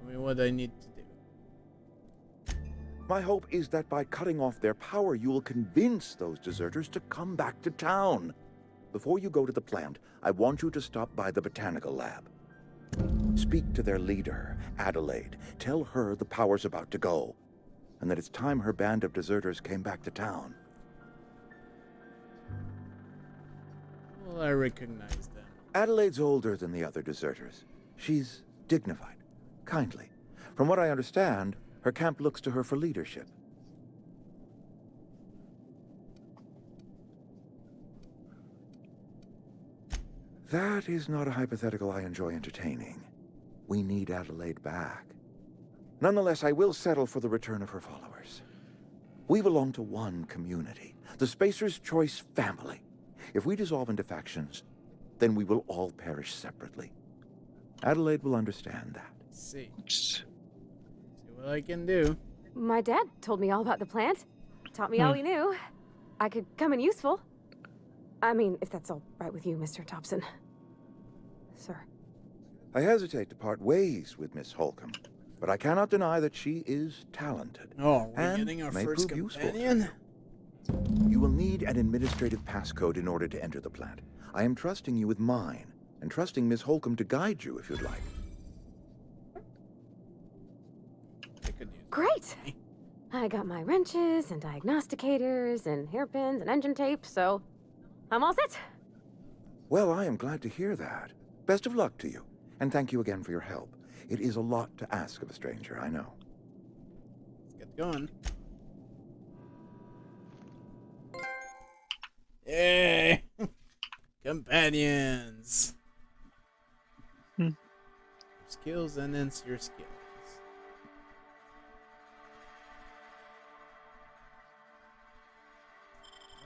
I mean, what do I need to do? My hope is that by cutting off their power, you will convince those deserters to come back to town. Before you go to the plant, I want you to stop by the botanical lab. Speak to their leader, Adelaide. Tell her the power's about to go, and that it's time her band of deserters came back to town. Well, I recognize them. Adelaide's older than the other deserters. She's dignified, kindly. From what I understand, her camp looks to her for leadership. That is not a hypothetical I enjoy entertaining. We need Adelaide back. Nonetheless, I will settle for the return of her followers. We belong to one community, the Spacer's Choice family. If we dissolve into factions, then we will all perish separately. Adelaide will understand that. See what I can do. My dad told me all about the plant. Taught me all he knew. I could come in useful. I mean, if that's all right with you, Mr. Thompson. Sir. I hesitate to part ways with Miss Holcomb, but I cannot deny that she is talented. Oh, we're and getting our may first prove useful. companion? You will need an administrative passcode in order to enter the plant. I am trusting you with mine, and trusting Miss Holcomb to guide you if you'd like. Great! I got my wrenches and diagnosticators and hairpins and engine tape, so I'm all set. Well, I am glad to hear that. Best of luck to you. And thank you again for your help. It is a lot to ask of a stranger, I know. Let's get going. Yay! Companions! Skills enhance your skills.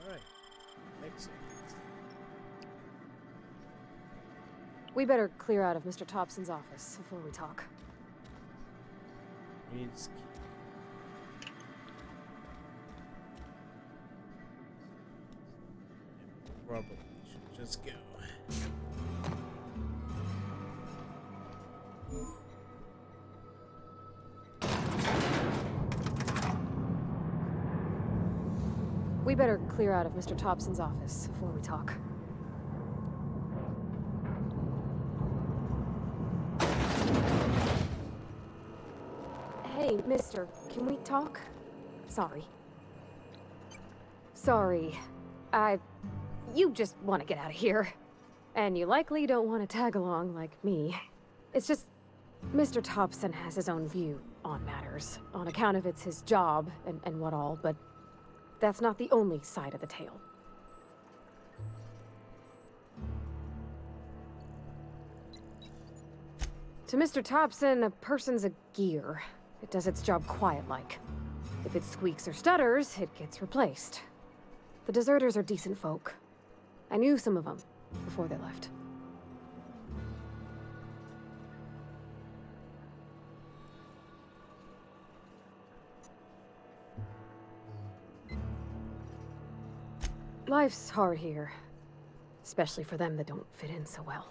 Alright. Excellent. We better clear out of Mr. Thompson's office before we talk. Probably should just go. We better clear out of Mr. Thompson's office before we talk. Hey, mister, can we talk? Sorry. Sorry. You just want to get out of here. And you likely don't want to tag along like me. It's just, Mr. Thompson has his own view on matters, on account of it's his job and what all, but that's not the only side of the tale. To Mr. Thompson, a person's a gear. It does its job quiet-like. If it squeaks or stutters, it gets replaced. The deserters are decent folk. I knew some of them before they left. Life's hard here, especially for them that don't fit in so well.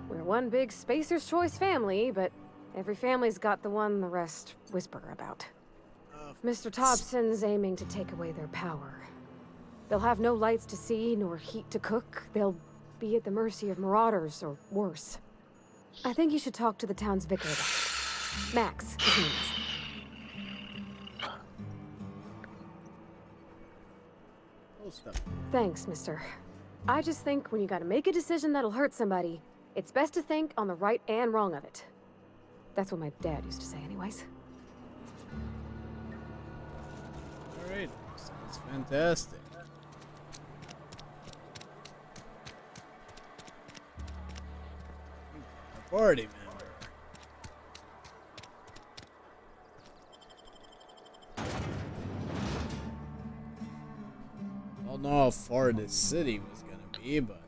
We're one big Spacer's Choice family, but every family's got the one the rest whisper about. Mr. Thompson's aiming to take away their power. They'll have no lights to see, nor heat to cook. They'll be at the mercy of marauders, or worse. I think you should talk to the town's vicar about it. Max, his name is. Thanks, mister. I just think when you gotta make a decision that'll hurt somebody, it's best to think on the right and wrong of it. That's what my dad used to say anyways. Alright, sounds fantastic. A party member. I don't know how far this city was gonna be, but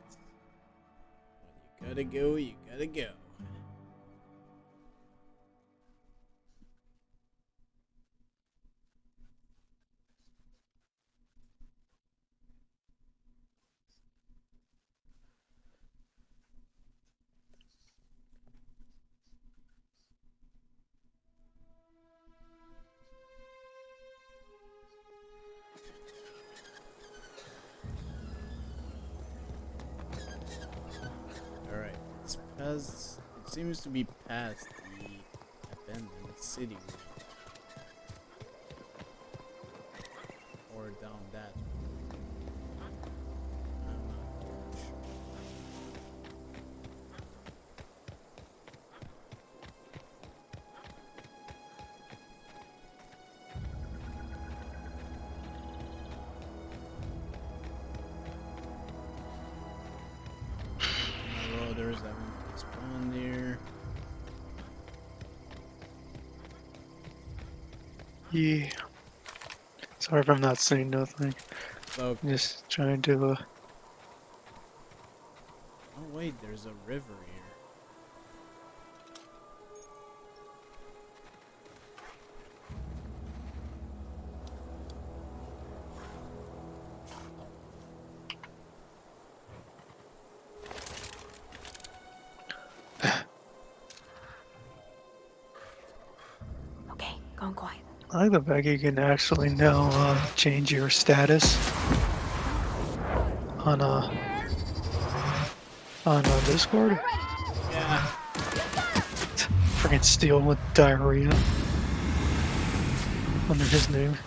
when you gotta go, you gotta go. It seems to be past the abandoned city or down that way. I'm not sure. Marauders haven't spawned there. Yeah. Sorry if I'm not saying nothing. Okay. Just trying to Oh wait, there's a river here. Okay, going quiet. I like the fact you can actually now change your status on Discord. Yeah. Freaking Steel with diarrhea under his name.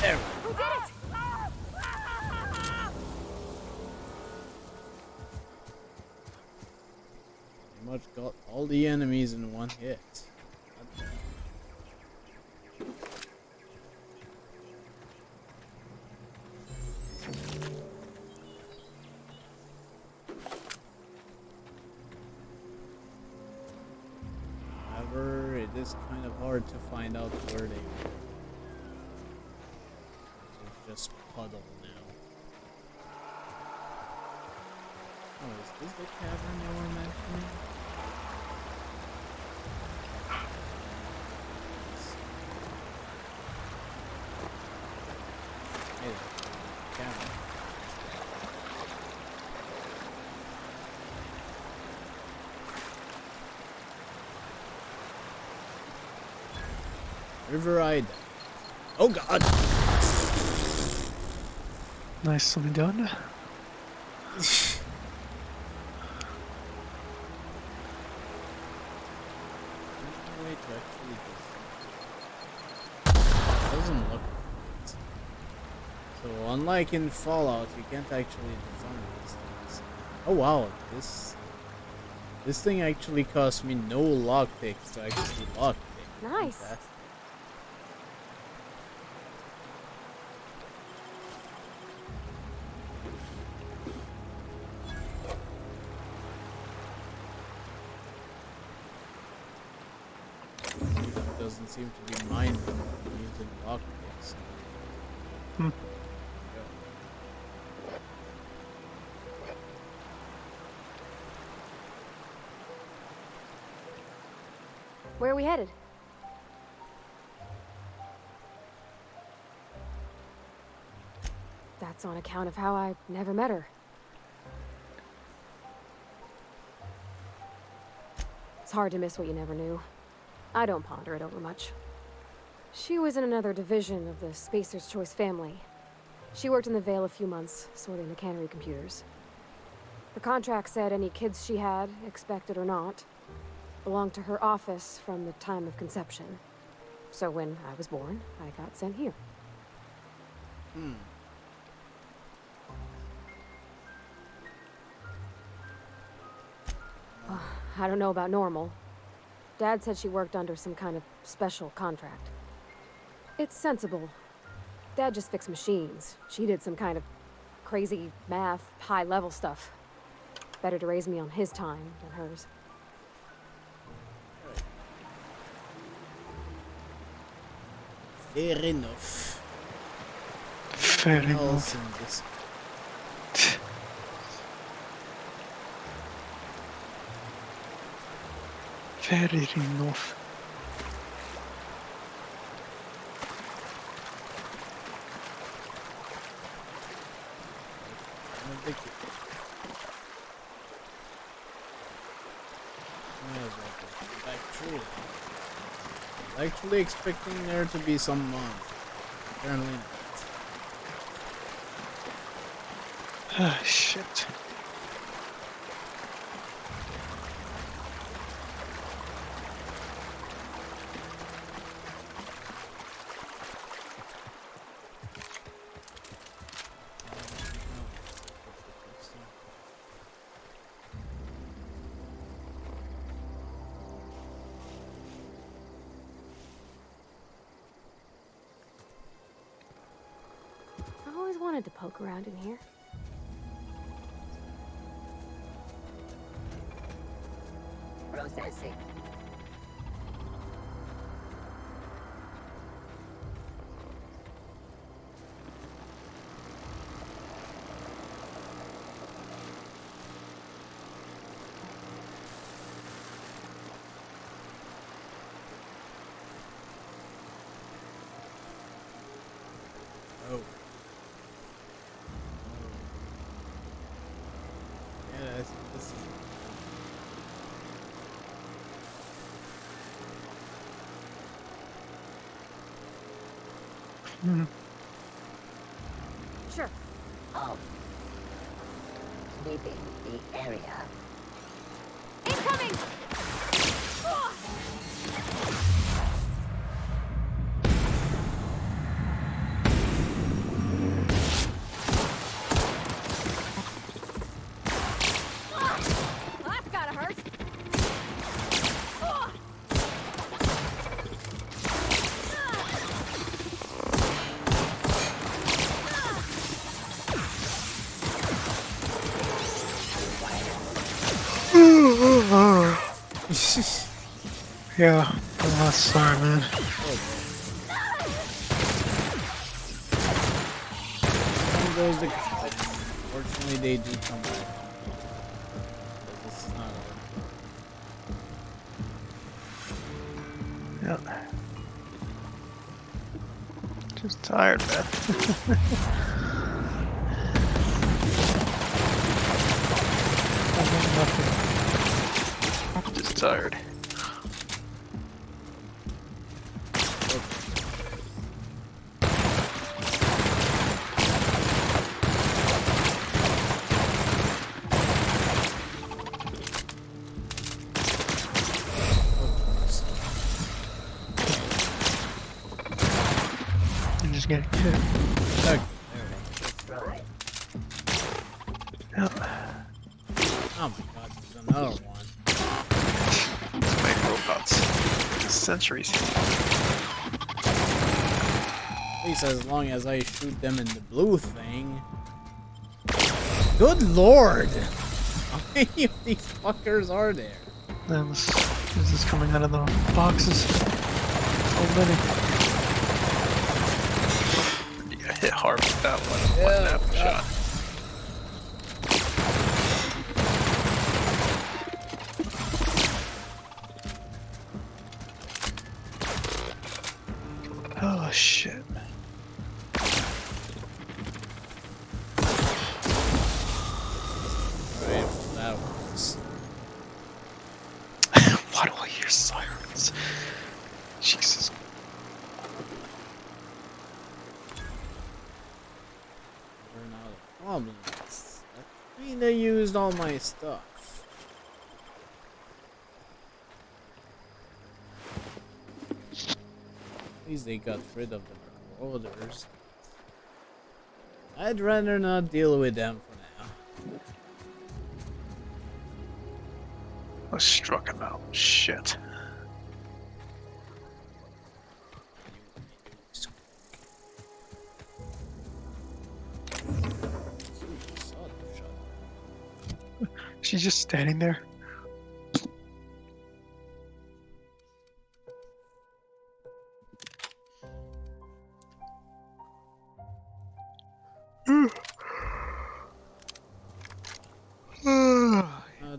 There. Who did it? much got all the enemies in one hit. However, it is kind of hard to find out where they were. It's just puddle now. Oh, is this the cavern you were mentioning? Hey, cavern. River Ida. Oh god! Nicely done. Way to actually it doesn't look right. So unlike in Fallout, you can't actually design these things. Oh wow, this thing actually cost me no lockpicks to actually lockpick. Nice. Fantastic. Doesn't seem to be mindful of using lockpicks. Hmm. Where are we headed? That's on account of how I never met her. It's hard to miss what you never knew. I don't ponder it over much. She was in another division of the Spacer's Choice family. She worked in the Vale a few months, sorting the cannery computers. Her contract said any kids she had, expected or not, belonged to her office from the time of conception. So when I was born, I got sent here. I don't know about normal. Dad said she worked under some kind of special contract. It's sensible. Dad just fixed machines. She did some kind of crazy math, high-level stuff. Better to raise me on his time than hers. Fair enough. Fair What else enough. in this? Fair enough. Actually expecting there to be some monster. Apparently not. Ah, shit. I always wanted to poke around in here. Processing. Oh. Yeah, this is... Sure. Oh. Sweeping the area. Incoming! That's gotta hurt. Yeah, I'm sorry, man. One goes the Fortunately, they do come back. This is not Yeah. Just tired, man. Just tired. I'm just getting hit. Okay. Yep. Oh my god, there's another one. Let's make robots. Centuries. At least as long as I shoot them in the blue thing. Good lord! How many of these fuckers are there? Is this coming out of the boxes? So many. You got hit hard with that one. One apple shot. Oh shit. Alright, well, that works. Why do I hear sirens? Jesus. They're not a problem. That kinda used all my stuff. At least they got rid of the marauders. I'd rather not deal with them for now. I struck him out. Shit. She's just standing there.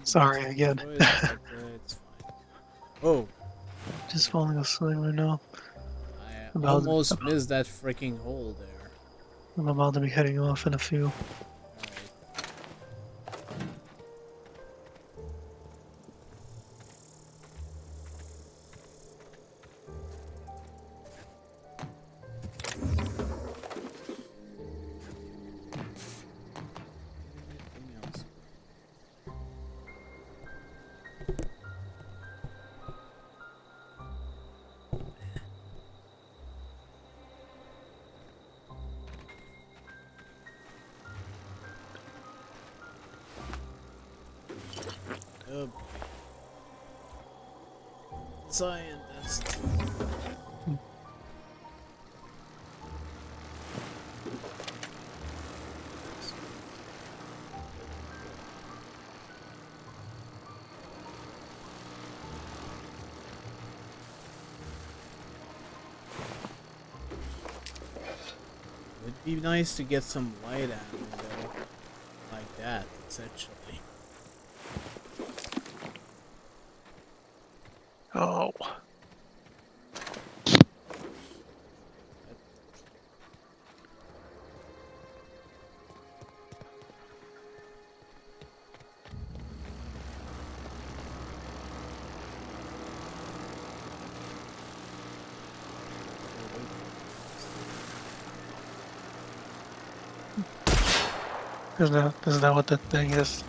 Sorry again. It's fine. Oh, Just falling asleep right now. I almost missed that freaking hole there. I'm about to be heading off in a few. Oh boy. Scientist. It'd be nice to get some light ammo though. Like that, essentially. Oh. Isn't that what the thing is?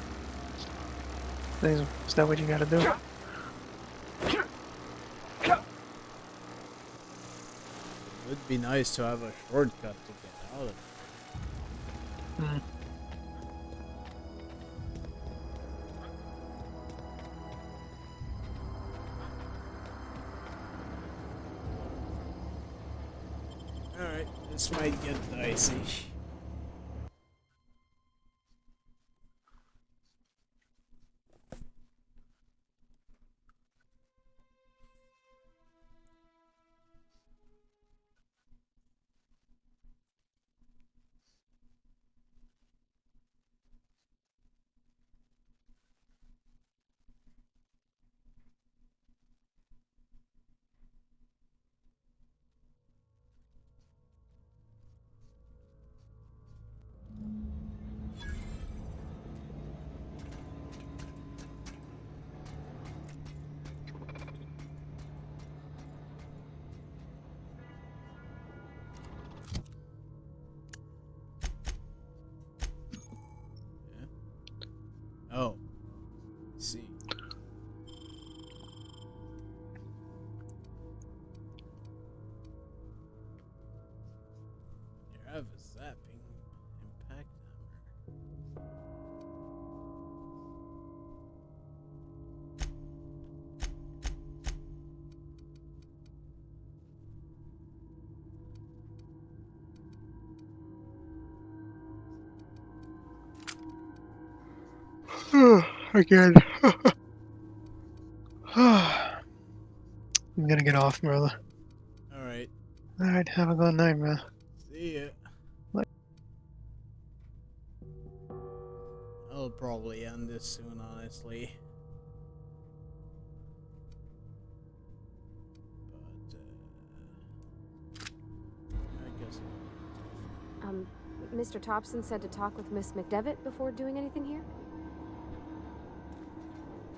Is that what you gotta do? It would be nice to have a shortcut to get out of it. Alright, this might get dicey. Oh. I see. You have a zapping impact hammer. Again. I'm gonna get off, brother. Alright. Alright, have a good night, man. See ya. I'll probably end this soon, honestly. But, I guess. Mr. Thompson said to talk with Miss McDevitt before doing anything here?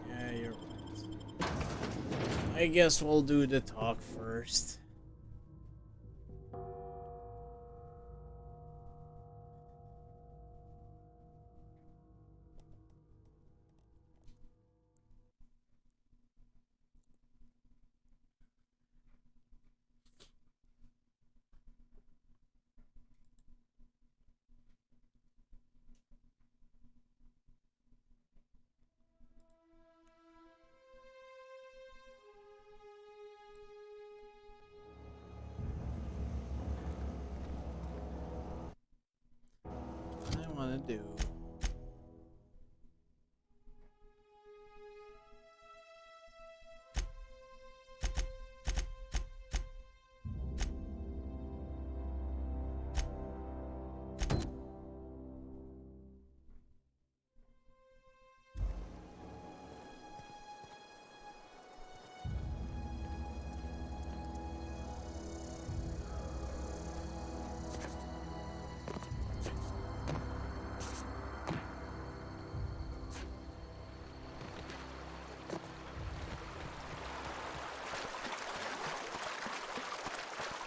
Yeah, you're right. I guess we'll do the talk first. What I want to do.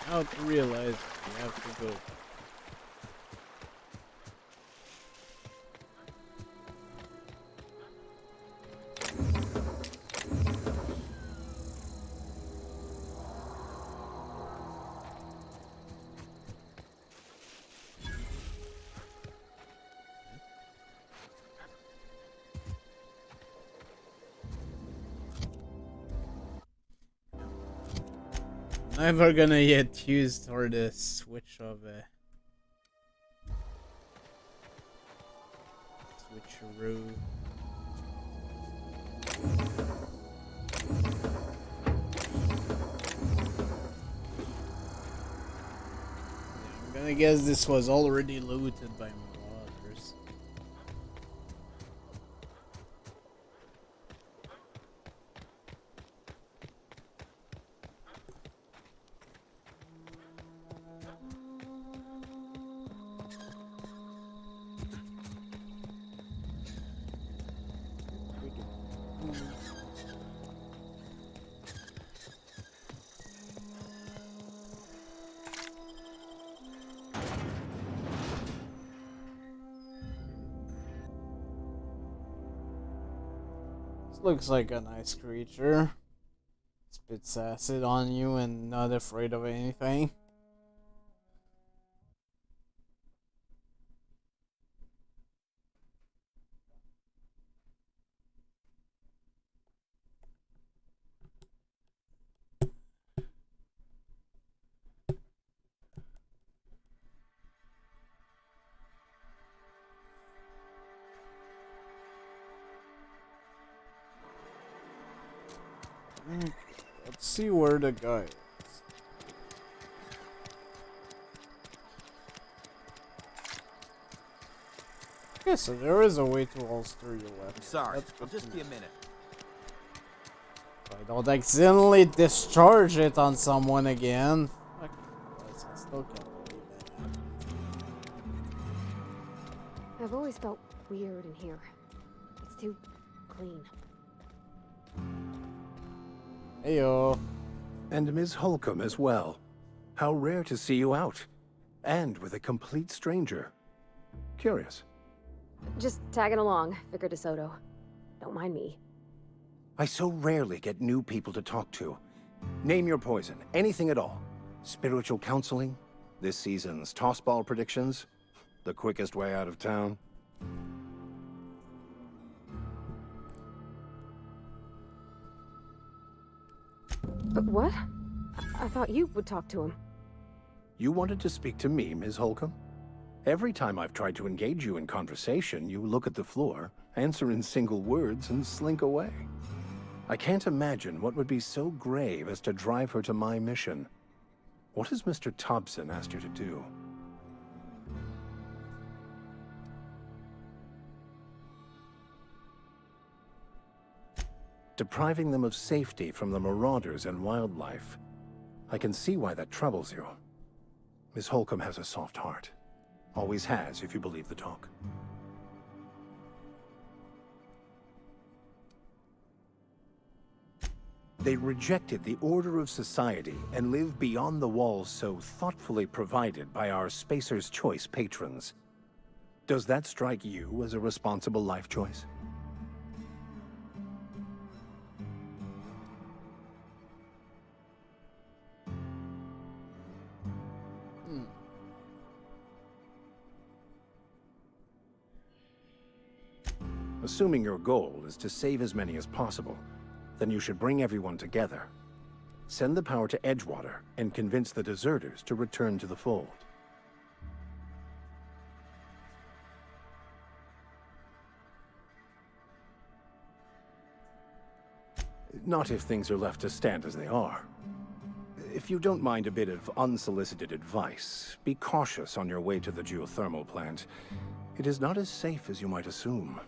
Now to realize you have to go. Never gonna get used for the switch of switcheroo. I'm gonna guess this was already looted by marauders. This looks like a nice creature. Spits acid on you and not afraid of anything. Let's see where the guy is. Okay, so there is a way to holster your weapon. Sorry, That's I'll good just to be a know. minute. So I don't accidentally discharge it on someone again. Fuck, I still can't believe that happened. I've always felt weird in here. It's too clean. Heyo. And Ms. Holcomb as well. How rare to see you out. And with a complete stranger. Curious. Just tagging along, Vicar DeSoto. Don't mind me. I so rarely get new people to talk to. Name your poison, anything at all. Spiritual counseling? This season's tossball predictions? The quickest way out of town? But what? I thought you would talk to him. You wanted to speak to me, Ms. Holcomb? Every time I've tried to engage you in conversation, you look at the floor, answer in single words, and slink away. I can't imagine what would be so grave as to drive her to my mission. What has Mr. Thompson asked you to do? Depriving them of safety from the marauders and wildlife. I can see why that troubles you. Miss Holcomb has a soft heart. Always has, if you believe the talk. They rejected the order of society and live beyond the walls so thoughtfully provided by our Spacer's Choice patrons. Does that strike you as a responsible life choice? Assuming your goal is to save as many as possible, then you should bring everyone together. Send the power to Edgewater and convince the deserters to return to the fold. Not if things are left to stand as they are. If you don't mind a bit of unsolicited advice, be cautious on your way to the geothermal plant. It is not as safe as you might assume.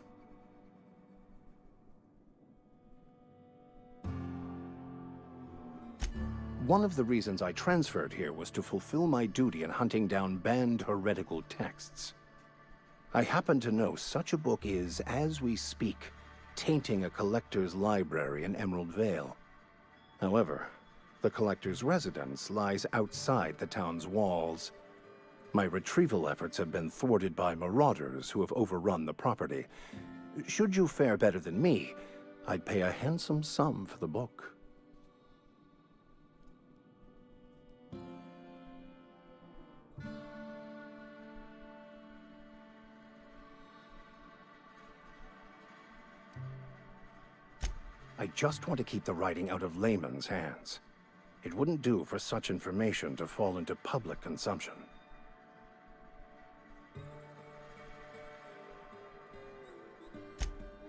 One of the reasons I transferred here was to fulfill my duty in hunting down banned heretical texts. I happen to know such a book is, as we speak, tainting a collector's library in Emerald Vale. However, the collector's residence lies outside the town's walls. My retrieval efforts have been thwarted by marauders who have overrun the property. Should you fare better than me, I'd pay a handsome sum for the book. I just want to keep the writing out of layman's hands. It wouldn't do for such information to fall into public consumption.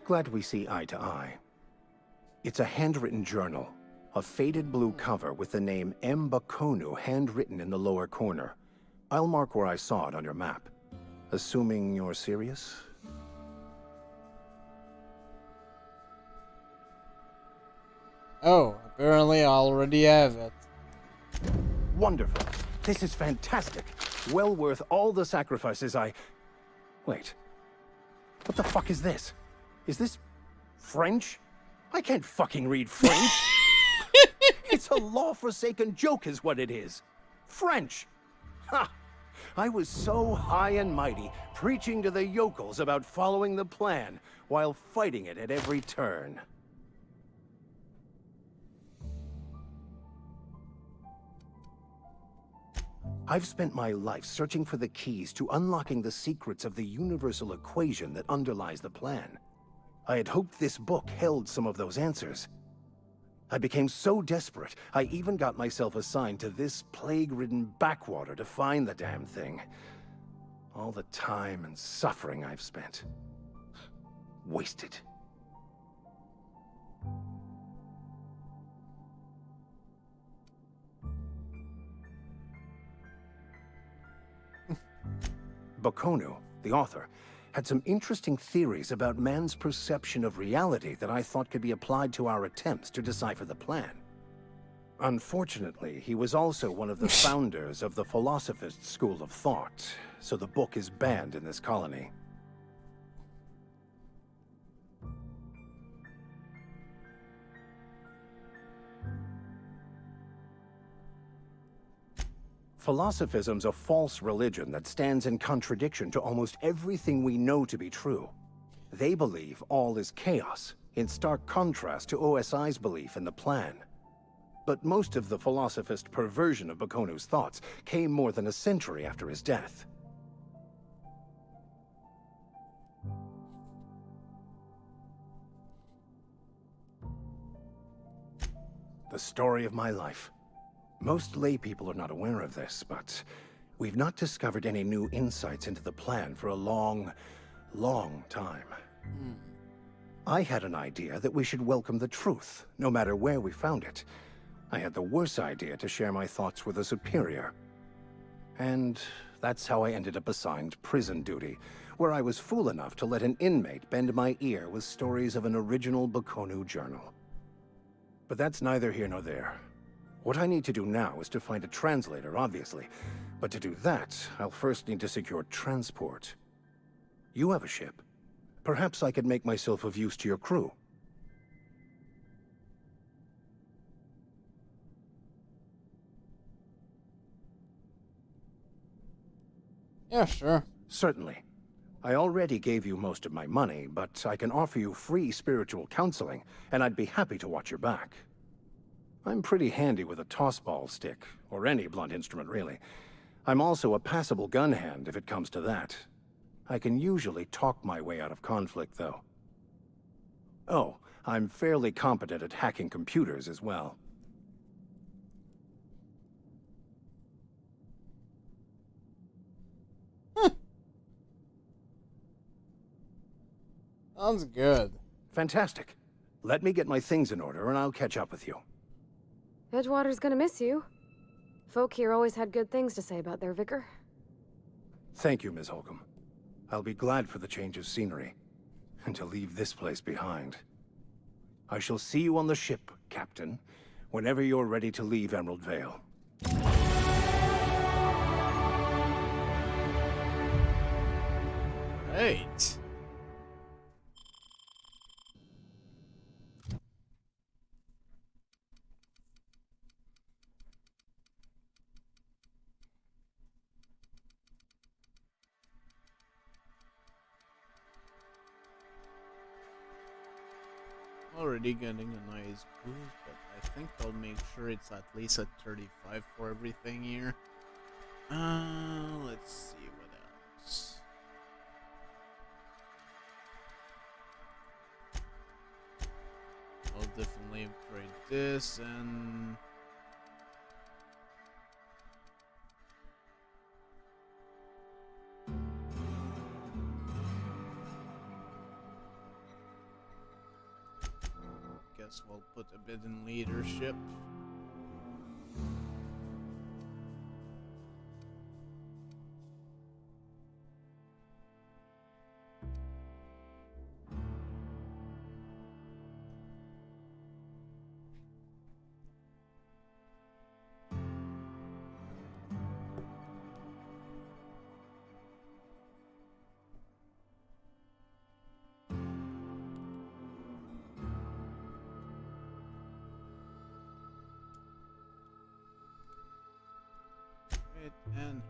Glad we see eye to eye. It's a handwritten journal, a faded blue cover with the name M. Bakonu handwritten in the lower corner. I'll mark where I saw it on your map. Assuming you're serious? Oh, apparently I already have it. Wonderful. This is fantastic. Well worth all the sacrifices I... Wait. What the fuck is this? Is this French? I can't fucking read French. It's a law-forsaken joke is what it is. French. Ha! I was so high and mighty, preaching to the yokels about following the plan, while fighting it at every turn. I've spent my life searching for the keys to unlocking the secrets of the universal equation that underlies the plan. I had hoped this book held some of those answers. I became so desperate, I even got myself assigned to this plague-ridden backwater to find the damn thing. All the time and suffering I've spent. Wasted. Bakonu, the author, had some interesting theories about man's perception of reality that I thought could be applied to our attempts to decipher the plan. Unfortunately, he was also one of the founders of the Philosophist School of Thought, so the book is banned in this colony. Philosophism's a false religion that stands in contradiction to almost everything we know to be true. They believe all is chaos, in stark contrast to OSI's belief in the plan. But most of the philosophist perversion of Bakonu's thoughts came more than a century after his death. The story of my life. Most lay people are not aware of this, but we've not discovered any new insights into the plan for a long, long time. I had an idea that we should welcome the truth, no matter where we found it. I had the worse idea to share my thoughts with a superior. And that's how I ended up assigned prison duty, where I was fool enough to let an inmate bend my ear with stories of an original Bakonu journal. But that's neither here nor there. What I need to do now is to find a translator, obviously. But to do that, I'll first need to secure transport. You have a ship. Perhaps I could make myself of use to your crew. Yeah, sure. Certainly. I already gave you most of my money, but I can offer you free spiritual counseling, and I'd be happy to watch your back. I'm pretty handy with a tossball stick, or any blunt instrument, really. I'm also a passable gun hand, if it comes to that. I can usually talk my way out of conflict, though. Oh, I'm fairly competent at hacking computers as well. Sounds good. Fantastic. Let me get my things in order, and I'll catch up with you. Edgewater's gonna miss you. Folk here always had good things to say about their vicar. Thank you, Ms. Holcomb. I'll be glad for the change of scenery, and to leave this place behind. I shall see you on the ship, Captain, whenever you're ready to leave Emerald Vale. Right. Already getting a nice boost, but I think I'll make sure it's at least at 35 for everything here. Let's see what else. I'll definitely upgrade this and guess we'll put a bit in leadership. And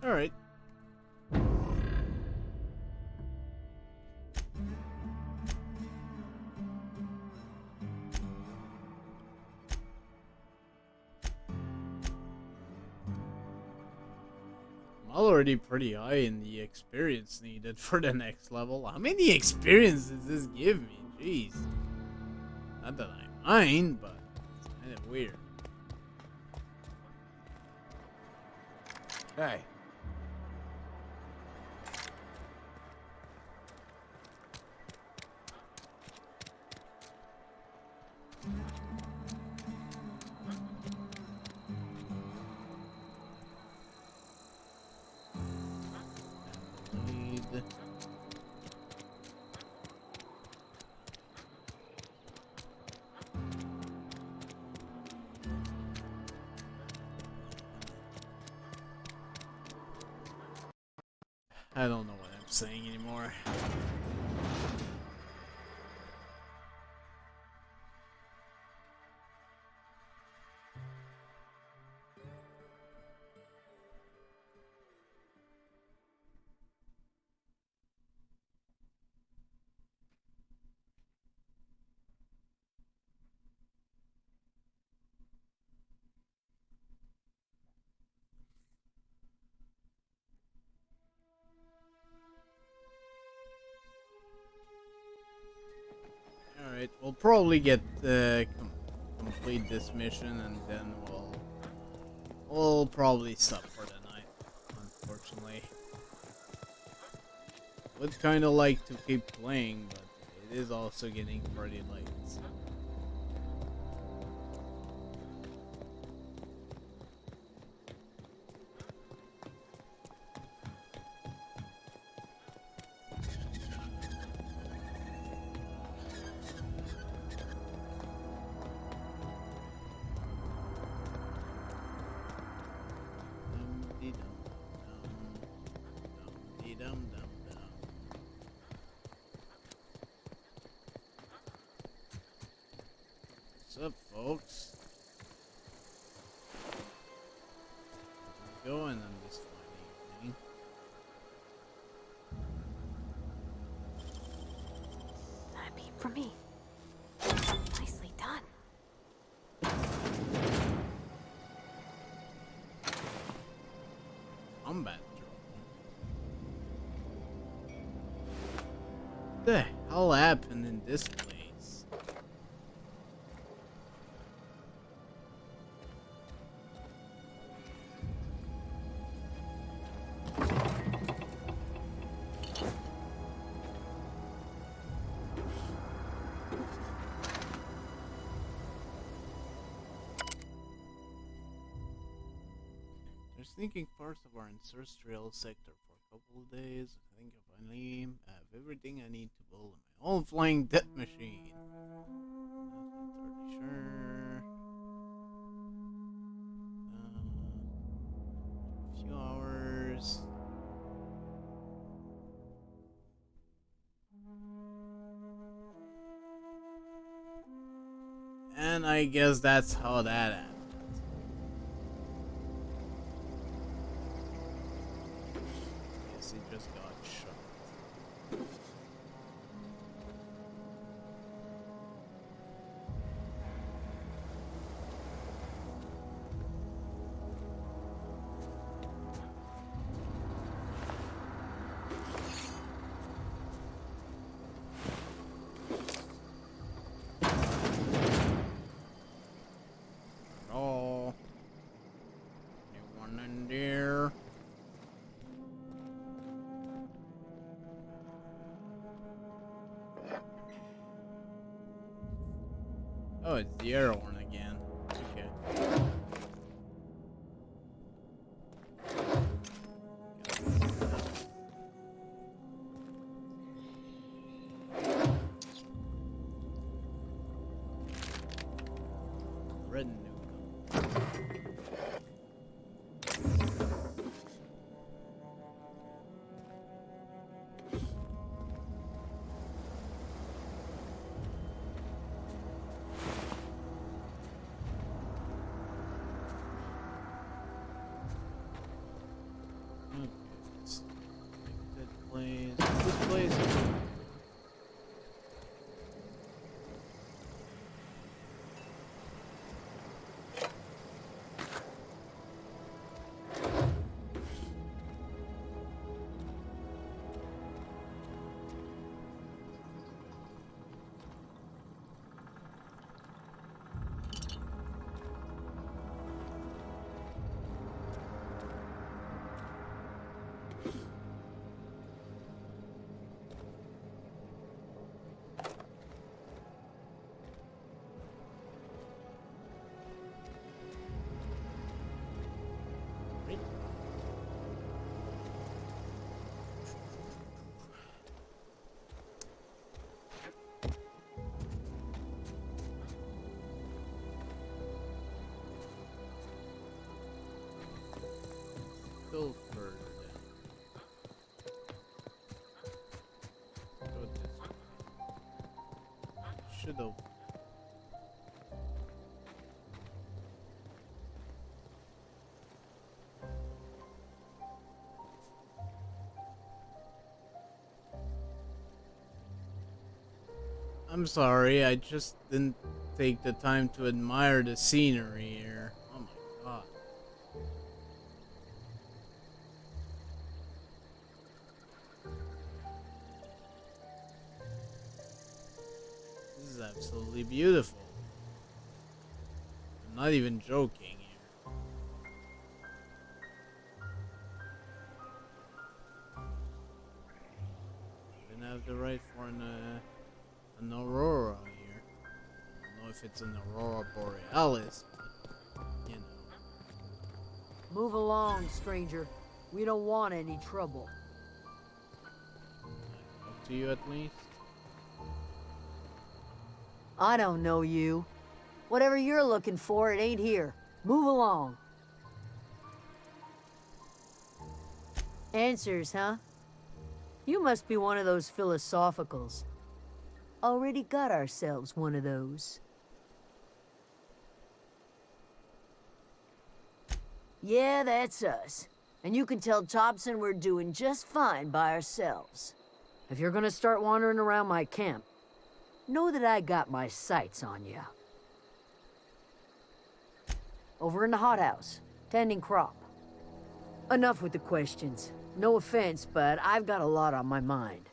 all right. I'm already pretty high in the experience needed for the next level. How many experience does this give me? Jeez. Not that I mind, but it's kind of weird. Hey. Lead. I don't know what I'm saying anymore. Alright, we'll probably get complete this mission and then we'll probably stop for the night, unfortunately. Would kinda like to keep playing, but it is also getting pretty late. What's up, folks? How's it going on this fine evening? Not a peep from me. Nicely done. Combat drone. What the hell happened in this place? Thinking parts of our ancestral sector for a couple of days. I think I finally have everything I need to build my own flying death machine. Not entirely sure. A few hours. And I guess that's how that happened. He just got shot. Hello? Anyone in there? Oh, it's the air horn again. Okay. Red noodle. should have. I'm sorry, I just didn't take the time to admire the scenery here. Oh my god. This is absolutely beautiful. I'm not even joking here. Didn't have the right for an aurora here. I don't know if it's an aurora borealis, but you know. Move along, stranger. We don't want any trouble. Talk to you at least. I don't know you. Whatever you're looking for, it ain't here. Move along. Answers, huh? You must be one of those philosophicals. Already got ourselves one of those. Yeah, that's us. And you can tell Thompson we're doing just fine by ourselves. If you're gonna start wandering around my camp, know that I got my sights on you. Over in the hothouse, tending crop. Enough with the questions. No offense, but I've got a lot on my mind.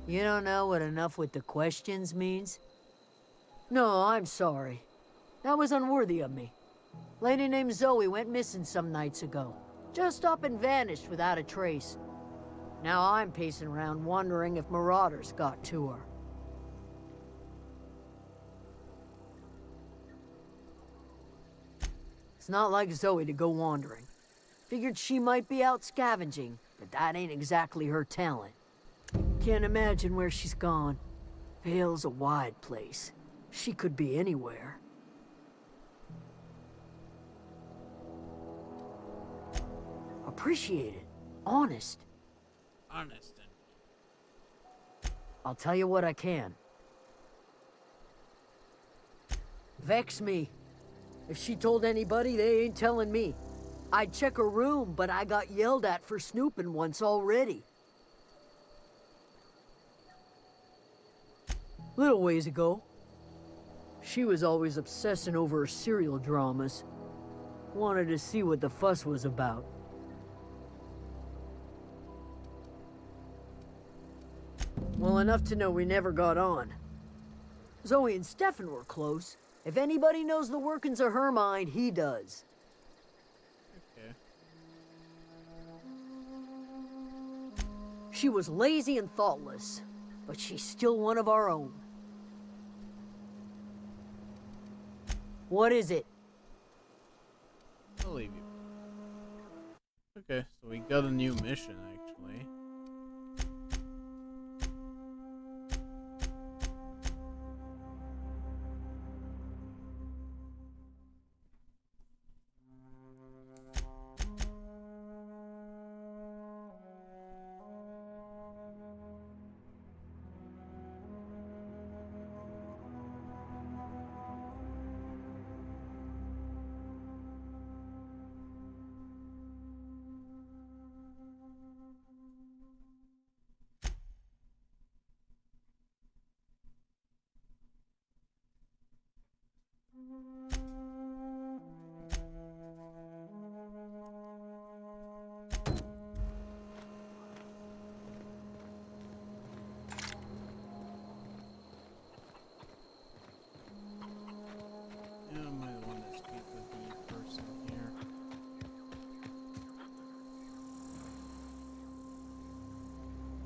You don't know what enough with the questions means? No, I'm sorry. That was unworthy of me. Lady named Zoe went missing some nights ago. Just up and vanished without a trace. Now I'm pacing around wondering if marauders got to her. It's not like Zoe to go wandering. Figured she might be out scavenging, but that ain't exactly her talent. Can't imagine where she's gone. Vale's a wide place. She could be anywhere. Appreciate it. Honest. Honest. I'll tell you what I can. Vex me. If she told anybody, they ain't telling me. I'd check her room, but I got yelled at for snooping once already. Little ways ago. She was always obsessing over her serial dramas. Wanted to see what the fuss was about. Well, enough to know we never got on. Zoe and Stefan were close. If anybody knows the workings of her mind, he does. Okay. She was lazy and thoughtless, but she's still one of our own. What is it? I'll leave you. Okay, so we got a new mission, actually.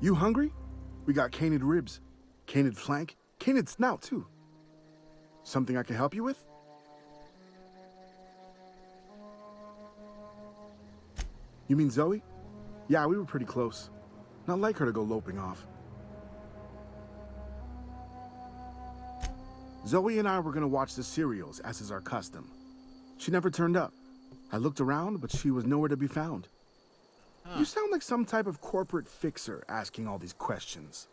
You hungry? We got canid ribs, canid flank, canid snout too. Something I can help you with? You mean Zoe? Yeah, we were pretty close. Not like her to go loping off. Zoe and I were gonna watch the serials, as is our custom. She never turned up. I looked around, but she was nowhere to be found. You sound like some type of corporate fixer asking all these questions.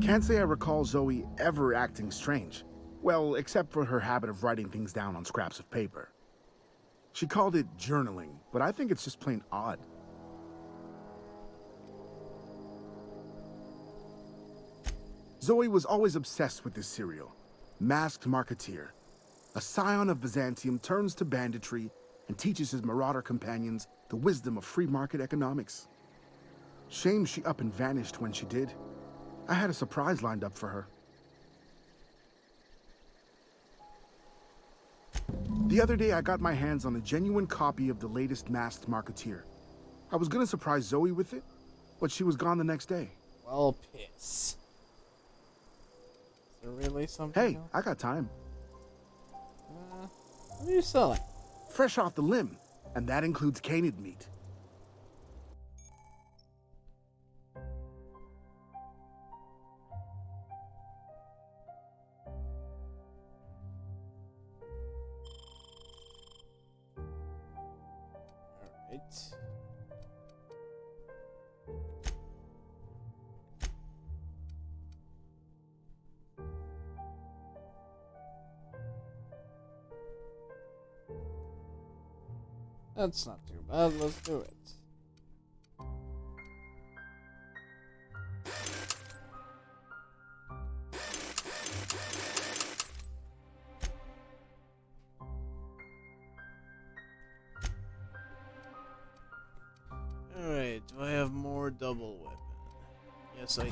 Can't say I recall Zoe ever acting strange. Well, except for her habit of writing things down on scraps of paper. She called it journaling, but I think it's just plain odd. Zoe was always obsessed with this cereal. Masked Marketeer. A scion of Byzantium turns to banditry and teaches his marauder companions the wisdom of free market economics. Shame she up and vanished when she did. I had a surprise lined up for her. The other day, I got my hands on a genuine copy of the latest Masked Marketeer. I was gonna surprise Zoe with it, but she was gone the next day. Well, piss. Is there really something Hey, else? I got time. What are you selling? Fresh off the limb, and that includes canid meat. Alright. That's not too bad, let's do it. Alright, do I have more double weapon? Yes, I do.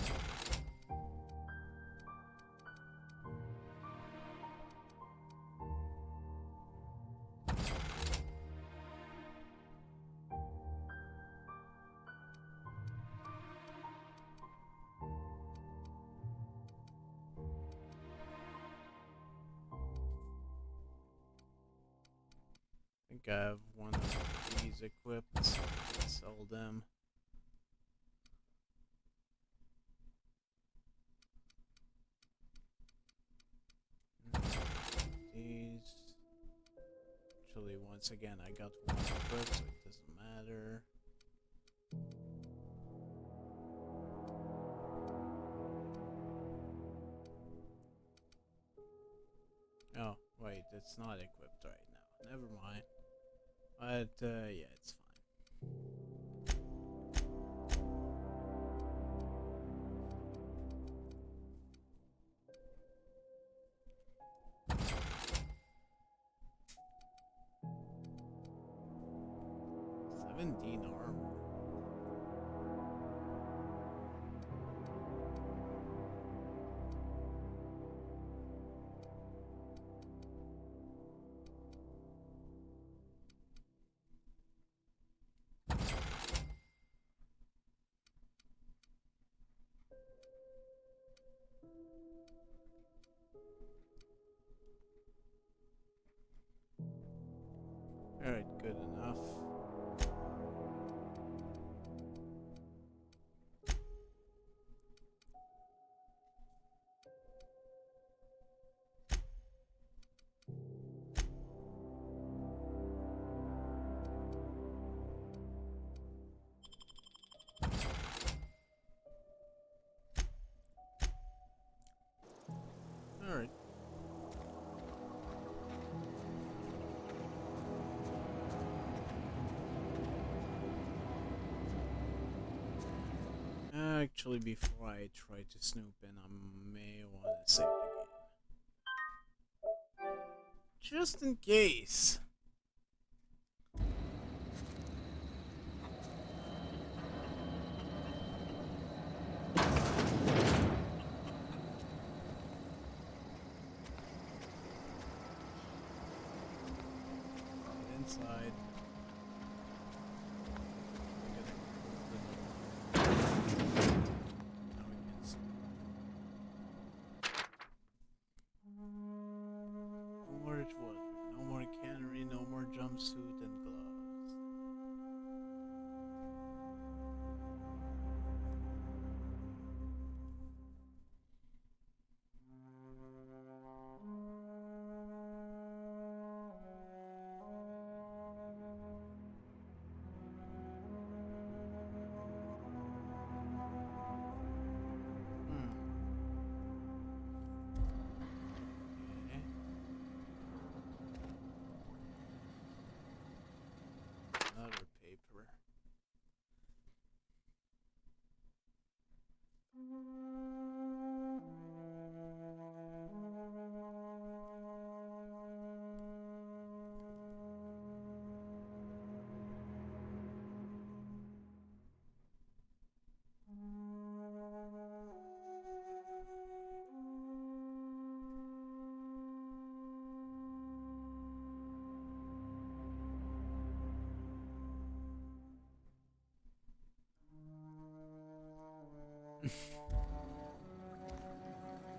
I think I have one of these equipped. Sell them. These. Actually, once again, I got one equipped, so it doesn't matter. Oh, wait, it's not equipped right now. Never mind. But, yeah, it's fine. $17 armor. Alright, good enough. Alright. Actually, before I try to snoop in, I may want to save the game. Just in case. Inside. No more cannery, no more jumpsuit and gloves.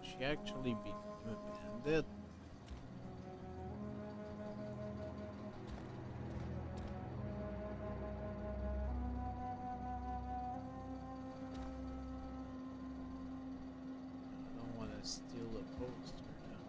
She actually became a bandit. I don't want to steal a poster now.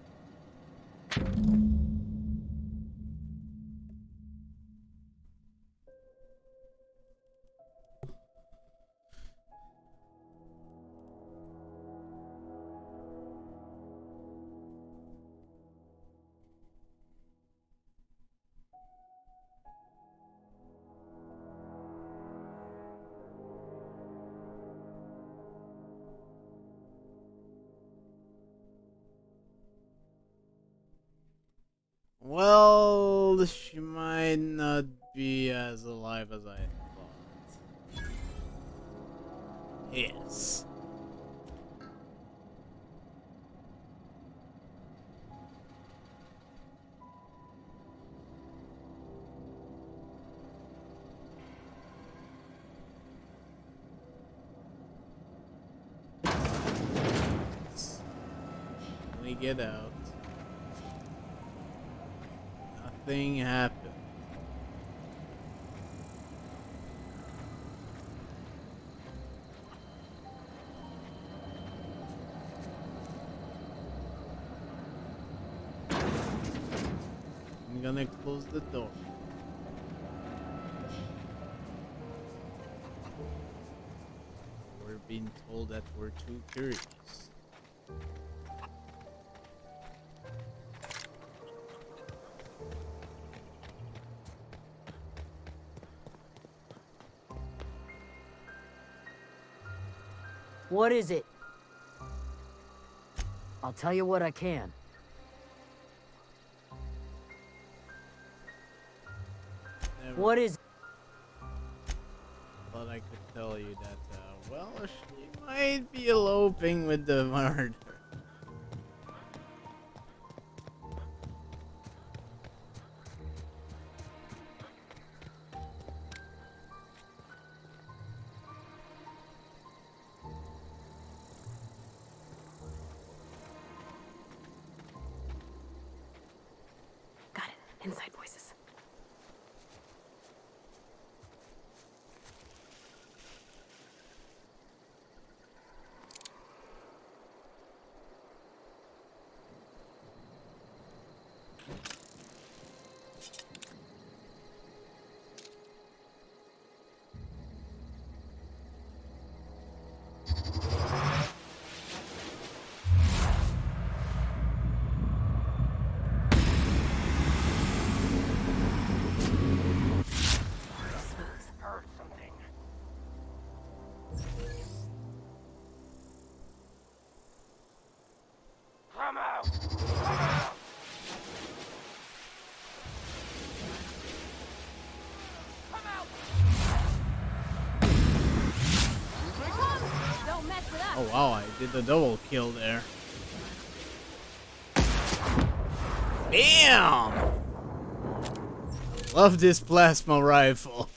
Well, she might not be as alive as I thought. Yes. Let me get out. Nothing happened. I'm gonna close the door. We're being told that we're too curious. What is it? I'll tell you what I can. What is it? Thought I could tell you that, well, she might be eloping with the murder. Got it. Inside voices. Come out! Come out! Come out! Don't mess with us. Oh wow, I did the double kill there. Bam! Love this plasma rifle.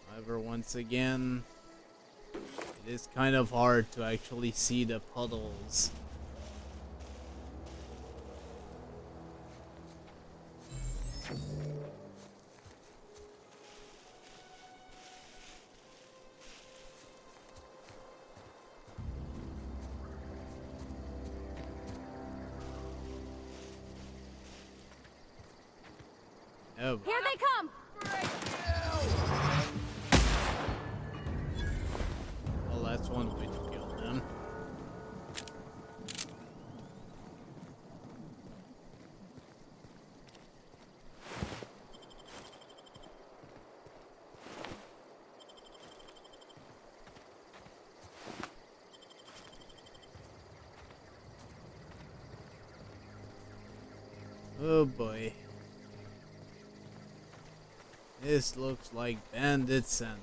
However, once again, it is kind of hard to actually see the puddles. Oh. Here they come. Well, that's one way to kill them. Oh boy. This looks like Bandit Central.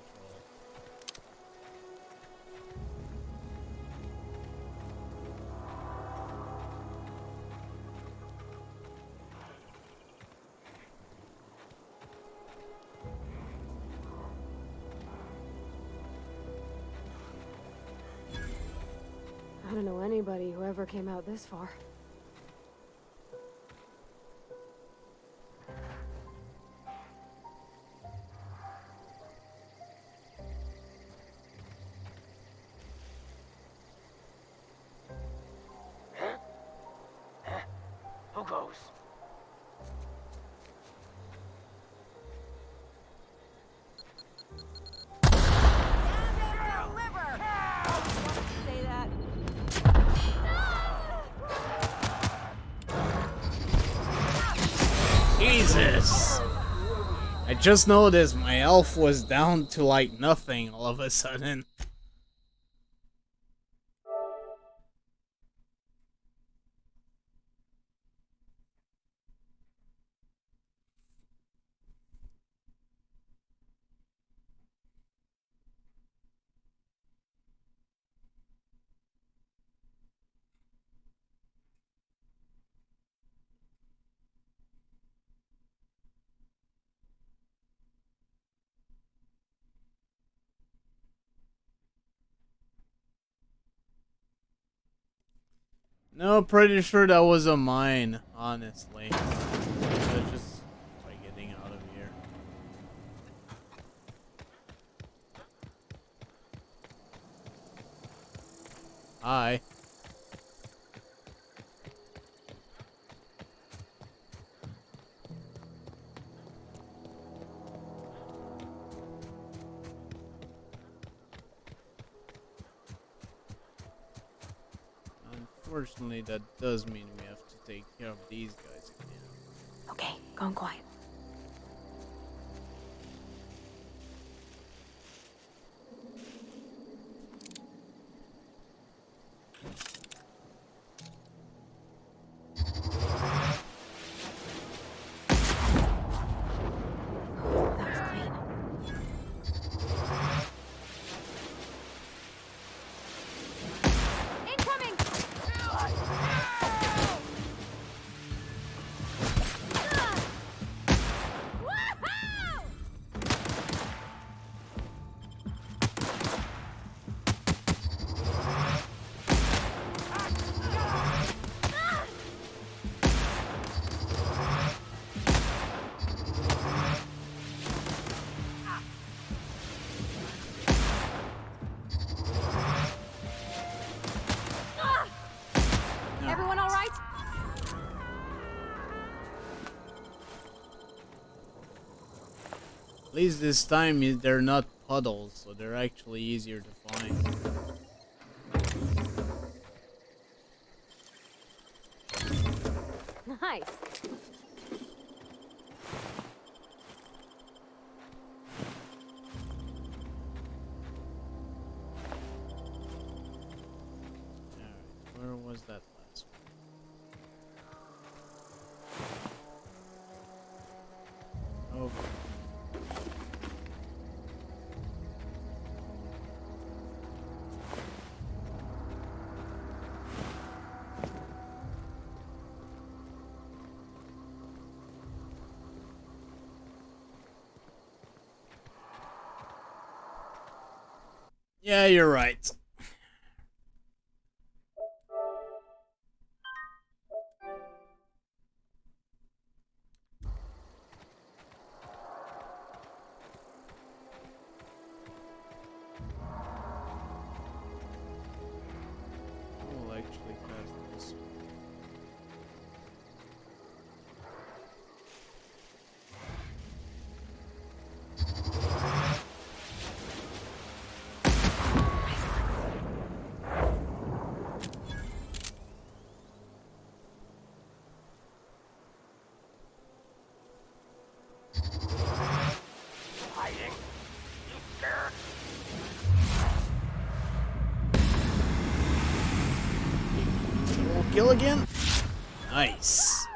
I don't know anybody who ever came out this far. Who goes? Say that. Jesus! I just noticed my elf was down to like nothing all of a sudden. No, pretty sure that was a mine, honestly. Let's just try getting out of here. Hi. Unfortunately, that does mean we have to take care of these guys again. Okay, going quiet. That was clean. Incoming! Everyone all right? At least this time they're not puddles, so they're actually easier to find. Nice. Alright, where was that last one? Over. Yeah, you're right. We'll actually pass this. Hiding? You scared? Double kill again? Nice.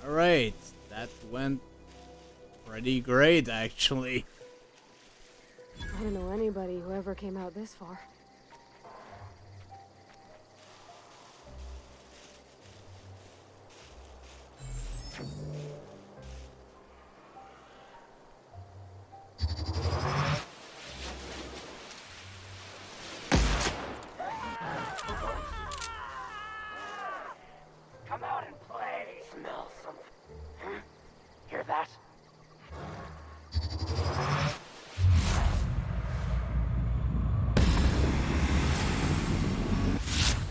Alright, that went pretty great actually. I don't know anybody who ever came out this far. that?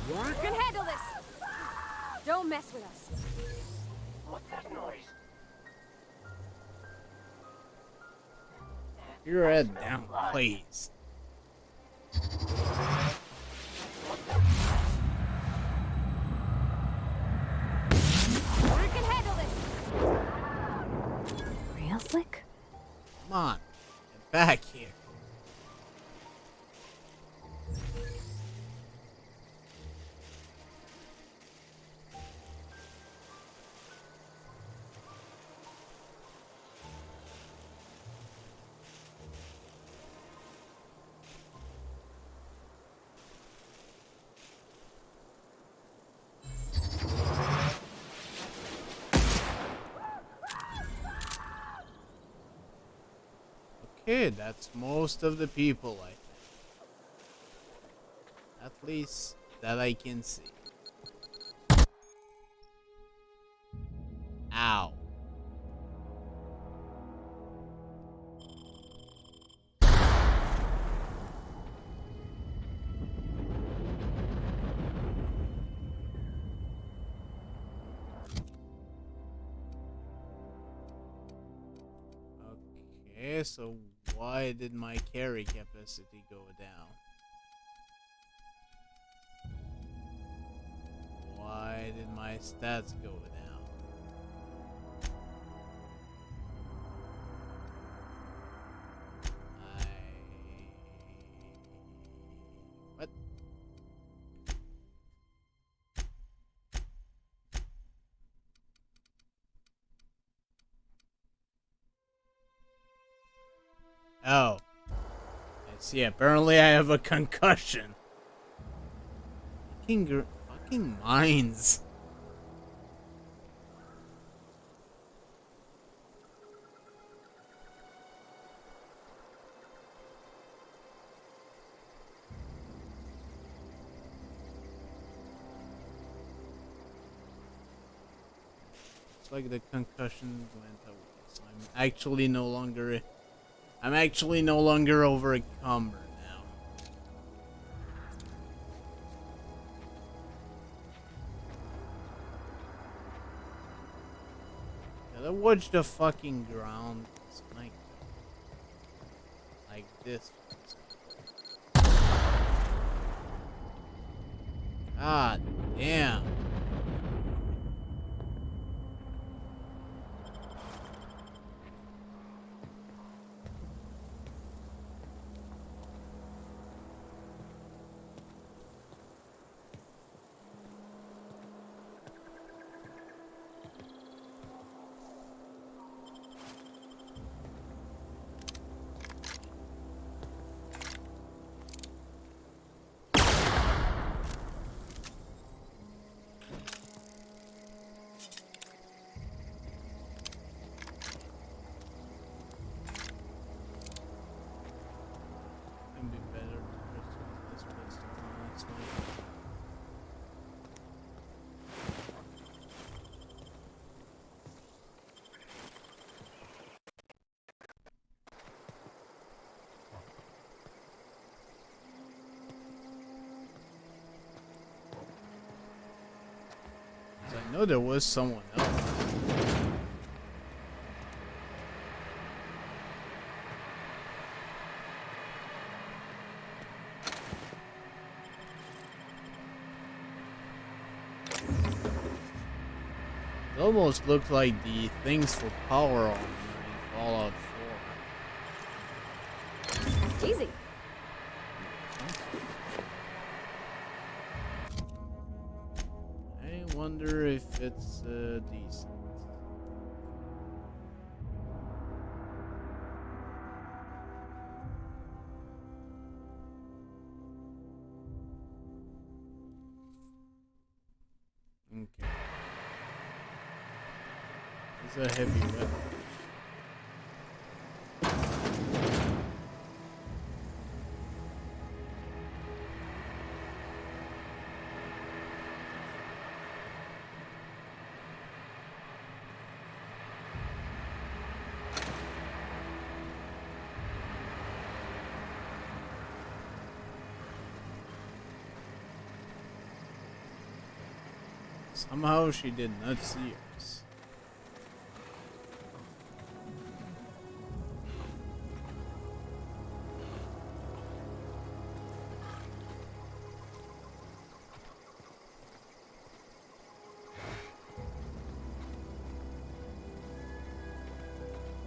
You can handle this! Don't mess with us. What's that noise? Your head down, please. You can handle this! Real slick? Come on, get back here. Okay, that's most of the people, I think. At least that I can see. Ow. Okay, so why did my carry capacity go down? Why did my stats go down? What? Oh. I see. Apparently I have a concussion. Fucking mines. It's like the concussion went away. So I'm actually no longer over encumbered now. Gotta watch the fucking ground. It's like this. God damn. I know there was someone else. It almost looked like the things for power on in Fallout 4. Easy. I wonder if it's decent. Okay. It's a heavy weapon. Somehow she did not see us.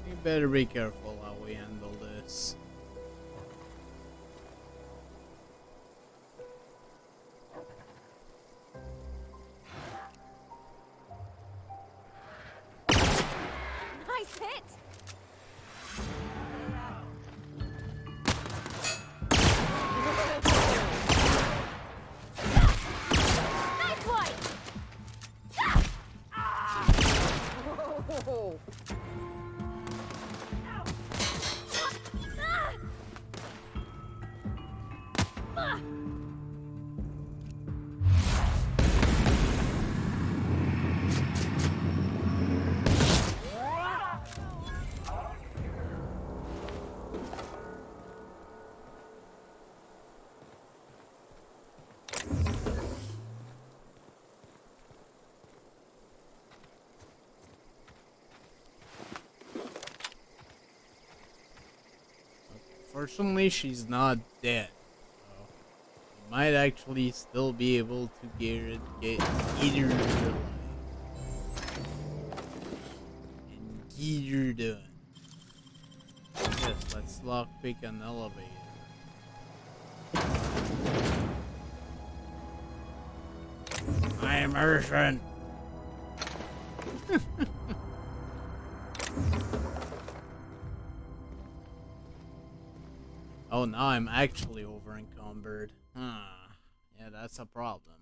We better be careful how we handle this. Nice hit! Nice one! Whoa. Fortunately, she's not dead, so we might actually still be able to get her alive and get her done. Yes, let's lockpick an elevator. Immersion. Oh, now I'm actually over encumbered. Yeah, that's a problem.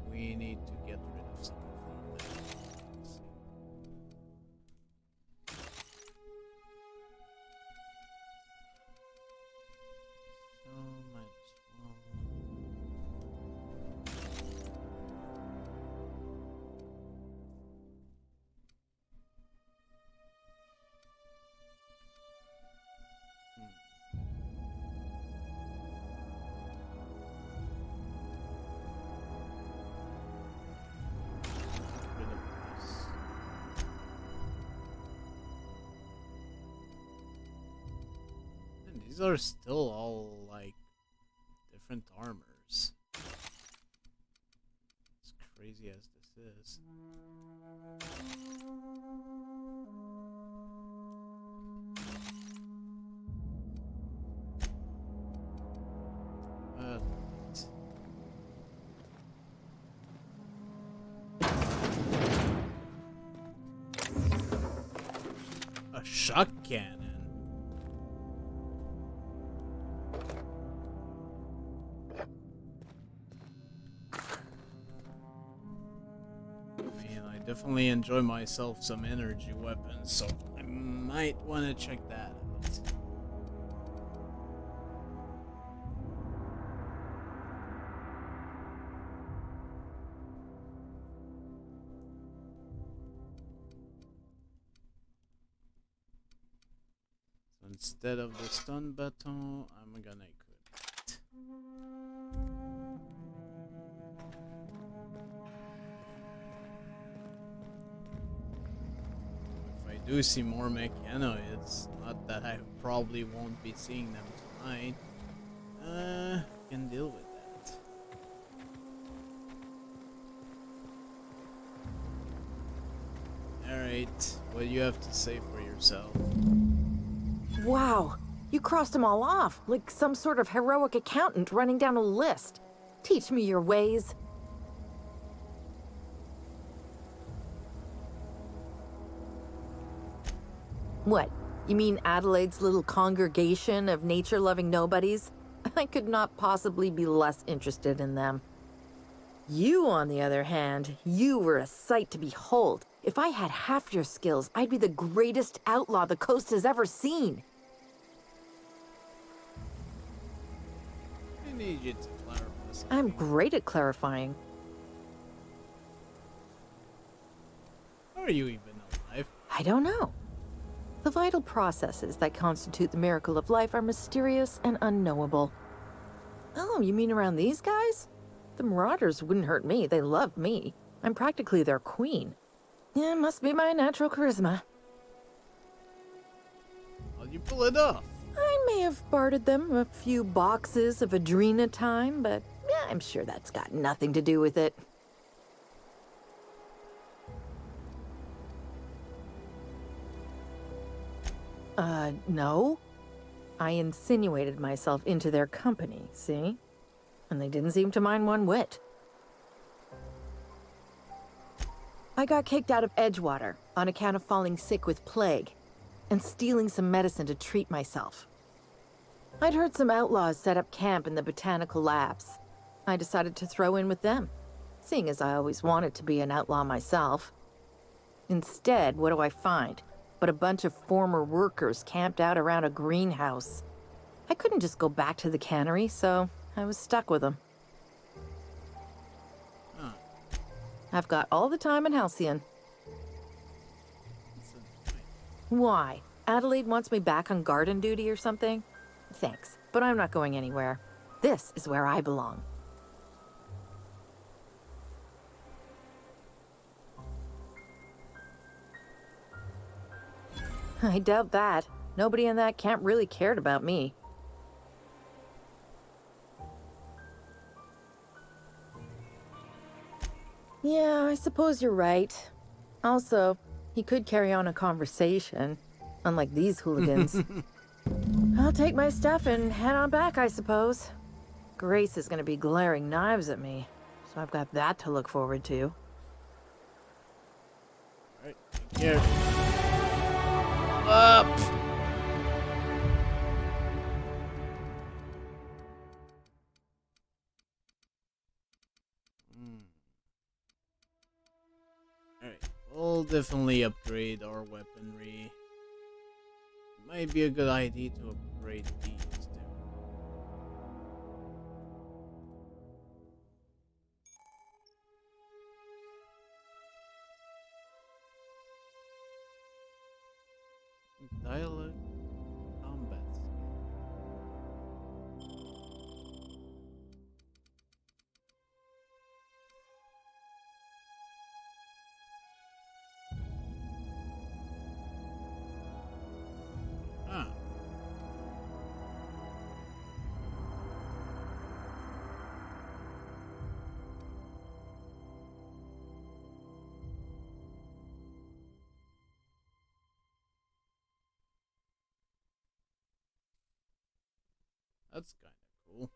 We need to get rid of some of things. So might as well. Rid of this. And these are still all like different armors. As crazy as this is. A shock cannon. I mean, I definitely enjoy myself some energy weapons, so I might want to check that out. So instead of the stun baton, I'm gonna equip it. If I do see more mechanoids, not that I probably won't be seeing them tonight, I can deal with that. Alright, what do you have to say for yourself? Wow, you crossed them all off, like some sort of heroic accountant running down a list. Teach me your ways. What? You mean Adelaide's little congregation of nature-loving nobodies? I could not possibly be less interested in them. You, on the other hand, you were a sight to behold. If I had half your skills, I'd be the greatest outlaw the coast has ever seen. I need you to clarify something. I'm great at clarifying. How are you even alive? I don't know. The vital processes that constitute the miracle of life are mysterious and unknowable. Oh, you mean around these guys? The Marauders wouldn't hurt me. They love me. I'm practically their queen. Yeah, must be my natural charisma. How'd you pull it off? I may have bartered them a few boxes of Adrena time, but yeah, I'm sure that's got nothing to do with it. No. I insinuated myself into their company, see? And they didn't seem to mind one whit. I got kicked out of Edgewater on account of falling sick with plague and stealing some medicine to treat myself. I'd heard some outlaws set up camp in the botanical labs. I decided to throw in with them, seeing as I always wanted to be an outlaw myself. Instead, what do I find? But a bunch of former workers camped out around a greenhouse. I couldn't just go back to the cannery, so I was stuck with them. Huh. I've got all the time in Halcyon. Why? Adelaide wants me back on garden duty or something? Thanks, but I'm not going anywhere. This is where I belong. I doubt that. Nobody in that camp really cared about me. Yeah, I suppose you're right. Also, he could carry on a conversation, unlike these hooligans. I'll take my stuff and head on back, I suppose. Grace is gonna be glaring knives at me, so I've got that to look forward to. Alright, here. Up! Alright, we'll definitely upgrade our weaponry. Might be a good idea to upgrade these too. Dialogue combat Ah. That's kind of cool.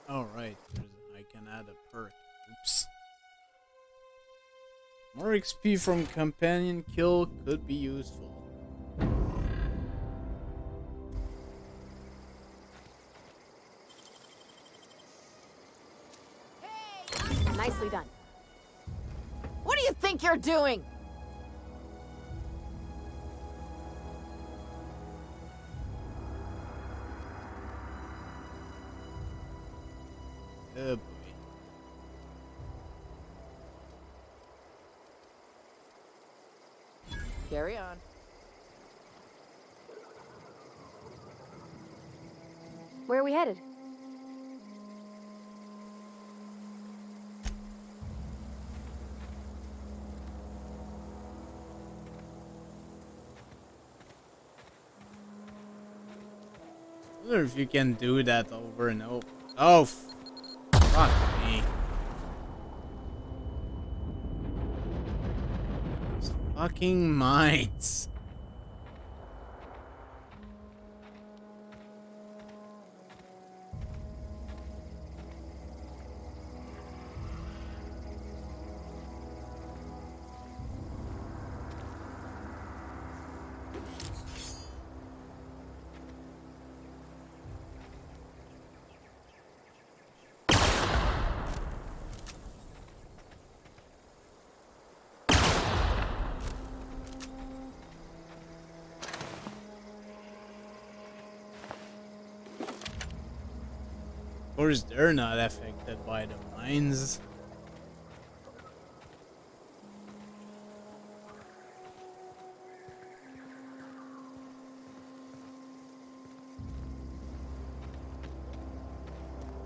Alright, I can add a perk. Oops. More XP from companion kill could be useful. Nicely done. What do you think you're doing? Oh boy. Carry on. Where are we headed? I wonder if you can do that over and over. Oh, fuck me. Those fucking mines. course, they're not affected by the mines.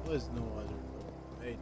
There's no other door, right?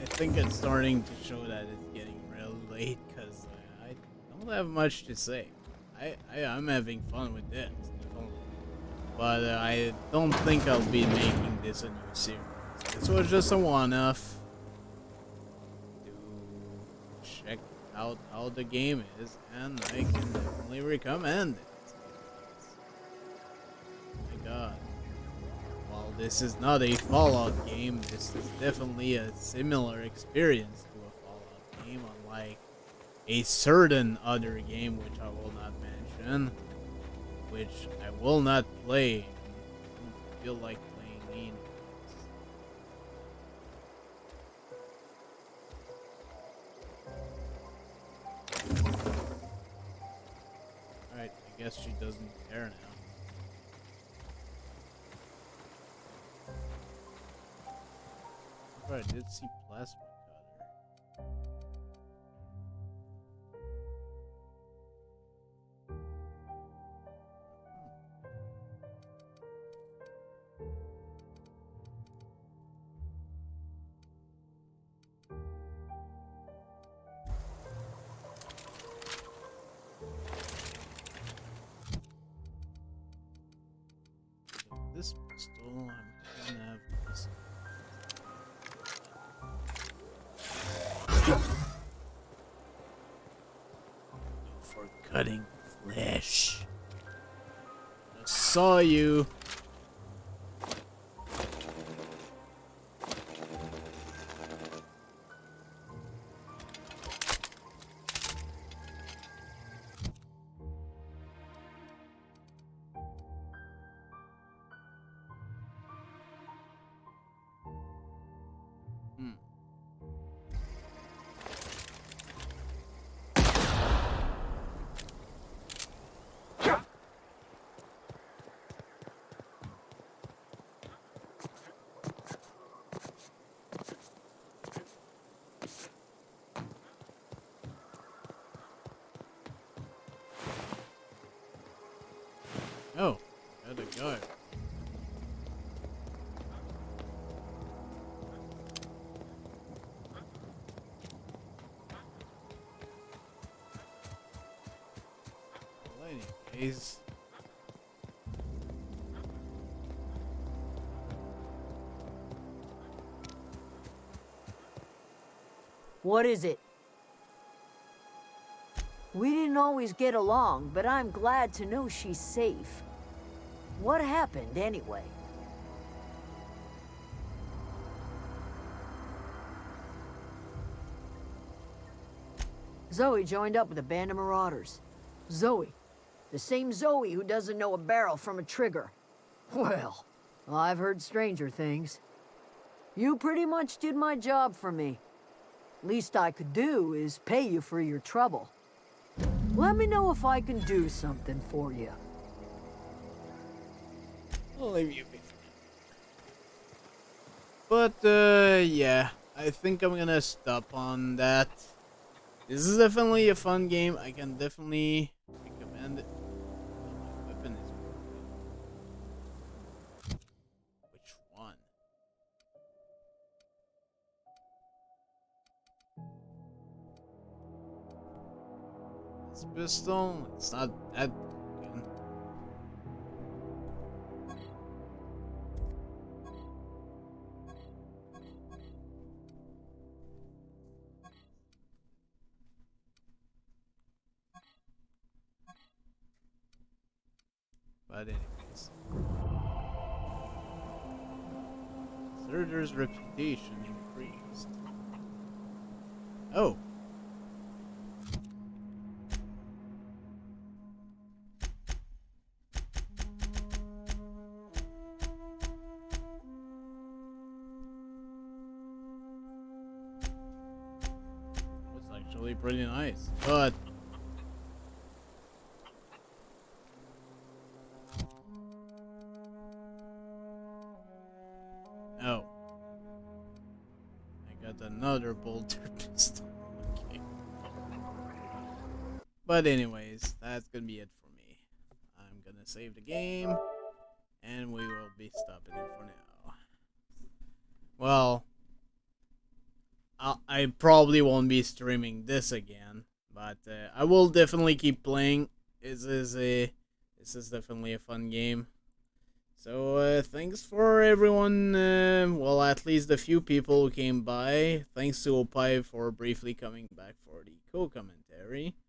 I think it's starting to show that it's getting real late because I don't have much to say. I'm having fun with this, definitely. But I don't think I'll be making this a new series. This was just a one-off to check out how the game is, and I can definitely recommend it. Oh my god. While this is not a Fallout game, this is definitely a similar experience to a Fallout game, unlike a certain other game which I will not mention, which I will not play. I don't feel like playing anyways. Alright, I guess she doesn't care now. I did see plasma cutter. This pistol, I'm gonna have this. For cutting flesh. I saw you. Oh, gotta go. Well, anyways. What is it? We didn't always get along, but I'm glad to know she's safe. What happened, anyway? Zoe joined up with a band of marauders. Zoe. The same Zoe who doesn't know a barrel from a trigger. Well, I've heard stranger things. You pretty much did my job for me. Least I could do is pay you for your trouble. Let me know if I can do something for you. I'll leave you be. But, yeah. I think I'm gonna stop on that. This is definitely a fun game. I can definitely recommend it. Oh, my weapon is broken. Which one? This pistol? It's not that broken. But anyways. Surger's reputation increased. Oh. It's actually pretty nice, but oh. I got another bolter pistol. Okay. But anyways, that's gonna be it for me. I'm gonna save the game, and we will be stopping it for now. Well, I probably won't be streaming this again, but I will definitely keep playing. This is definitely a fun game. So thanks for everyone, well, at least the few people who came by. Thanks to Opai for briefly coming back for the co-commentary.